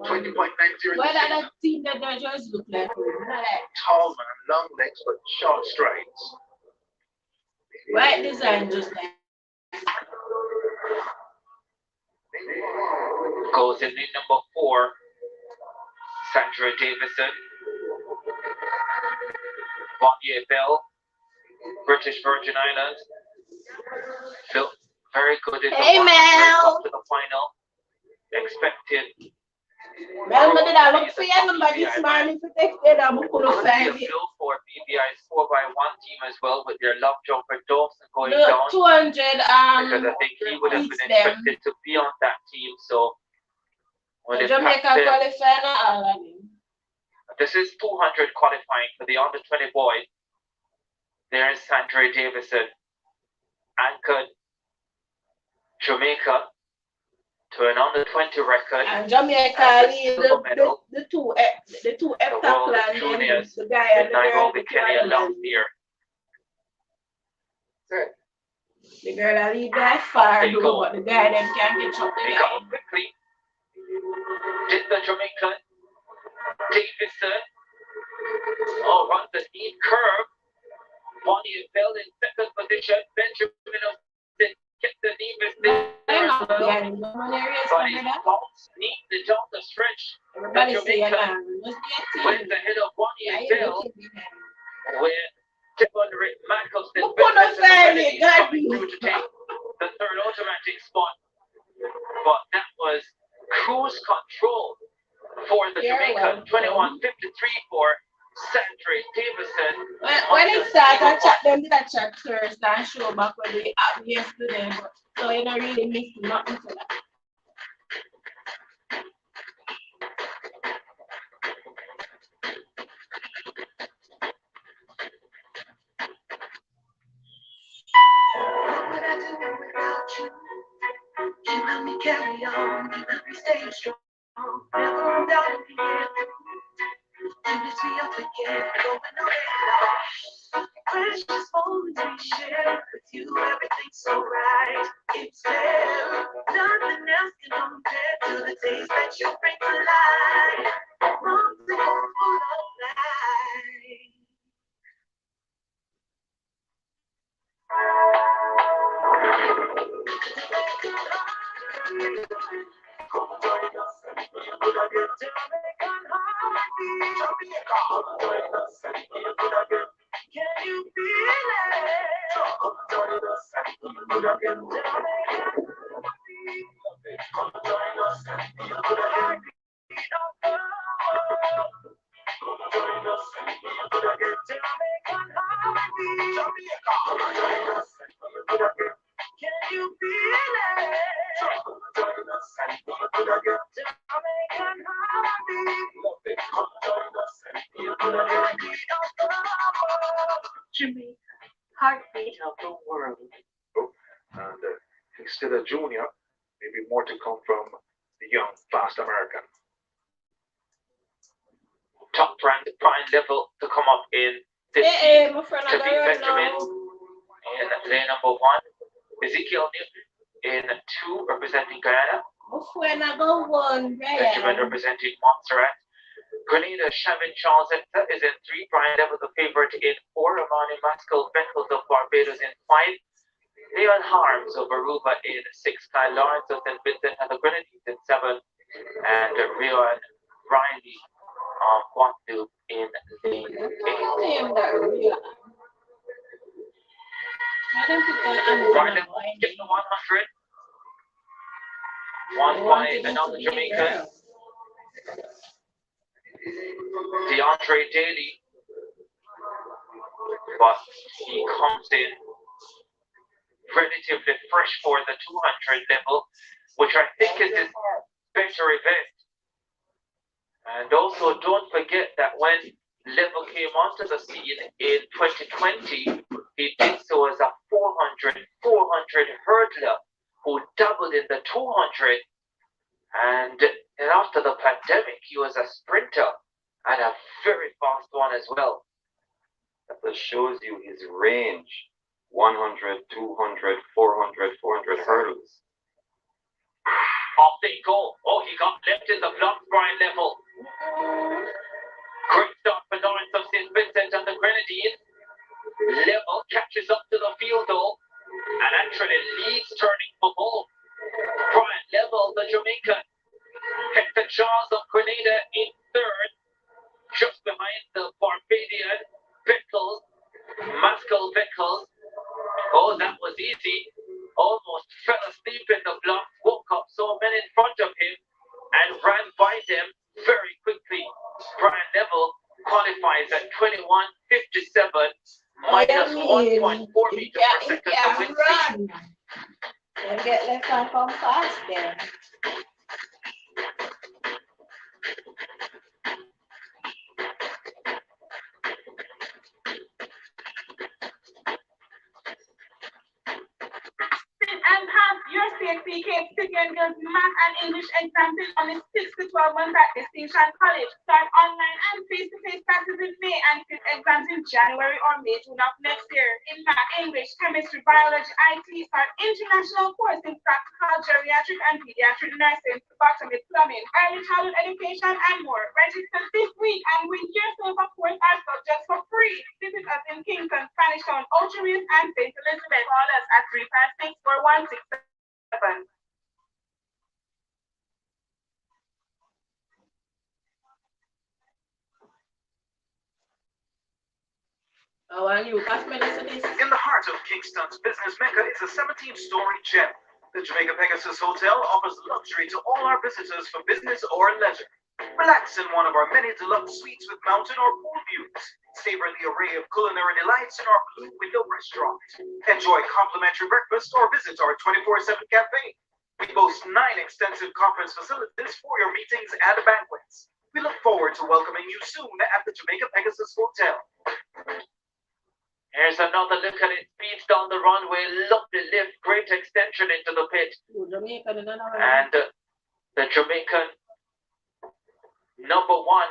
20.90. What other team that they just look like? Tall man, long legs, but short strides. White design just like. Goes in number 4, Sandra Davison. Bonnier Bell, British Virgin Islands. Felt very good in the Hey, Mel. up to the final. Expected. Mel, but I look for you number this morning for text it. I'm going to find it. For BBI's 4x1 team as well with their love jumper Dawson going Look, down. 200 because I think he would have been them. expected to be on that team. So when Jamaica qualifying all of them. This is 200 qualifying for the under 20 boys. There is Sandra Davison, anchored Jamaica to an under 20 record. And Jamaica lead the two heptathlon juniors the guy in and the Nairobi, girl. Kenya last year. The girl that lead by far, though, but the guy then can't get up the They guy. got up quickly. Did the Jamaican Davison runs the deep curve. Bonnie fell in second position. Benjamin of St. Kitts and Nevis neatly down the stretch. Everybody The say Jamaican went ahead of Bonnie and Bell with Devon Mack of St. Vincent through to take the third automatic spot. But that was cruise control for the Jamaican. 21.53 for Sandra Davison. When it started, I chat them did a chat first and show back when they up yesterday, but so you don't really miss nothing for that. Never down again. Unity up again. Going on. Precious moments we share with you. Everything's so right. It's there. Nothing else can compare to the days that you bring to life. Something full of life. Come join us and feel good again. Jamaican heartbeat. Jamaica. Come join us and feel good again. Can you feel it? Come join us and feel good again. Jamaican heartbeat. Come join us and feel good again. Heartbeat of the world. Come join us and feel good again. Jamaican heartbeat. Jamaica. Come join us and feel good again. Can you feel it? Come join us and feel good again. Jamaican heartbeat. Love it. Come join us and feel good again. Heartbeat of the world. Jamaica, heartbeat of the world. And instead of Junior, maybe more to come from the young, fast American. Top brand prime level to come up in this my friend, to beat Benjamin in lane number 1. Ezekiel Newton in 2 representing Guyana. My friend, I go one, Benjamin representing Montserrat. Grenada Shavin Charles is in 3. Brian Level the favorite in 4. Ramon Mascal Beckles of Barbados in 5. Leon Harms of Aruba in 6. Kyle Lawrence of St. Vincent and the Grenadines in 7. And Rion Riley of Guadeloupe in lane 8. Brian Level getting the 100. Won by another Jamaican. DeAndre Daly, but he comes in relatively fresh for the 200 level, which I think is his better event. And also don't forget that when Level came onto the scene in 2020, he did so as a 400 hurdler who doubled in the 200. And then after the pandemic, he was a sprinter and a very fast one as well. That just shows you his range. 100, 200, 400, 400 hurdles. Off they go. Oh, he got left in the block, Brian Level. Great start for Lawrence of St. Vincent and the Grenadines. Level catches up to the field though, and actually leads turning for home. Brian Level, the Jamaican. Hector Charles of Grenada in 3rd, just behind the Barbadian Beckles, Mascal Beckles. Oh, that was easy. Almost fell asleep in the block, woke up, saw men in front of him, and ran by them very quickly. Brian Level qualifies at 21:57, minus 1.4 meters per second to win speed. Don't get left on from fast then. And pass your CXC Cape City and Girls Math and English exams in only 6 to 12 months at Distinction College. Start online and face-to-face classes in May and sit exams in January or May, June of next year. In math, English, chemistry, biology, IT, start international course in practical, geriatric, and pediatric nursing, phlebotomy, plumbing, early childhood education, and more. Register this week and win yourself a course as subjects for free. Visit us in Kingston, Spanish Town, Ocho Rios, and St. Elizabeth. Call us at 356-4167. Oh, and you pass me this. In the heart of Kingston's business mecca is a 17-story gem. The Jamaica Pegasus Hotel offers luxury to all our visitors for business or leisure. Relax in one of our many deluxe suites with mountain or pool views. Savor the array of culinary delights in our Blue Window restaurant. Enjoy complimentary breakfast or visit our 24/7 cafe. We boast 9 extensive conference facilities for your meetings and banquets. We look forward to welcoming you soon at the Jamaica Pegasus Hotel. Here's another look at it. Speeds down the runway. Lovely lift. Great extension into the pit. And the Jamaican number one,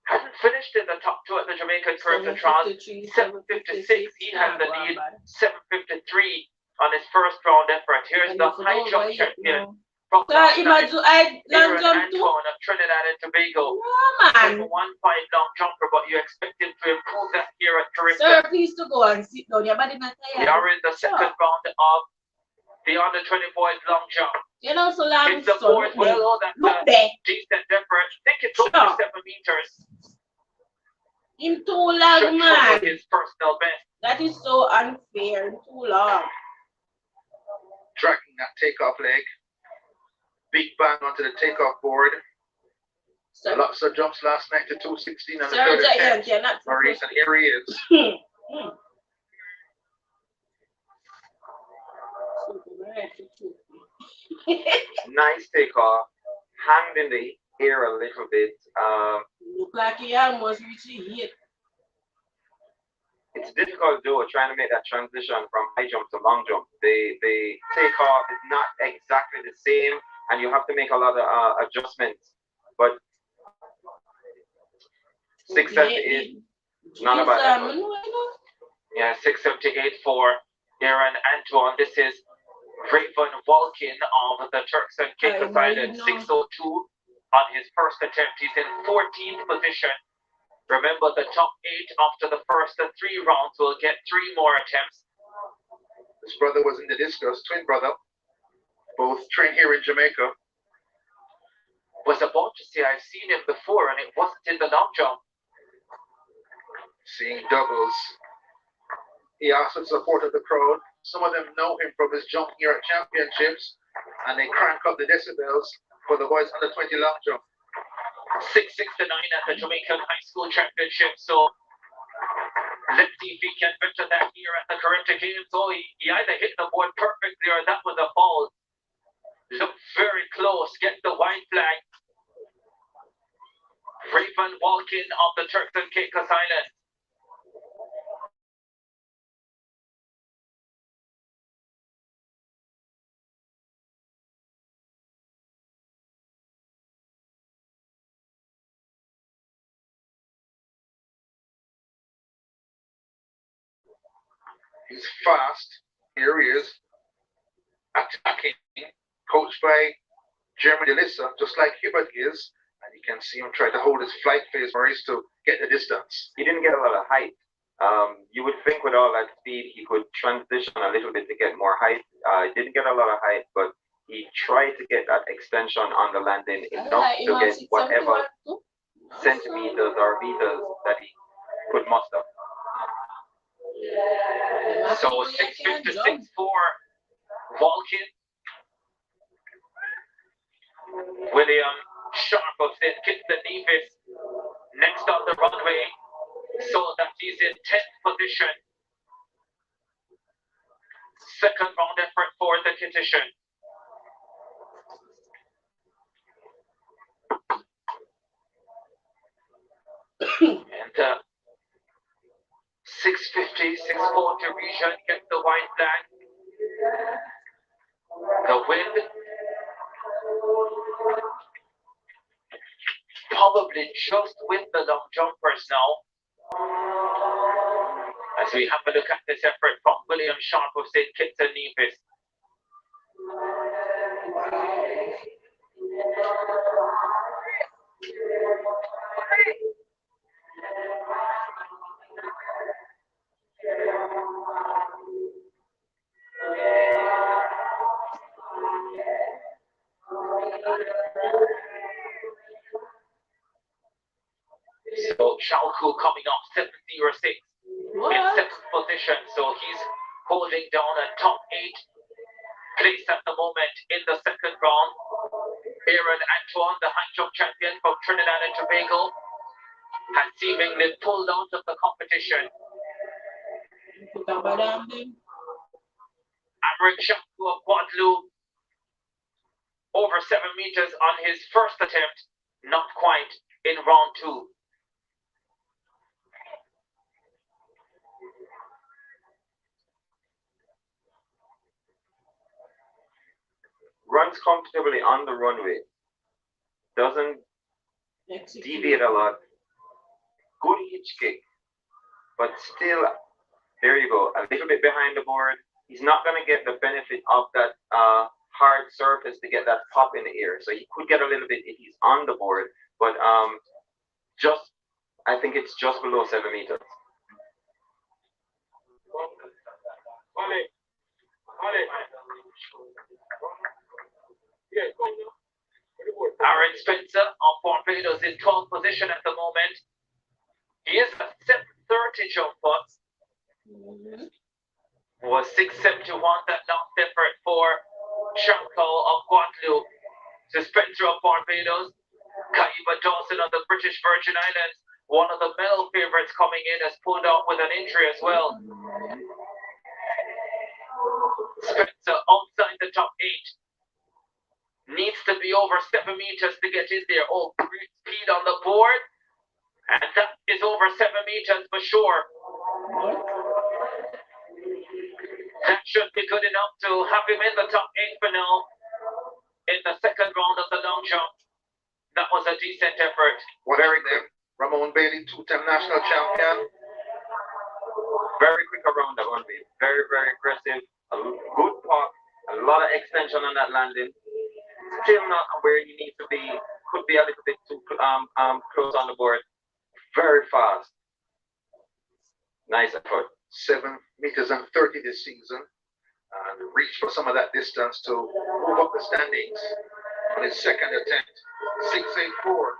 hadn't finished in the top two at the Jamaican Curtain Trials. 7:56. He had the lead. 7:53 on his first round effort. Here's the high jump champion from Aaron Antoine of Trinidad and Tobago. He's a 1-5 long jumper, but you expect him to improve that here at Caribbean. Sir, please to go and sit down. Your body not tired. We are in the second round of the under-20 boys long jump. You know, so long. It's the fourth. Well, that's a decent effort. I think it's over 7 meters. In too long, man. His personal best. That is so unfair. Too long. Tracking that takeoff leg. Big bang onto the takeoff board. Lots of jumps last night to 216 and the third attempt. Maurice, and here he is. Nice takeoff. Hand in the air a little bit. Look like he almost reached the hit. It's difficult though trying to make that transition from high jump to long jump. The takeoff is not exactly the same, and you have to make a lot of adjustments. But 678, not a bad effort. Yeah, 678 for Aaron Antoine. This is Raven Walkin of the Turks and Caicos Islands. 602 on his first attempt. He's in 14th position. Remember, the top 8 after the first 3 rounds will get 3 more attempts. His brother was in the discus, twin brother. Both trained here in Jamaica. Was about to say I've seen him before, and it wasn't in the long jump. Seeing doubles. He asked the support of the crowd. Some of them know him from his jump here at championships, and they crank up the decibels for the boys under 20 long jump. 669 at the Jamaican High School Championship. So let's see if he can venture that here at the Corinthian Games. Oh, he either hit the board perfectly or that was a foul. Looked very close. Get the white flag. Raven Walkin of the Turks and Caicos Islands. He's fast. Here he is. Attacking. Coached by Jeremy DeLissa, just like Hibbert is. And you can see him try to hold his flight phase, Maurice, to get the distance. He didn't get a lot of height. You would think with all that speed, he could transition a little bit to get more height. Didn't get a lot of height, but he tried to get that extension on the landing enough to get whatever centimeters or meters that he could muster. So 656 for Walkin. William Sharp of St. Kitts and Nevis next on the runway, so that he's in 10th position. Second round effort for the Kittitian. And 650, 640 region gets the white flag. The wind probably just with the long jumpers now. As we have a look at this effort from William Sharp of St. Kitts and Nevis. So Chalku coming off 706 in 7th position. So he's holding down a top 8 place at the moment in the second round. Aaron Antoine, the high jump champion from Trinidad and Tobago, has seemingly pulled out of the competition. Amrik Chalku of Guadeloupe, over 7 meters on his first attempt, not quite in round 2. Runs comfortably on the runway. Doesn't deviate a lot, good hitch kick, but still, there you go, a little bit behind the board. He's not going to get the benefit of that hard surface to get that pop in the air. So he could get a little bit if he's on the board, but just, I think it's just below 7 meters. Aaron Spencer of Barbados in 12th position at the moment. He is a 730 jump put. Was 671 that last effort for Chanko of Guadeloupe. To Spencer of Barbados. Kaiba Dawson of the British Virgin Islands. One of the medal favorites coming in has pulled out with an injury as well. Spencer outside the top 8. Needs to be over 7 meters to get in there. Oh, great speed on the board. And that is over 7 meters for sure. That should be good enough to have him in the top 8 for now. In the second round of the long jump. That was a decent effort. Very good. Ramon Bailey, 2-time national champion. Very quick around that one, babe. Very, very aggressive. A good pop. A lot of extension on that landing. Still not where you need to be. Could be a little bit too close on the board. Very fast. Nice effort. 7 meters and 30 this season. And reach for some of that distance to move up the standings on his second attempt. 684.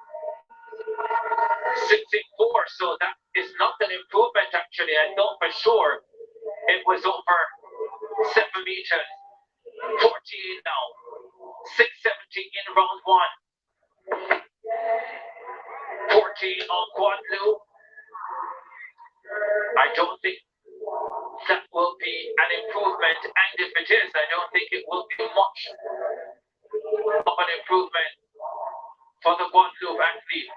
684, so that is not an improvement actually. I thought for sure it was over 7 meters. 14 now. 670 in round 1. 14 on Guadeloupe. I don't think that will be an improvement, and if it is, I don't think it will be much of an improvement for the Guadeloupe athlete.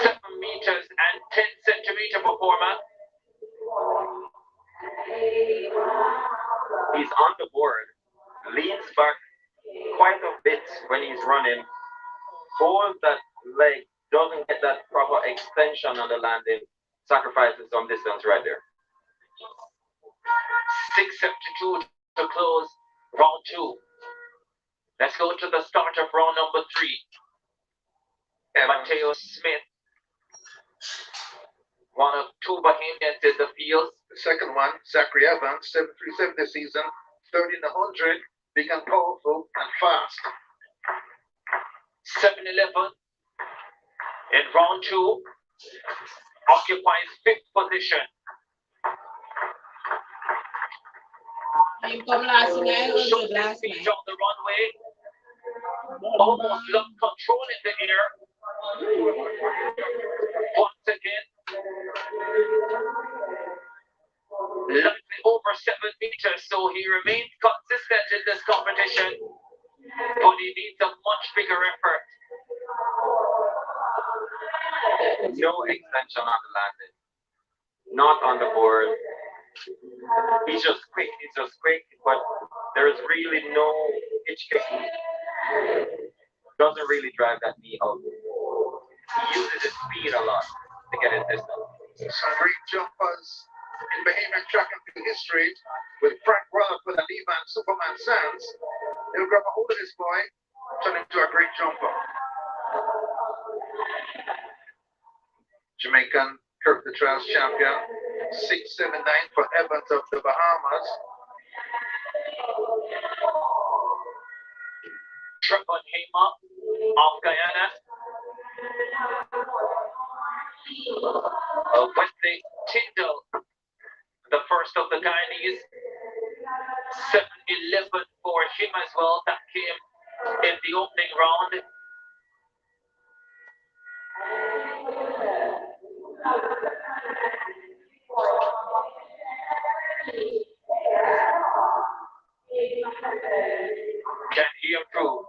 7 meters and 10 centimeter performer. He's on the board, leans back quite a bit when he's running, holds that leg, doesn't get that proper extension on the landing, sacrifices some distance right there. 672 to close round 2. Let's go to the start of round number 3. Mateo Smith, one of 2 Bahamians in the field. The second one, Zachary Evans, 737 this season, 30 in the 100, big and powerful and fast. 711 in round 2, occupies 5th position. Short speed on the runway, almost lost control in the air. Once again, lightly over 7 meters, so he remains consistent in this competition, but he needs a much bigger effort. No extension on the landing. Not on the board. He's just quick, but there is really no hitch kick. Doesn't really drive that knee out. He uses his speed a lot to get his distance. Some great jumpers in Bahamian track and field history with Frank Rutherford and Levan Superman Sands. He'll grab a hold of this boy, turn him into a great jumper. Jamaican Kirk the Trials champion, 679 for Evans of the Bahamas. Trevor Hema of Guyana. Wesley Tyndall, the first of the Guyanese. 711 for him as well. That came in the opening round. Can he improve?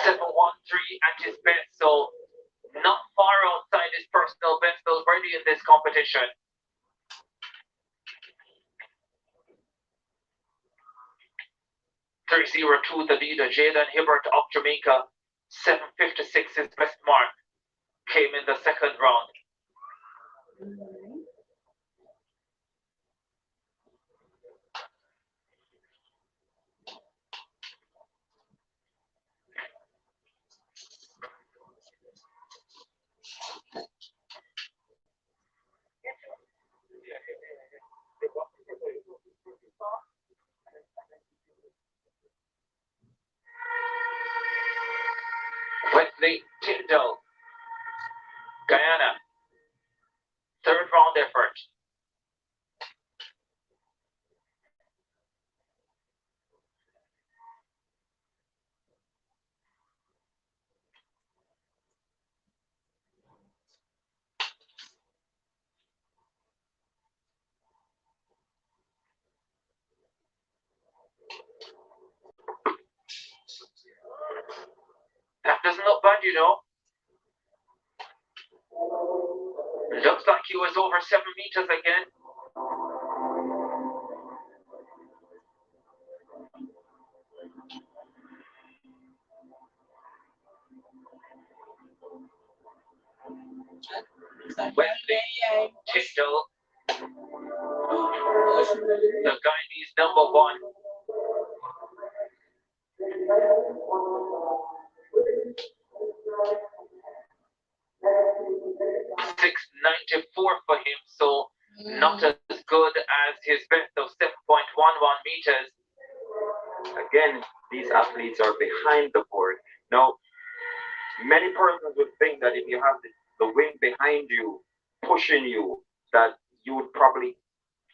713 at his best, so not far outside his personal best already in this competition. 302 the leader, Jaden Hibbert of Jamaica. 756 his best mark. Came in the second round. Wesley Tyndall, Guyana. Third round effort. That doesn't look bad, you know. It looks like he was over 7 meters again. Wesley Tyndall, the Guyanese #1. .694 for him, so not as good as his best of 7.11 meters. Again, these athletes are behind the board. Now, many persons would think that if you have the wind behind you, pushing you, that you would probably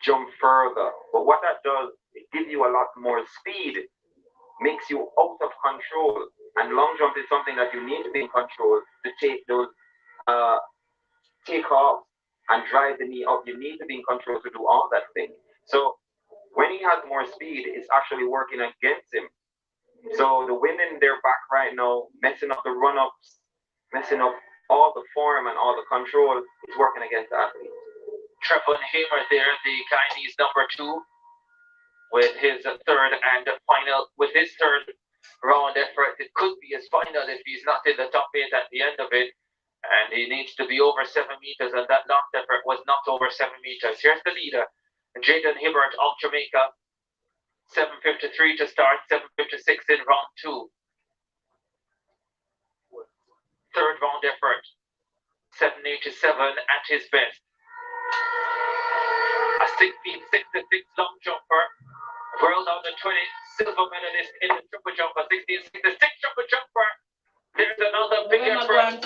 jump further. But what that does, it gives you a lot more speed, makes you out of control. And long jump is something that you need to be in control to take those take off and drive the knee up. You need to be in control to do all that thing. So when he has more speed, it's actually working against him. So the wind in their back right now, messing up the run-ups, messing up all the form and all the control, is working against the athlete. Trevor Hamer there, the Guyanese #2, with his third round effort. It could be his final if he's not in the top 8 at the end of it. And he needs to be over 7 meters, and that last effort was not over 7 meters. Here's the leader, Jaden Hibbert of Jamaica. 7:53 to start, 7:56 in round 2. Third round effort, 7:87 at his best. A 16.66 long jumper, world under-20 silver medalist in the triple jumper, 16.66 triple jumper. There's another big effort.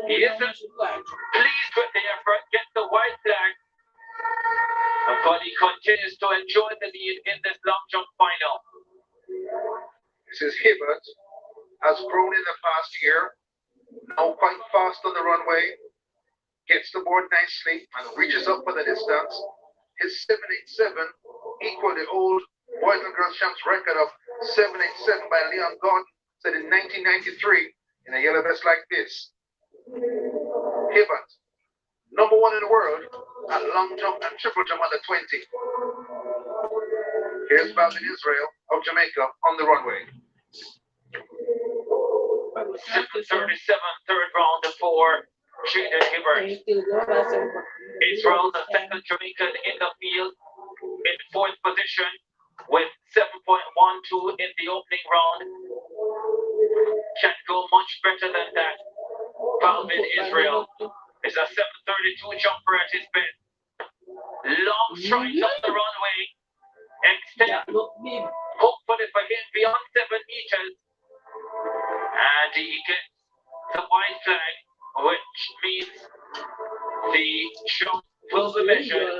He isn't pleased with the effort, gets the white flag. But he continues to enjoy the lead in this long jump final. This is Hibbert, has grown in the past year, now quite fast on the runway, gets the board nicely and reaches up for the distance. His 7.87 equal the old boys and girls champs record of 7.87 by Leon Gordon, set in 1993 in a yellow vest like this. Hibbert, #1 in the world at long jump and triple jump under 20. Here's Balvin Israel of Jamaica on the runway. 7:37, third round for Jaden Hibbert. Israel, the second Jamaican in the field, in 4th position with 7.12 in the opening round. Can't go much better than that. Balvin Israel is a 7:32 jumper at his best. Long strides up the runway. Extend, hopefully for him, beyond 7 meters. And he gets the white flag, which means the jump will be measured.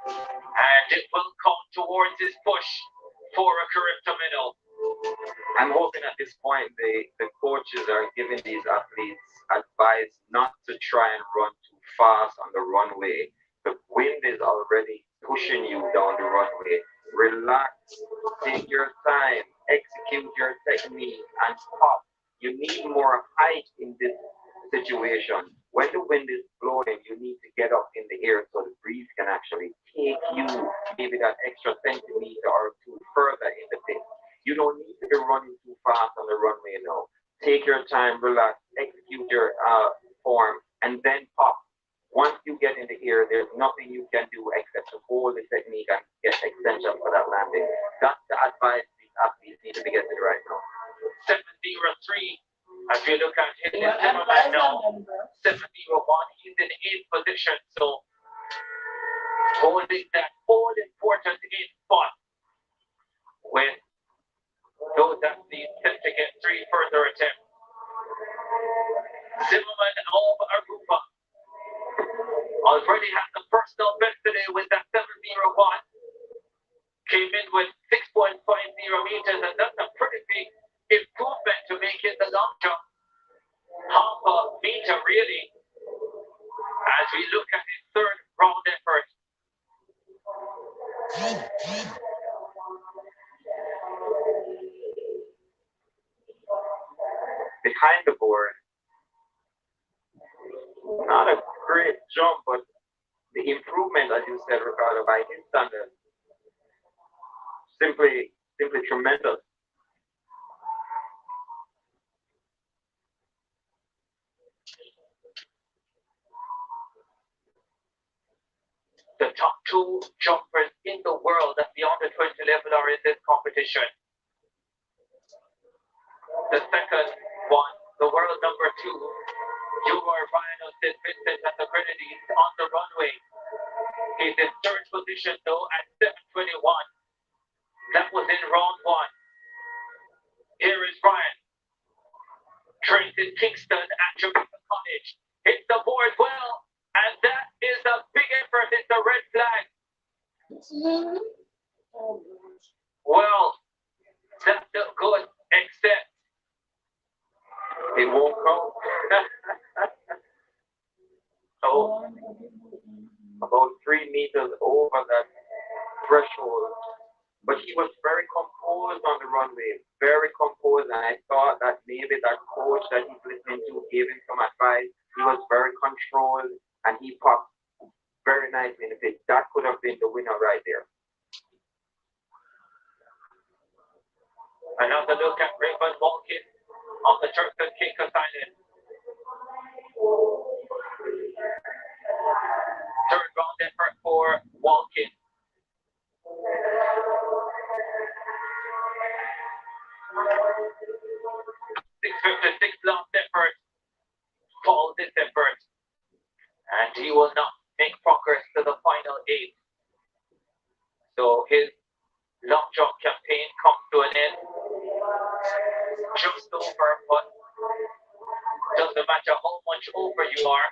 And it will come towards his push for a character medal. I'm hoping at this point the coaches are giving these athletes advice not to try and run too fast on the runway. The wind is already pushing you down the runway. Relax, take your time, execute your technique, and stop. You need more height in this situation. When the wind is blowing, you need to get up in the air so the breeze can actually take you maybe that extra centimeter or two further in the pit. running too fast on the runway now. Take your time, relax, execute your form, and then pop. Once you get in the air, there's nothing you can do except to hold the technique and get extension for that landing. That's the advice these athletes need to be getting right now. 703. As you look at him, right now, 701. He's in 8th position. So holding that all important 8th spot with those athletes set to get 3 further attempts. Zimmerman of Aruba already has the personal best today with that 701. Came in with 6.50 meters, and that's a pretty big improvement to make it the long jump. Half a meter, really, as we look at his 3rd round effort. Behind the board, not a great jump, but the improvement, as you said, Ricardo, by his standards, simply tremendous. The top 2 jumpers in the world at the under 20 level are in this competition. The second one, the world number 2, Ryan of St. Vincent and the Grenadines on the runway. He's in 3rd position though at 7:21. That was in round 1. Here is Ryan. Trains in Kingston at Jamaica College. Hits the board well, and that is a big effort. It's a red flag. Well, that's not good, except it won't count. So, about 3 meters over that threshold. But he was very composed on the runway, very composed, and I thought that maybe that coach that he's listening to gave him some advice. He was very controlled, and he popped very nicely in the pit. That could have been the winner right there. Another look at Ramon Bailey on the Turks and Caicos Islands. 3rd round effort for Walkin. 6:56 last effort. Falls this effort. And he will not make progress to the final 8. So his long jump campaign comes to an end. Just over, but doesn't matter how much over you are.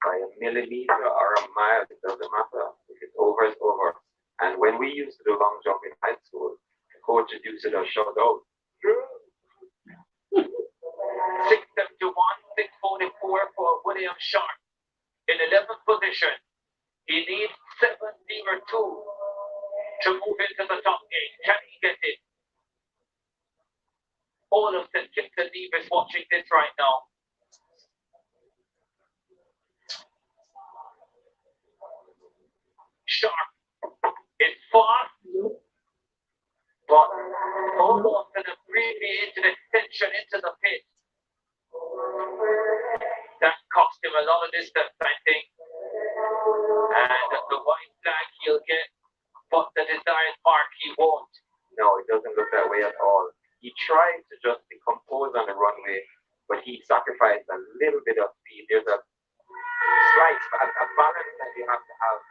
By a millimeter or a mile, it doesn't matter. If it's over, it's over. And when we used to do long jump in high school, the coaches used to shout out. 6:71, 6:44 for William Sharp in 11th position. He needs 7:02 to move into the top 8. Can he get it? All of St. Kitts and Nevis watching this right now. Sharp is fast, but almost an abbreviated extension into the pit. That cost him a lot of distance, I think. And the white flag he'll get, but the desired mark he won't. No, it doesn't look that way at all. He tried to just be composed on the runway, but he sacrificed a little bit of speed. There's a slight a balance that you have to have.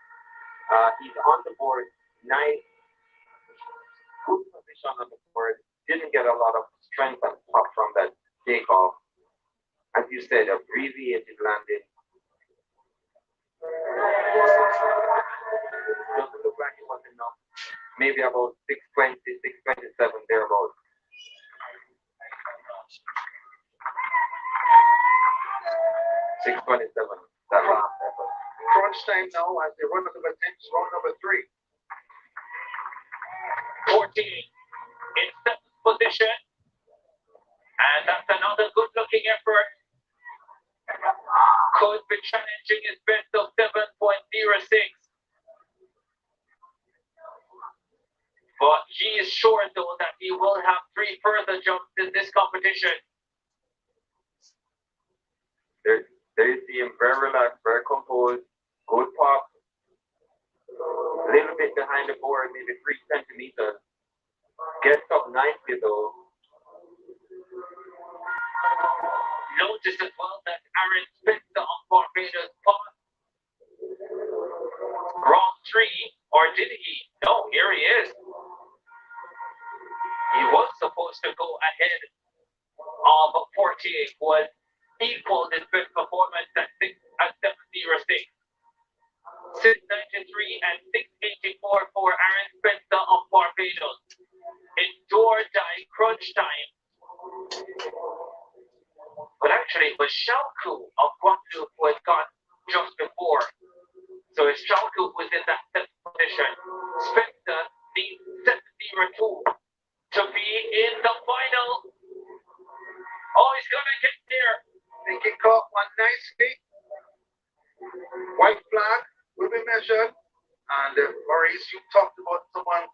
He's on the board, nice, good position on the board. Didn't get a lot of strength and pop from that takeoff. As you said, abbreviated landing. Doesn't look like it was enough. Maybe about 6:20, 6:27 thereabouts. 6:27. That last effort. Crunch time now as they run into the attempts, round number 3. 14 in 7th position. And that's another good looking effort. Could be challenging his best of 7.06. is sure, though, that he will have 3 further jumps in this competition. There you see him very relaxed, very composed, good pop. A little bit behind the board, maybe 3 centimeters. Gets up nicely though. Notice as well that Aaron Spencer on Barbados paused. Wrong 3, or did he? No, here he is. He was supposed to go ahead of 48, was equal his best performance at 706. 693 and 684 for Aaron Spencer of Barbados. It's do or die crunch time. But actually it was Shalku of Guadeloupe who had gone just before. So it's Shalku who was in that 7th position. Spencer needs 702 to be in the final. Oh, he's gonna get there. They get caught one nicely. White flag will be measured. And Maurice, you talked about someone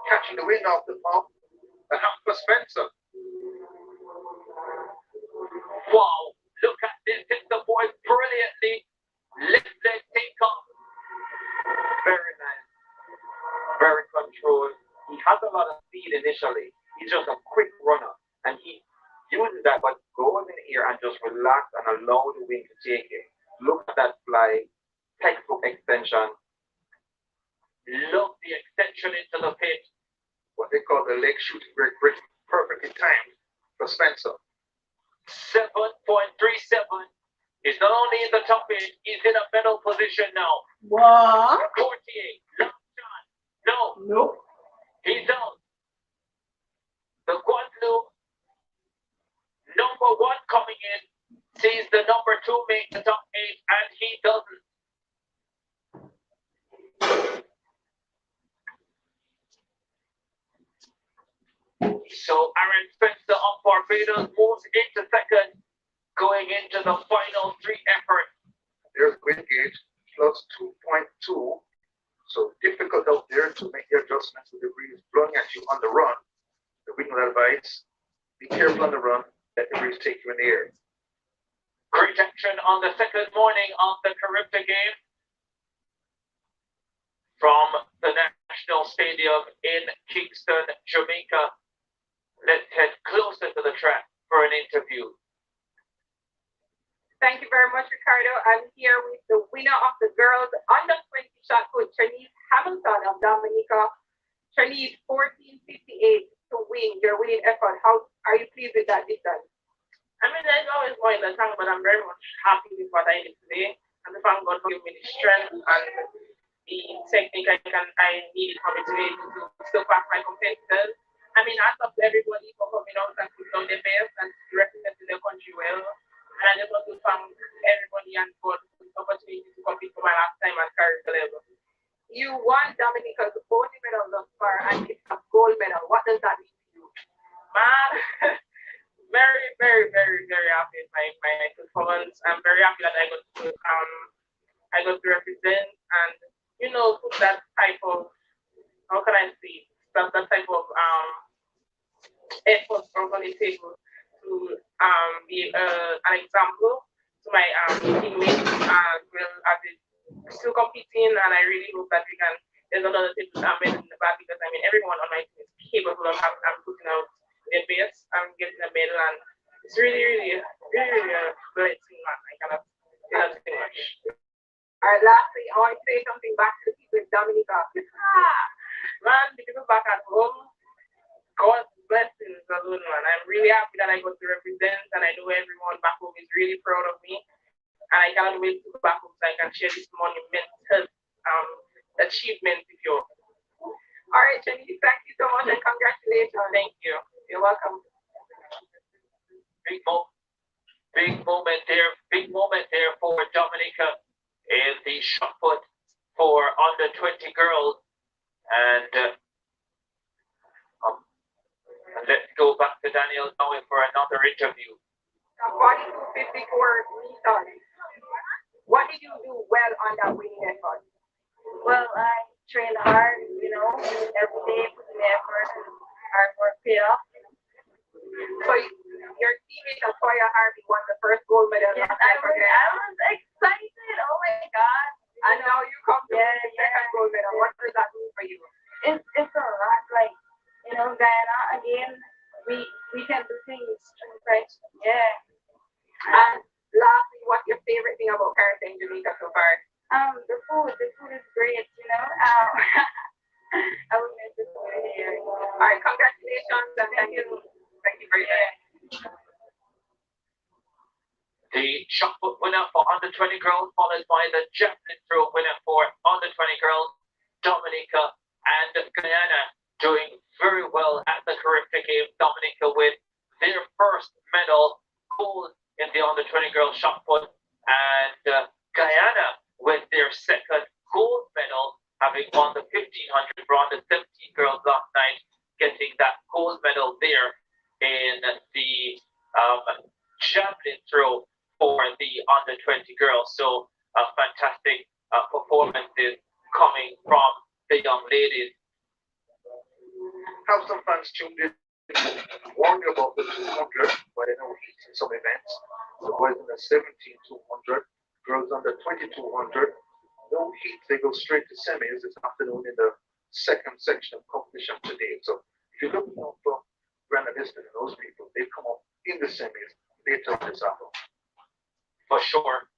catching the wind off the pump. That happened for Spencer. Wow, look at this. Hits the boy brilliantly. Left leg take off. Very nice. Very controlled. He has a lot of speed initially. He's just a quick runner. And he uses that, but goes in the air and just relax and allow the wind to take it. Look at that fly. Textbook extension. Love the extension into the pit. What they call the leg shooting break, perfectly timed for Spencer. 7.37. He's not only in the top 8, he's in a medal position now. What? 48. Last shot. No. Nope. He's out. The Guadeloupe number 1 coming in sees the number 2 make the top 8, and he doesn't. So Aaron Spencer of Barbados moves into 2nd, going into the final 3 effort. There's wind gauge plus 2.2. So difficult out there to make the adjustments with the breeze blowing at you on the run. The wind will advise, be careful on the run, let the breeze take you in the air. Great action on the 2nd morning of the Caribbean game from the National Stadium in Kingston, Jamaica. Let's head closer to the track for an interview. Thank you very much, Ricardo. I'm here with the winner of the girls under 20 shot put, Trinise Hamilton of Dominica. Trinise, 14:58 to win your winning effort. How are you pleased with that distance? I mean, there's always more in the tank, but I'm very much happy with what I did today. And the thank God for giving me the strength and the technique I needed for me today to surpass my competitors. I mean, I love everybody for coming out and putting on their best and representing their country well. And I just want to thank everybody and God for the opportunity to compete for my last time at Caribbean level. You won Dominica's only medal thus far and it's a gold medal. What does that mean to you? Man, very, very, very, very happy with my performance. I'm very happy that I got to represent and put that type of, how can I say, that type of effort on the table to be an example to my teammates as well as still competing, and I really hope that we can. There's a lot of things I'm in the back because I mean everyone on my team is capable of putting out their best and getting a medal, and it's really a blessing, man. I cannot say much. All right, lastly, I want to say something back to the people in Dominica. Man, the people back at home, God's blessings alone, man. I'm really happy that I got to represent, and I know everyone back home is really proud of me. And I cannot wait to go back home so I can share this monumental achievement with you. All right, Jenny, thank you so much and congratulations. Thank you. You're welcome. Big moment there for Dominica in the shot put for under 20 girls. And let's go back to Daniel now for another interview. 42.54 meters. What did you do well on that winning effort? Well, I trained hard, every day, putting effort and hard work pay off. So your teammate Aquila Harvey won the first gold medal. Yes, I was excited. Oh my God. And now you come to the second gold medal. What does that mean for you? It's a lot. Like, Guyana again, we can do things through friendship. Yeah. And lastly, what's your favorite thing about parenting Jamaica so far? The food is great, I will miss the food here. All right, congratulations and thank you very much. The shot put winner for under 20 girls, followed by the javelin throw winner for under 20 girls, Dominica and Guyana doing very well at the Caribbean Games. Dominica with their first medal, gold in the under 20 girls shot put, and Guyana with their second gold medal, having won the 1500 for under 17 girls last night, getting that gold medal there in the javelin throw for the under 20 girls. So fantastic performances coming from the young ladies. Have some fans tuned in. Warn you about the 200, but I know heats in some events. The boys in the 17-200, girls under 2200. No heat, they go straight to semis this afternoon in the second section of competition today. So if you're looking out for Granadistan and those people, they come up in the semis later on this afternoon. For sure.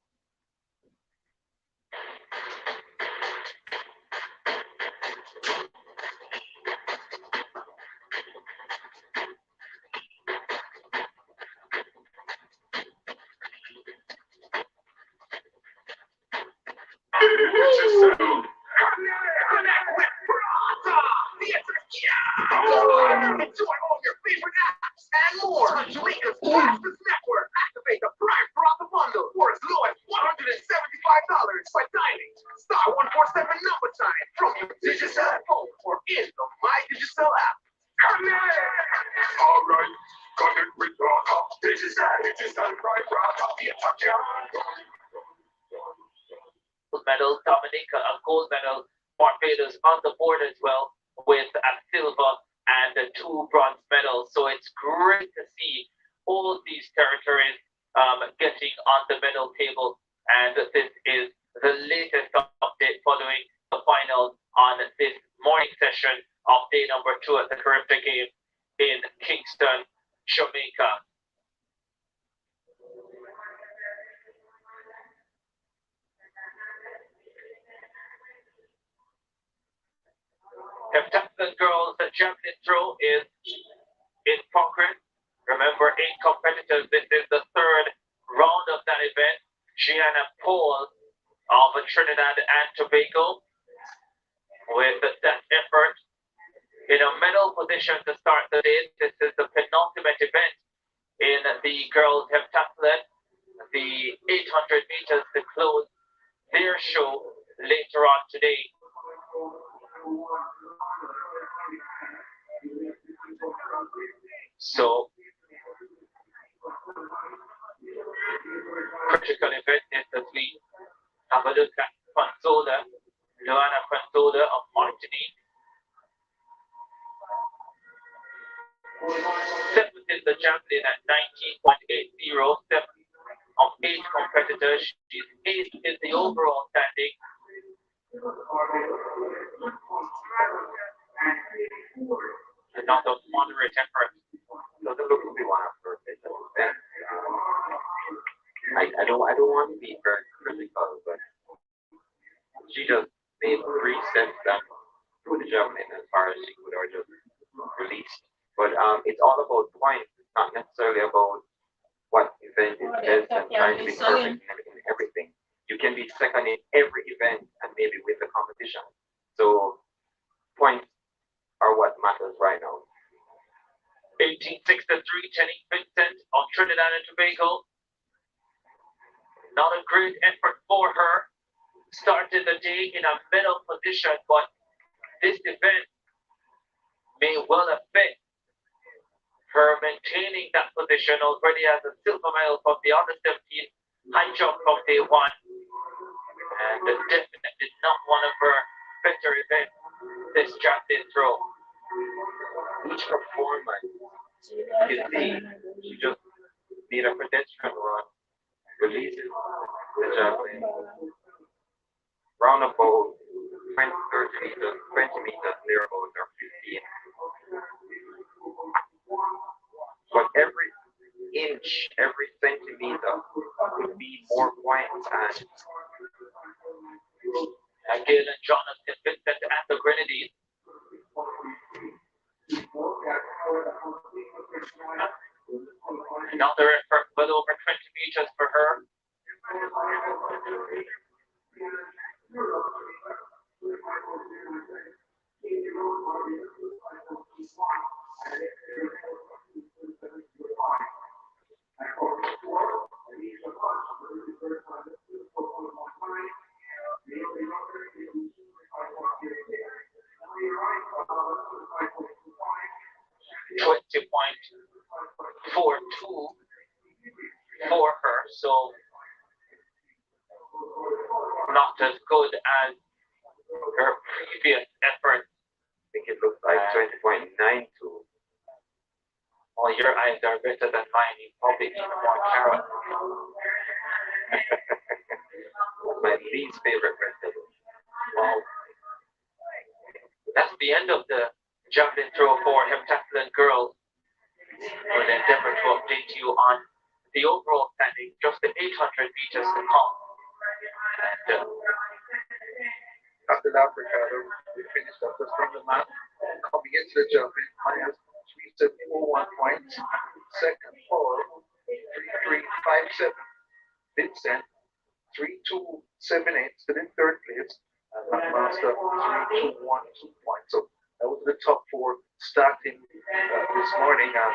Enjoy all your favorite apps and more on Jamaica's fastest network. Activate the Prime Brother bundle for as low as $175 by dialing *147 number sign from your Digicel phone or in the My Digicel app. All right, connect with Brother. Digicel Prime Brother. Medal, Dominica a gold medal, Barbados on the board as well with a silver and 2 bronze medals. So it's great to see all these territories getting on the medal table, and this is the latest update following the final on this morning session of day number 2 at the Caribbean Games in Kingston, Jamaica. Heptathlon girls, the javelin throw is in progress. Remember, 8 competitors. This is the 3rd round of that event. Gianna Paul of Trinidad and Tobago with that effort in a medal position to start the day. This is the penultimate event in the girls heptathlon. The 800 meters to close their show later on today. So, critical event is that we have a look at Consola, Luana Consola of Martinique. 7th is the javelin at 19.80, 7 of 8 competitors. She's 8th in the overall standing. Another moderate effort. Doesn't look to be one of her business. I don't want to be very critical, but she just made 3 steps that through the javelin as far as she could or just released. But it's all about points. It's not necessarily about what event is best and trying to be perfect in everything. You can be second in every event and maybe win the competition. So points are what matters right now. 1863, Jenny Vincent of Trinidad and Tobago. Not a great effort for her. Started the day in a medal position, but this event may well affect her maintaining that position. Already as a silver medal from the under 17 high jump from day 1. And definitely not one of her better events, this javelin throw. Each performance, you see, she just did a pedestrian run, releases the javelin, round about 20, 30 meters, 20 meters, thereabouts, or 15. But every inch, every centimeter would be more points. And Gail and Jonathan Vincent and the Grenadine. Another effort, well over 20 meters for her. 20.42 for her, so not as good as her previous effort. I think it looks like 20.92. Oh, your eyes are better than mine. You probably need more carrot. My least favorite vegetable. Wow. That's the end of the javelin throw for heptathlon girls. We'll endeavor to update you on the overall standing, just the 800 meters to come. And, After that, Ricardo, we finished up just from the map. Coming into the jumping, minus 3741 points. Second, Paul, 3357. Vincent, 3278, still in third place. And Master, 3212 points. So that was the top four starting this morning, and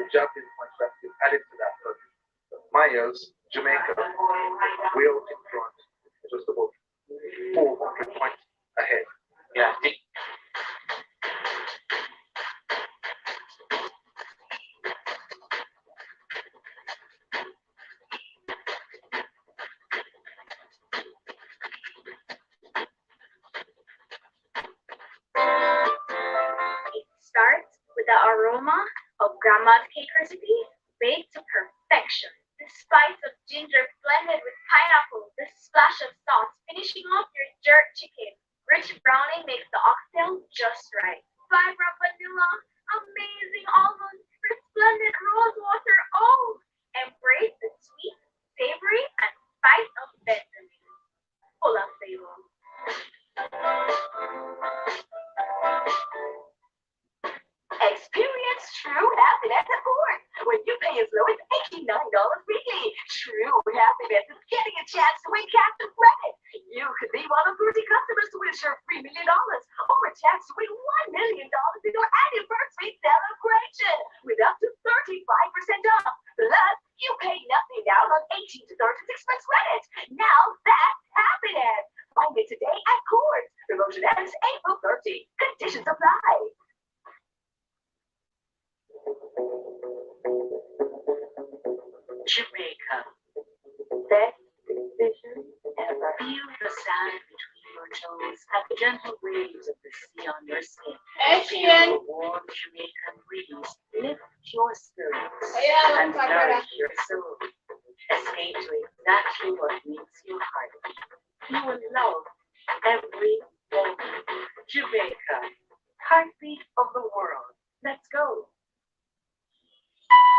the javelin points that been added to that. Myers, Jamaica, way out in front, just about 400 points ahead. yeah, It starts with the aroma of grandma's cake recipe, baked to perfection. The spice of ginger blended with pineapple, the splash of sauce finishing off your jerk chicken. Rich browning makes the oxtail just right. Vibrant vanilla, amazing almonds, resplendent rose water. Oh, embrace the sweet, savory, and spice of Benjamin. Full of flavor. Experience true happiness at court when you pay as low as $89 weekly. True happiness is getting a chance to win cash and credit. You could be one of 30 customers to win your $3 million or a chance to win $1 million in your anniversary celebration with up to 35% off. Plus, you pay nothing down on 18 to 36 months credit. Now that's happiness. Find it today at court. Promotion ends April 30. Conditions apply. Jamaica. Best decision ever. Feel the sand between your toes and the gentle waves of the sea on your skin. Feel the warm Jamaican breeze lift your spirits and nourish your soul. Escape to exactly what makes your heart beat. You will love every moment. Jamaica. Heartbeat of the world. Let's go.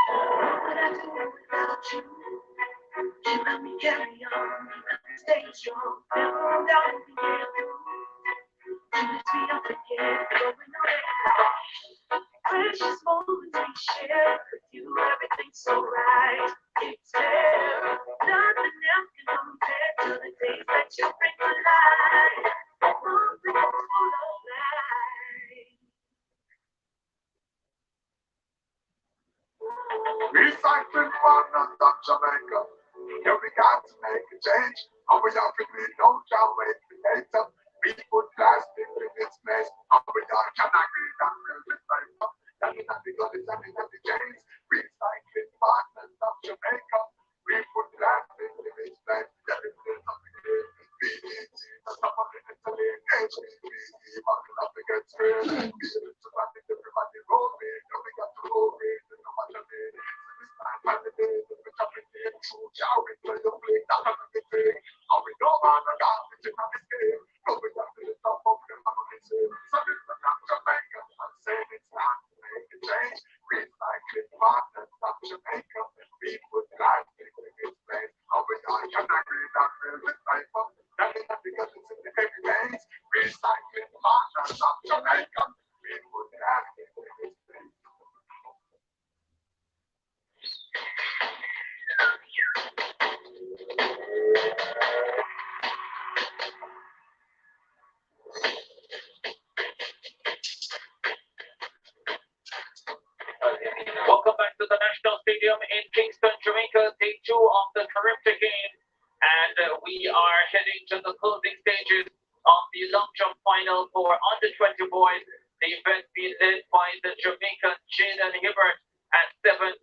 What would I do without you? You help me carry on, stay strong, never down the end. You lift me up again, going on. Precious moments we share, with you everything's so right. It's fair, nothing else can compare to the days that you bring to life. Something full of life. Recycling one of Jamaica. Here we got to make a change. And we have to do no job wait for later. We put plastic in its place. And we all can agree that we'll be safer. That is not because it's something that we change. Recycling partners of Jamaica. We put plastic in its place. That is something that we need. Someone in Italy, HBBE, buckle up against rain. Everybody roll me, now we got to roll me, no matter the day. This time and the day, the bitch up in the true jarring, play the play, not on the thing. And we know man, I got it in this game. No, we got to the top of them, I'm on the same. So this is not Jamaica, I'm saying it's time to make a change. Recycling partners, not Jamaica. People life, it's place. And we all can agree that we're the type of that is not because it's in the heavy veins. Recycling partners, not Jamaica. People life, it's place. Welcome back to the National Stadium in Kingston, Jamaica, day 2 of the Caribbean game. And we are heading to the closing stages of the long jump final for under 20 boys. The event being led by the Jamaican Jaqen Hibbert at 7.56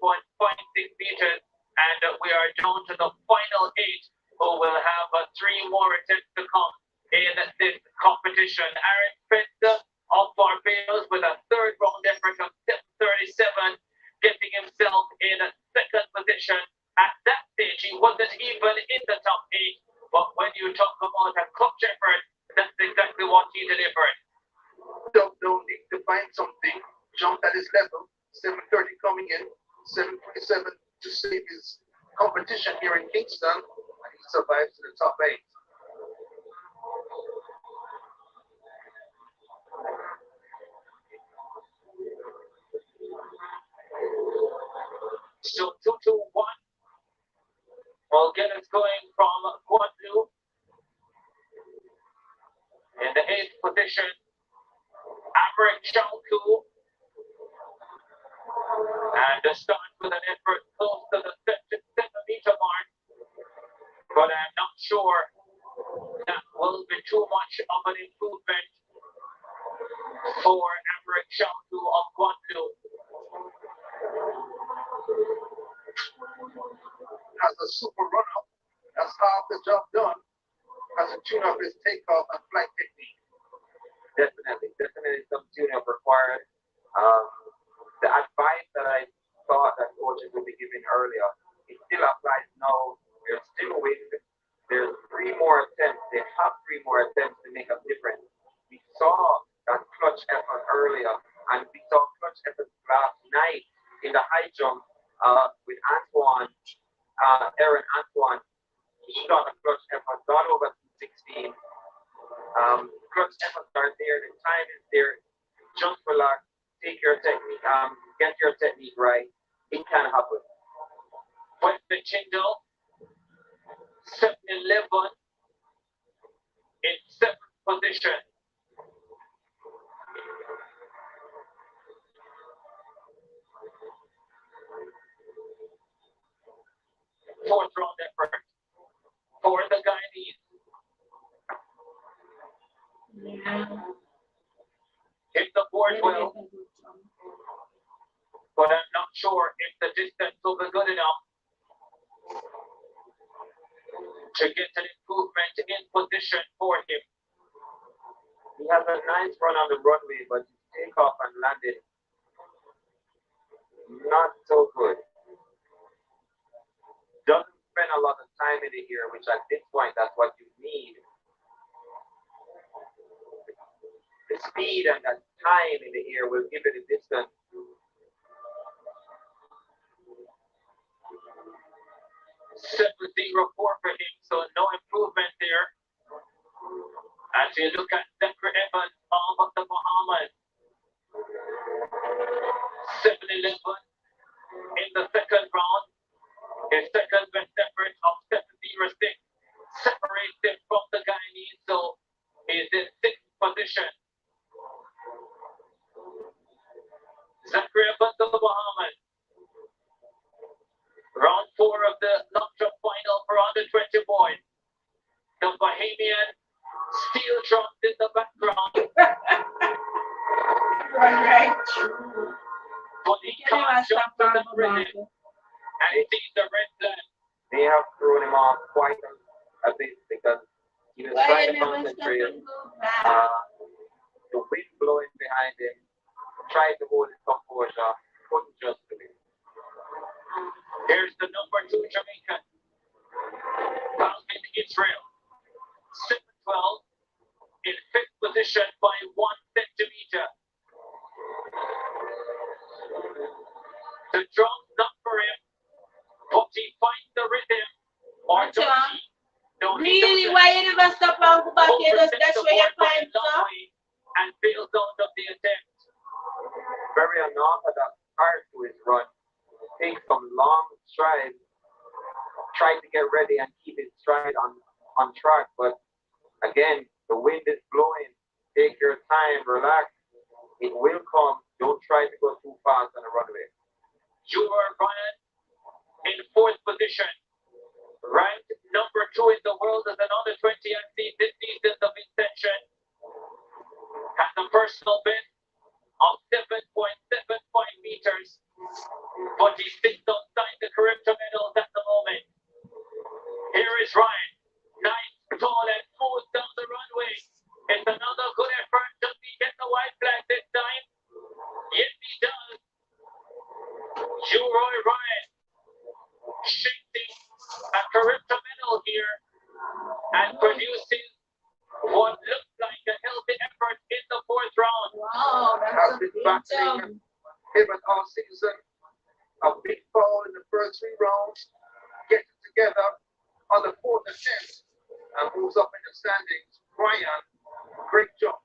meters. And we are down to the final 8, who will have 3 more attempts to come in this competition. Aaron Spencer of Barbados with a third round effort of 7:37, getting himself in second position. At that stage, he wasn't even in the top 8, but when you talk about a clutch effort, that's exactly what he delivered. Don't need to find something, jumped at his level, 7:30 coming in, 7:27 to save his competition here in Kingston, and he survives to the top 8. So 2-2-1 will get us going from Guadeloupe in the 8th position. Amrik Chalku, and start with an effort close to the 7-meter mark, but I'm not sure that will be too much of an improvement for Amrik Chalku of Guadeloupe. As a super runner, that's half the job done. As a tune-up his takeoff and flight technique. Definitely some tune-up required. The advice that I thought that coaches would be giving earlier, it still applies now. There's still ways. There's 3 more attempts. They have 3 more attempts to make a difference. We saw that clutch effort earlier, and we saw clutch effort last night in the high jump with Antoine, Antoine. He got a clutch effort, got over 16. Clutch efforts are there, the time is there. Just relax, take your technique, get your technique right. It can happen. West Mcintosh, 7-11 in 7th position. Fourth round effort for the Guyanese. Hit the board well, but I'm not sure if the distance will be good enough to get an improvement in position for him. He has a nice run on the runway, but his takeoff and landing not so good. Doesn't spend a lot of time in the air, which at this point, that's what you need. The speed and that time in the air will give it a distance. Seven 0-4 for him, so no improvement there. As you look at Zachary Evans of the Bahamas, 7-11 in the second round. His second best effort of 7-0-6 separates him from the Guyanese, so he's in 6th position. Zachary Evans of the Bahamas. Round 4 of the long jump final for under 20 boys. The Bahamian steel drums in the background. Right. But he can't jump to the rhythm. And he sees the red flag. They have thrown him off quite a bit because he was trying to concentrate. The behind him, tried to hold his composure, couldn't just do it. Here's the number 2 Jamaican. Falcon Israel. 7-12 in 5th position by 1 centimeter. The drum's not for him, but he finds the rhythm. Or does he? No, he Really, doesn't. why you never stop and go back here? Oversteps That's the where you board by find a long stuff. way and fails out of the attempt. Very unorthodox start to his run. Takes some long strides, tried to get ready and keep his stride on track, but again, the wind is blowing. Take your time, relax. It will come. Don't try to go too fast on the runway. You are Ryan in 4th position. Ranked number 2 in the world as an under 20 athlete this season of intention. Has a personal best of 7.75 meters. But he sits outside the Caribbean medals at the moment. Here is Ryan. Nice, tall, and smooth down the runway. It's another good effort. Does he get the white flag this time? Yes, he does. Roy Ryan shifting a Caribbean medal here and producing what looks like a healthy effort in the 4th round. Wow, Has been battling pivot all season. A big foul in the first 3 rounds. Gets it together on the 4th attempt and moves up in the standings. Ryan, great job.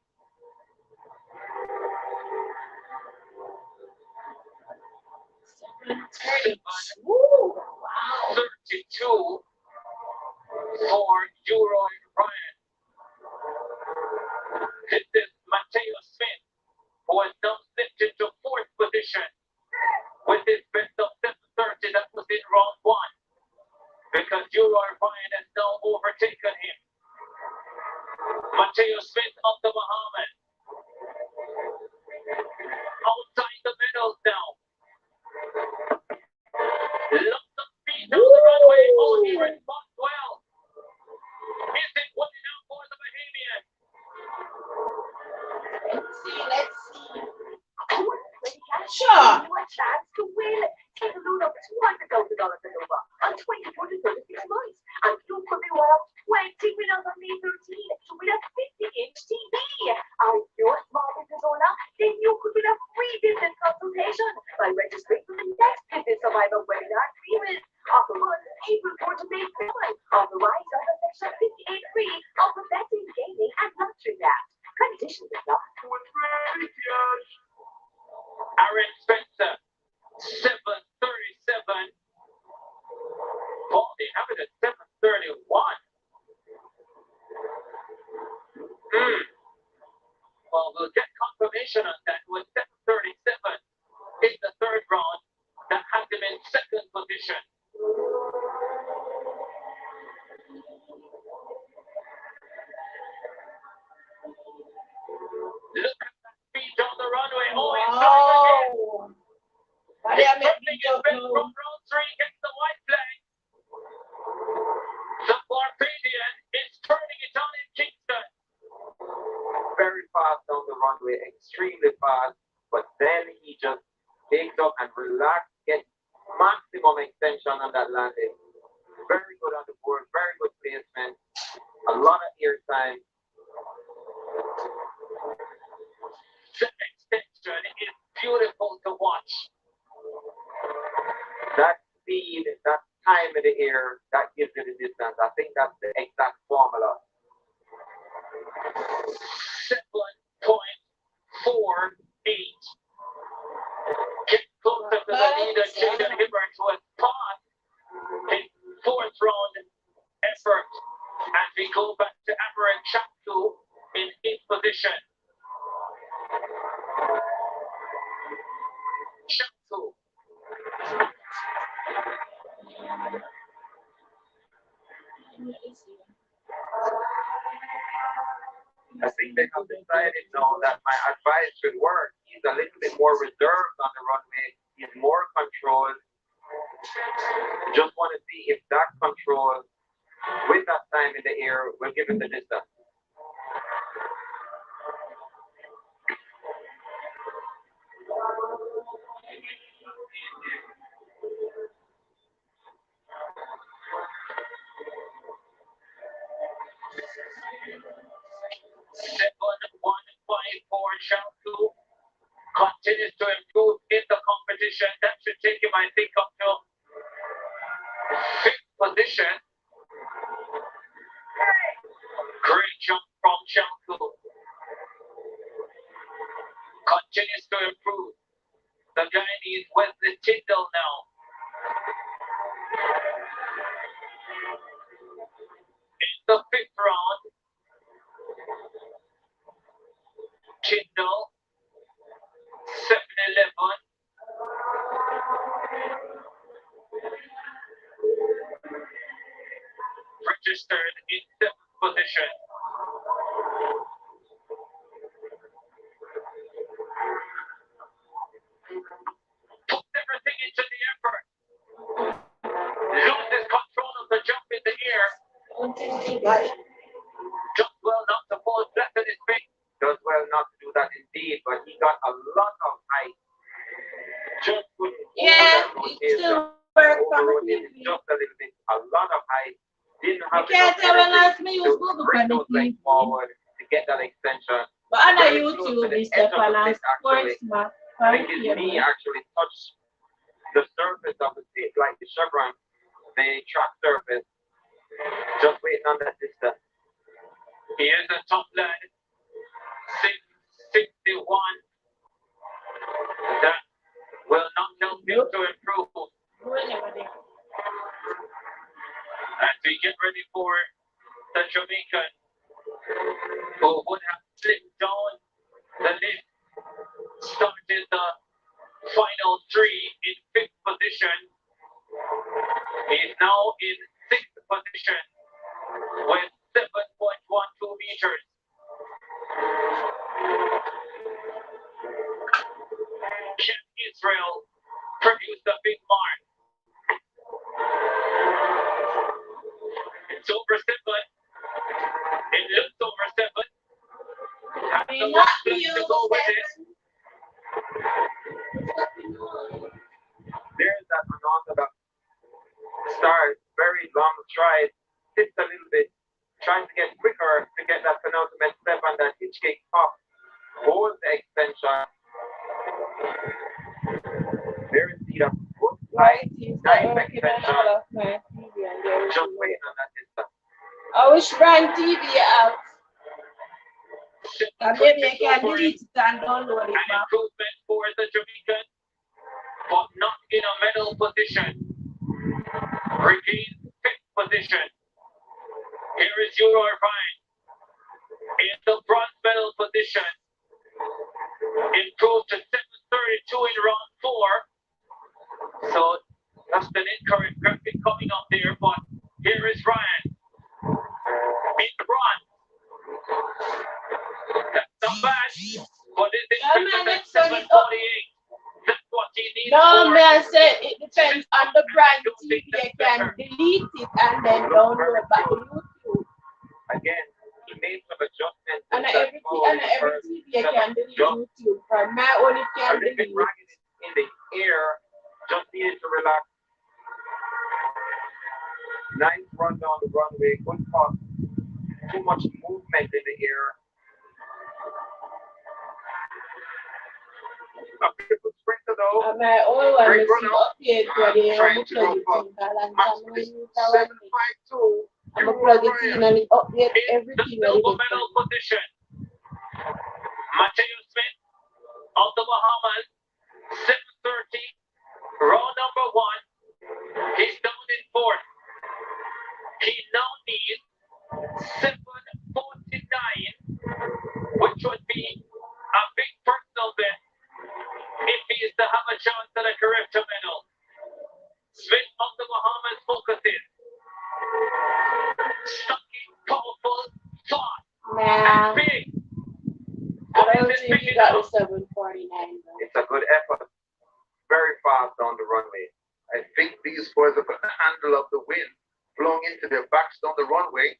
Woo, wow. 32 for Roy Ryan. This is Mateo Smith, who has now slipped into 4th position with his best of 7:30 that was in round 1, because Roy Ryan has now overtaken him. Mateo Smith of the Bahamas. Outside the medals now. Lots of speed down the runway. Oh, he responds well. Is it good enough for the Bahamian? Let's see. Sure. One chance to win. Take a load of $200,000 and over on 24 to 36 months. And you could be one of 20 winners on May 13 to win a 50-inch TV. Are you a small business owner? Then you could win a free business consultation by registering for the next Business Survivor webinar series. Offer runs April 4 to May 7. Authorized under Section 58(3) of the Betting, Gaming and Lottery Act. Conditions apply. Aaron Spencer, 7:37. Baldy have it at 7:31. Well, we'll get confirmation on that with 7:37 in the 3rd round. That has him in 2nd position. Look at that speed down the runway. Oh, he's trying again. He's turning his best from round 3, gets the white flag. The Barbadian is turning it on in Kingston. Very fast down the runway, extremely fast, but then he just takes up and relaxes, gets maximum extension on that landing. Very good on the board, very good placement, a lot of air time. The extension is beautiful to watch. That speed, that time in the air, that gives you the distance. I think that's the exact formula. 7.48. Get closer to the leader, Jaden Hibbert, who has passed his 4th round effort. And we go back to Amaran Chaptu in 8th position. Chaptu. I think they have decided now that my advice should work. He's a little bit more reserved on the runway. He's more controlled. Just want to see if that control with that time in the air will give him the distance. Shalku continues to improve in the competition. That should take him, I think, up to 5th position. Great jump from Shalku. Continues to improve. The guy needs Wesley Tyndall now. In the 5th round, Tyndall, 7-11. Registered in 7th position. Put everything into the effort. Loses control of the jump in the air. Just well not to fall flat on his face. Does well not to do that indeed, but he got a lot of height. Just couldn't overrotate just a little bit. A lot of height. Didn't have enough energy to bring those legs forward to get that extension. But I know YouTube is the balance sports map. I think his knee actually touched the surface of the seat, like the chevron, the track surface. Just waiting on that distance. He is a top lad. 661. That will not help him to improve. As we get ready for the Jamaican, who would have slipped down the list, started the final 3 in 5th position. He is now in 6th position with 7.12 meters. Can Israel produce a big mark? It's over 7. It looks over 7. Has the one to go with it. There's that announcer that starts very long stride, sits a little bit, trying to get quicker to get that penultimate step on that hitch kick up, holds the extension. There is the good height, nice extension. Just waiting on that distance. I wish Brian TV out. And maybe I can delete it and download it. An improvement for the Jamaican, but not in a medal position. Regains 5th position. Here is Euro Vine in the bronze medal position. Improved to 732 in round 4. So that's an incorrect graphic coming up there, but here is Ryan in bronze. That's not bad, but it is better than 748. That's what he needs. No, man, said it depends on the brand TV. You can delete it and then download back to YouTube. Again, he made some adjustments. And every TV you can delete YouTube. For my own, it can delete. In the air, just needed to relax. Nice run down the runway, good toss. Too much movement in the air. A beautiful sprinter though. My own one Great is runner. Trying to go for maximum 752. I'm going to plug it in and it update everything. Silver medal position. Mateo Smith of the Bahamas, 730, round number 1. He's down in 4th. He now needs 749, which would be a big personal bet if he is to have a chance at a Carreta medal. Smith of the Bahamas focuses. Stocky, powerful, fast, and big. I don't think you got the 749. It's a good effort. Very fast down the runway. I think these boys have got the handle of the wind blowing into their backs down the runway,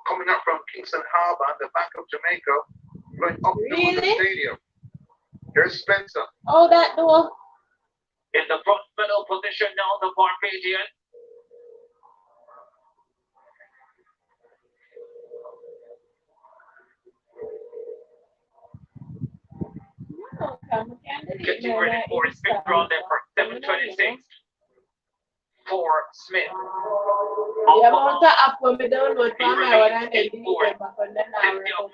coming up from Kingston Harbour on the back of Jamaica, going up to the stadium. Here's Spencer. Oh, that door. In the front middle position now, the Barbadian. Getting ready for his fifth round there for 7:26 for Smith. The amount of app when we download from my one and then delete them back on the now.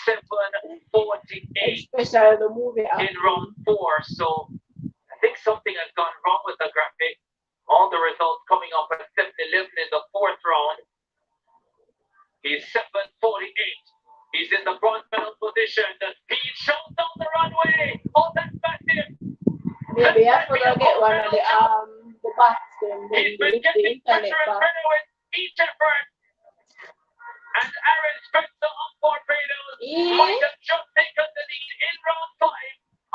7:48 Especially the movie app. in round 4. So I think something has gone wrong with the graphic. All the results coming up at 7:11 in the 4th round. He's 7:48. He's in the bronze medal position. He shows down the runway. Oh, that's massive. Maybe I forgot to get one of the box them. He's been getting pressure and pressure with each effort. And Aaron Spencer on Barbados might have just taken the lead in round 5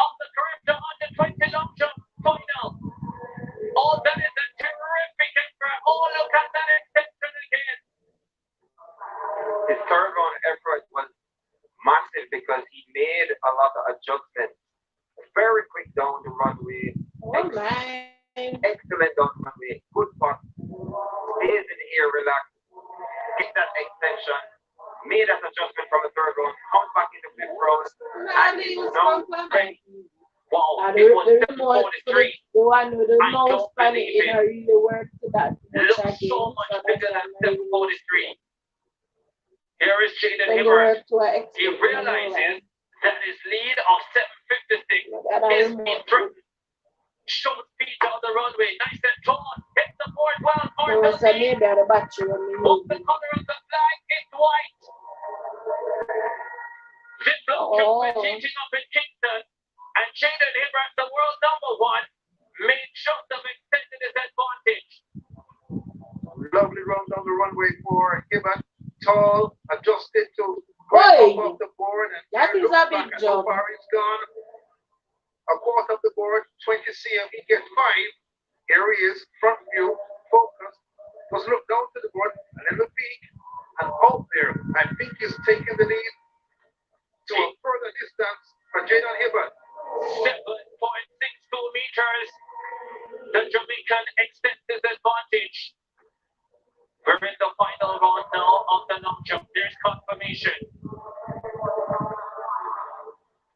of the Caribbean under 20 long jump final. Oh, that is a terrific effort. Oh, look at that extension again. His third round effort was massive because he made a lot of adjustments. Very quick down the runway. Excellent down the runway. Good putt. Stays in here, relaxed. Get that extension. Made that adjustment from the third round. Comes back in the 5th round. And he's now ready. Wow, it was 7:43. The one with the most funny in her really work to that. Looks so much bigger than 7:43. Here is Jaden Hibbert. He realizes that his lead of 7:56 is being threatened. Show speed down the runway, nice and tall. Hit the board well. Was a name there, the battery when we Move the color of the flag, it's white. This bloke is changing up in Kingston. And Jaden Hibbert, the world #1, made sure to extend his advantage. Lovely round down the runway for Hibbert. Tall, adjusted to right off the board, and that is a big job. So far he's gone a quarter of the board, 20 cm. He gets 5. Here he is, front view, focused. Just look down to the board and then the peak and out there. I think he's taking the lead to a further distance for Jaden Hibbert. 7.62 meters. The Jamaican extends his advantage. We're in the final round now of the long jump. There's confirmation.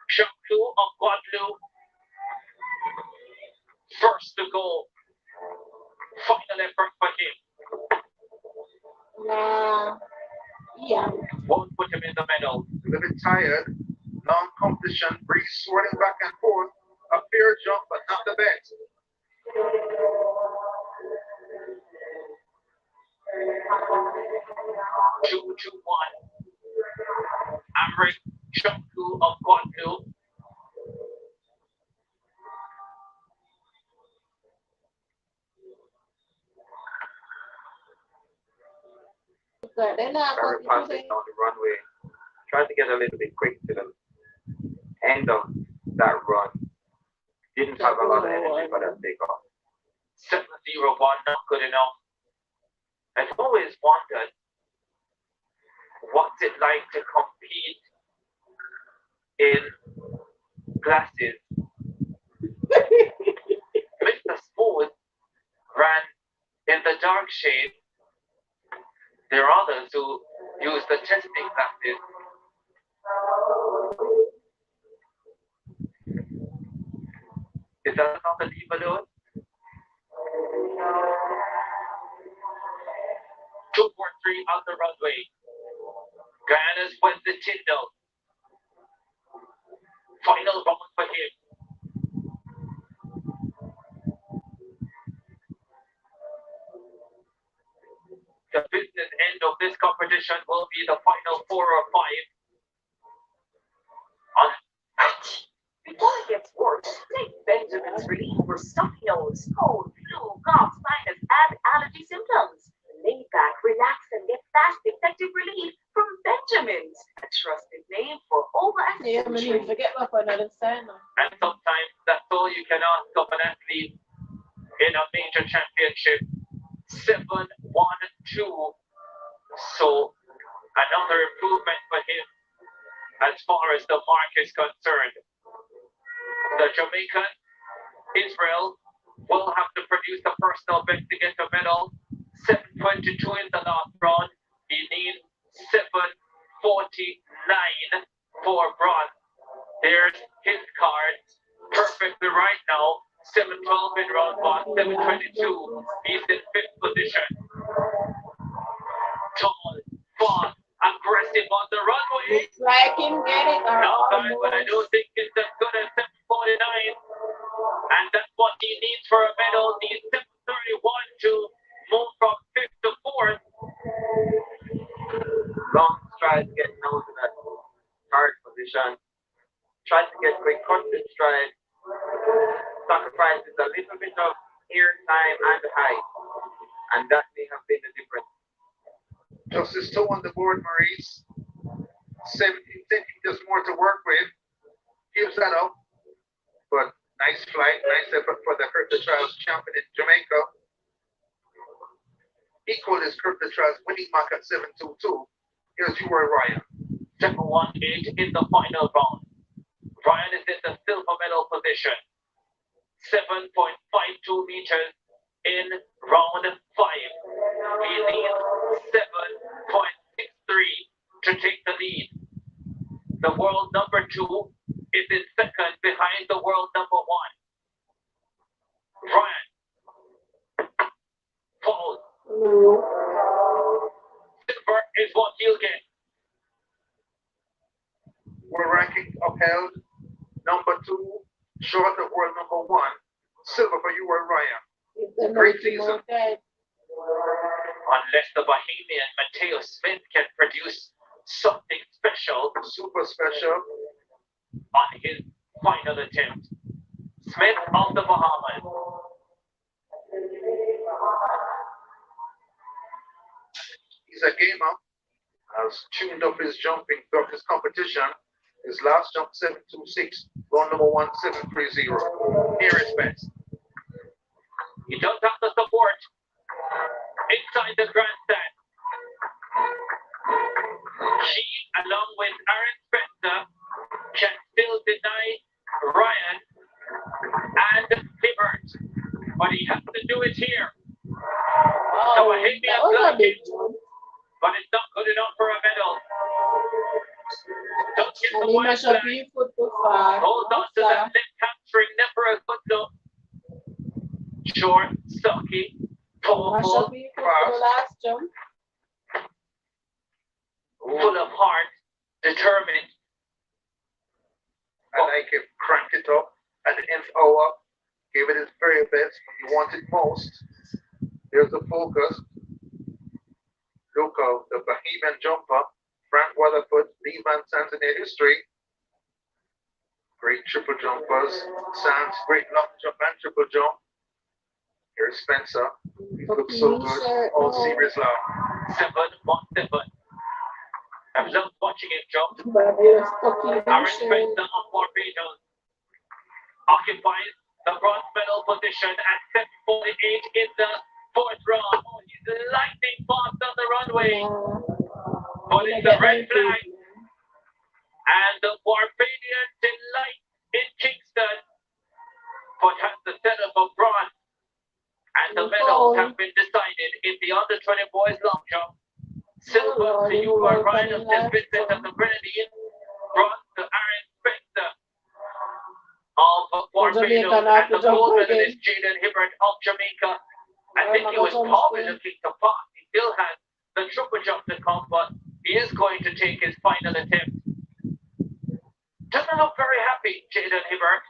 Shaku of Guadeloupe. First to go. Final effort for him. Yeah. Won't put him in the medal. A little bit tired. Long competition. Breeze swirling back and forth. A fair jump, but not the best. 2-2-1. Amric Shaku of Guadeloupe. Very passing down the runway. Tried to get a little bit quick to the end of that run. Didn't have a lot of energy for that takeoff. 7-0-1, not good enough. I've always wondered what's it like to compete in glasses. Mr. Smooth ran in the dark shade. There are others who use the testing glasses. Is that not the lead balloon? 243 on the runway. Guyana's Wesley Tyndall. Final round for him. The business end of this competition will be the final 4 or 5. Before it gets worse, take Benjamin's relief for stuffy nose, cold, flu, cough, sinus, and allergy symptoms. Lay back, relax, and get fast, effective relief from Benjamin's, a trusted name for over-accident. Forget my another sign. And sometimes that's all you can ask of an athlete in a major championship. 7-1-2. So another improvement for him as far as the mark is concerned. The Jamaican, Israel, will have to produce a personal best to get a medal. 7:22 in the last round. He needs 7:49 for bronze. There's his card. Perfectly right now. 7-12 in round 1, 7-22. He's in 5th position. Tall, fast, aggressive on the runway. Looks like him get it. Not bad, but I don't think it's as good as 7:49. And that's what he needs for a medal. He needs 7:31 to move from 5th to 4th. Long strides getting out of that hard position. Tries to get quick cuts in stride. Sacrifices a little bit of air time and height. And that may have been the difference. Justice 2 on the board, Maurice. 17 thinking there's more to work with. Gives that up. But nice flight, nice effort for the Kirk the Trials champion in Jamaica. Equal is Kirk the Trials winning mark at 7.22. Here's Ryan. 7-1-8 in the final round. Ryan is in the silver medal position. 7.52 meters in round 5. He needs 7.63 to take the lead. The world number 2 is in second behind the world number 1. Ryan falls. Silver is what he'll get. World ranking upheld. Number 2, short of world number 1. Silver for you, Ryan. Great season. Unless the Bahamian Mateo Smith can produce something special, super special, on his final attempt. Smith of the Bahamas. He's a gamer. Has tuned up his jumping throughout his competition. His last jump 7.26, round number 1 7.30. Near his best. He does have the support inside the grandstand. She, along with Aaron Spencer, can still deny Ryan and Hibbert, but he has to do it here. So a blocking, but it's not good enough for a medal. Don't get the white flag. Hold on to that left hamstring, never a good look. Short, stocky, powerful, fast, full of heart, determined. I like him. Crank it up at the nth hour. Gave it his very best when he wanted most. Here's the focus. Look out, the Bahamian jumper, Frank Weatherford, lead man Tanzania history. Great triple jumpers. Sands, great long jump and triple jump. Here's Spencer. He looks so good. All series long. 7-1-7. I've loved watching him jump. Aaron Spencer of Barbados occupies the bronze medal position at 7:48 in the 4th round. Oh, he's lightning fast on the runway. But it's a red flag. And the Barbadian delight in Kingston, but has the setup of bronze. And the medals have been decided in the under-20 boys long jump. Silver to you, Ryan of St. Vincent of the Grenadines. Bronze to Aaron Spencer of Barbados. And the gold medalist Jaden Hibbert of Jamaica. I think he was probably looking to pass. He still has the triple jump to come, but he is going to take his final attempt. Doesn't look very happy, Jaden Hibbert.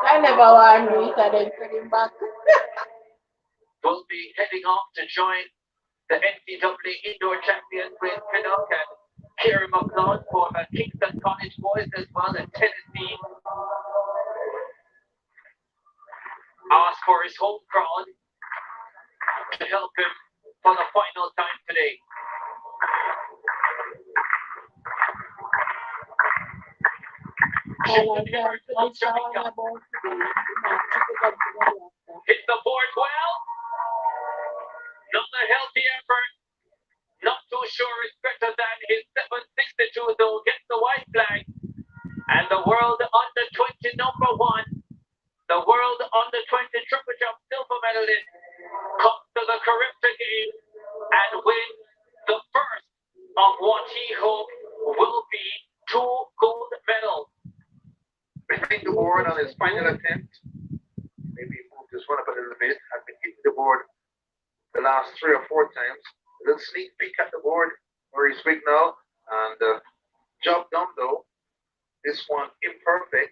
I never want to meet and put him back. Will be heading off to join the NCAA indoor champions with Pinnock and Kerry McLeod for Kingston College boys as well as Tennessee. Ask for his home crowd to help him for the final time today. Hit the board well. Not a healthy effort. Not too sure it's better than his 7.62, though gets the white flag. And the world under 20 number 1, the world under 20 triple jump silver medalist, comes to the Caribbean Games and wins the first of what he hoped will be 2 gold medals. board on his final attempt. Maybe he moved his run up a little bit. I've been hitting the board the last 3 or 4 times. A little sneak peek at the board where he's weak now. And job done though. This one imperfect.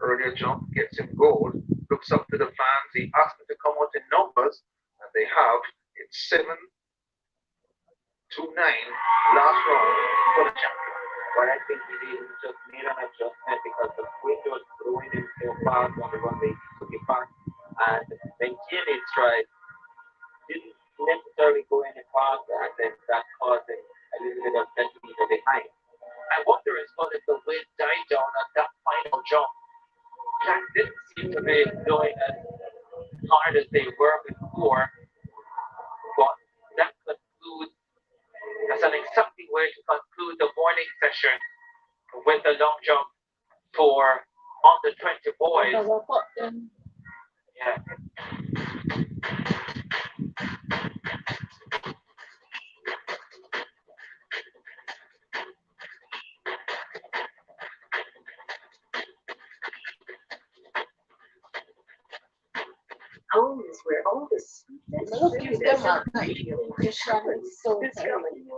Earlier jump gets him gold. Looks up to the fans. He asked them to come out in numbers. And they have. It's 7-9. Last round for the champion. But I think he just made an adjustment because the wind was blowing him so fast on the runway. He took it back and maintained his stride. Didn't necessarily go any faster, and then that caused him a little bit of centimeter behind. I wonder as well if the wind died down at that final jump. Jack didn't seem to be going as hard as they were before, but that concludes. That's an exciting way to conclude the morning session with the long jump for under 20 boys. Yeah. Home is where all the sweetness discover your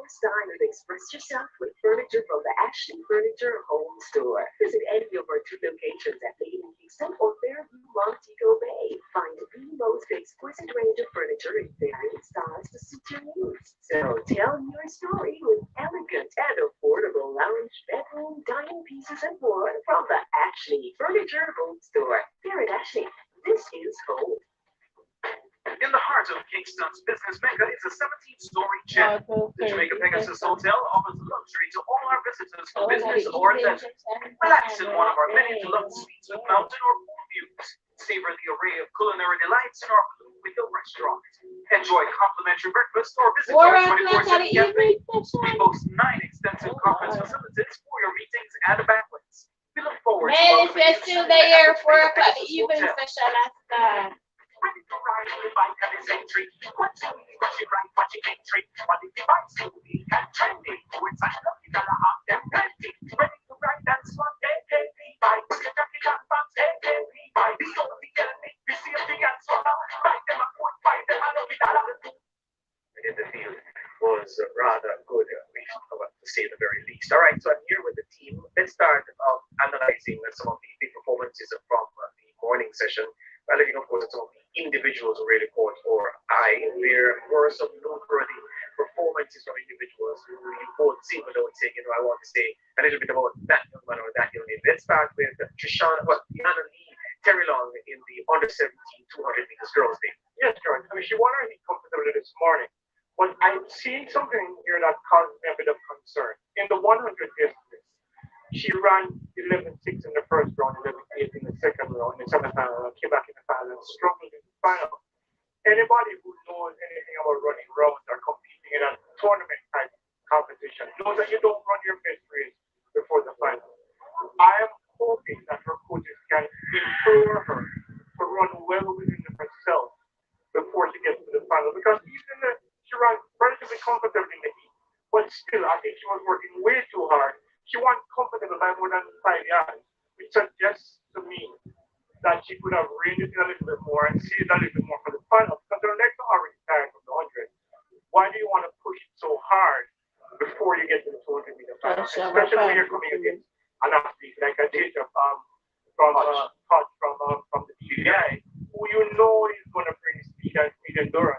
style and express yourself with furniture from the Ashley Furniture Home Store. Visit any of our 2 locations at Lady Kingston or Fairview, Montego Bay. Find the most exquisite range of furniture in varying styles to suit your needs. So tell your story with elegant and affordable lounge, bedroom, dining pieces, and more from the Ashley Furniture Home Store. Here at Ashley, this is home. In the heart of Kingston's business mecca is a 17-story gem. The Jamaica Pegasus Hotel offers luxury to all our visitors for business or leisure. Relax in one of our many deluxe suites with mountain or pool views. Savor the array of culinary delights in our Blue Window restaurant. Enjoy complimentary breakfast or visit our 24/7 cafe. We boast 9 extensive conference facilities for your meetings and banquets. We look forward to welcoming you still there, 4 o'clock the evening session at Ready to ride on the bike and it's entry. What's it, right, watch it entry. But if the bike's moving and trending, it's a lucky dollar off them plenty. Ready to ride and swap, bikes. The jockey got bombs, bikes. The only enemy, we see a big and swallow. Ride them up, fight them, and lucky dollar. In the field was rather good, we have to say the very least. All right, so I'm here with the team. Let's start analyzing some of the big performances from the morning session. By looking, of course, at some of the individuals who really caught our eye. There were some noteworthy performances from individuals who you both singled out, saying, I want to say a little bit about that young man or that young lady. Let's start with Tiana Lee Terry Long in the under 17 200 meters girls team. Yes, George. I mean, she won her heat comfortably this morning. But I'm seeing something here that caused me a bit of concern. In the 100 distance, she ran 11.6 in the first round, 11.8 in the second round, in the semifinal, came back in the final and struggled in the final. Anybody who knows anything about running rounds or competing in a tournament type competition knows that you don't run your best race before the final. I am hoping that her coaches can implore her to run well within herself before she gets to the final, because even she ran relatively comfortably in the heat, but still, I think she was working way too hard. She wasn't comfortable by more than 5 yards, which suggests to me that she could have reined it in a little bit more and saved a little bit more for the final, because her legs are already tired from the 100. Why do you want to push it so hard before you get to the 200-meter final, especially when you're coming against an athlete like a data from the PBI, who you know is going to bring speed and endurance?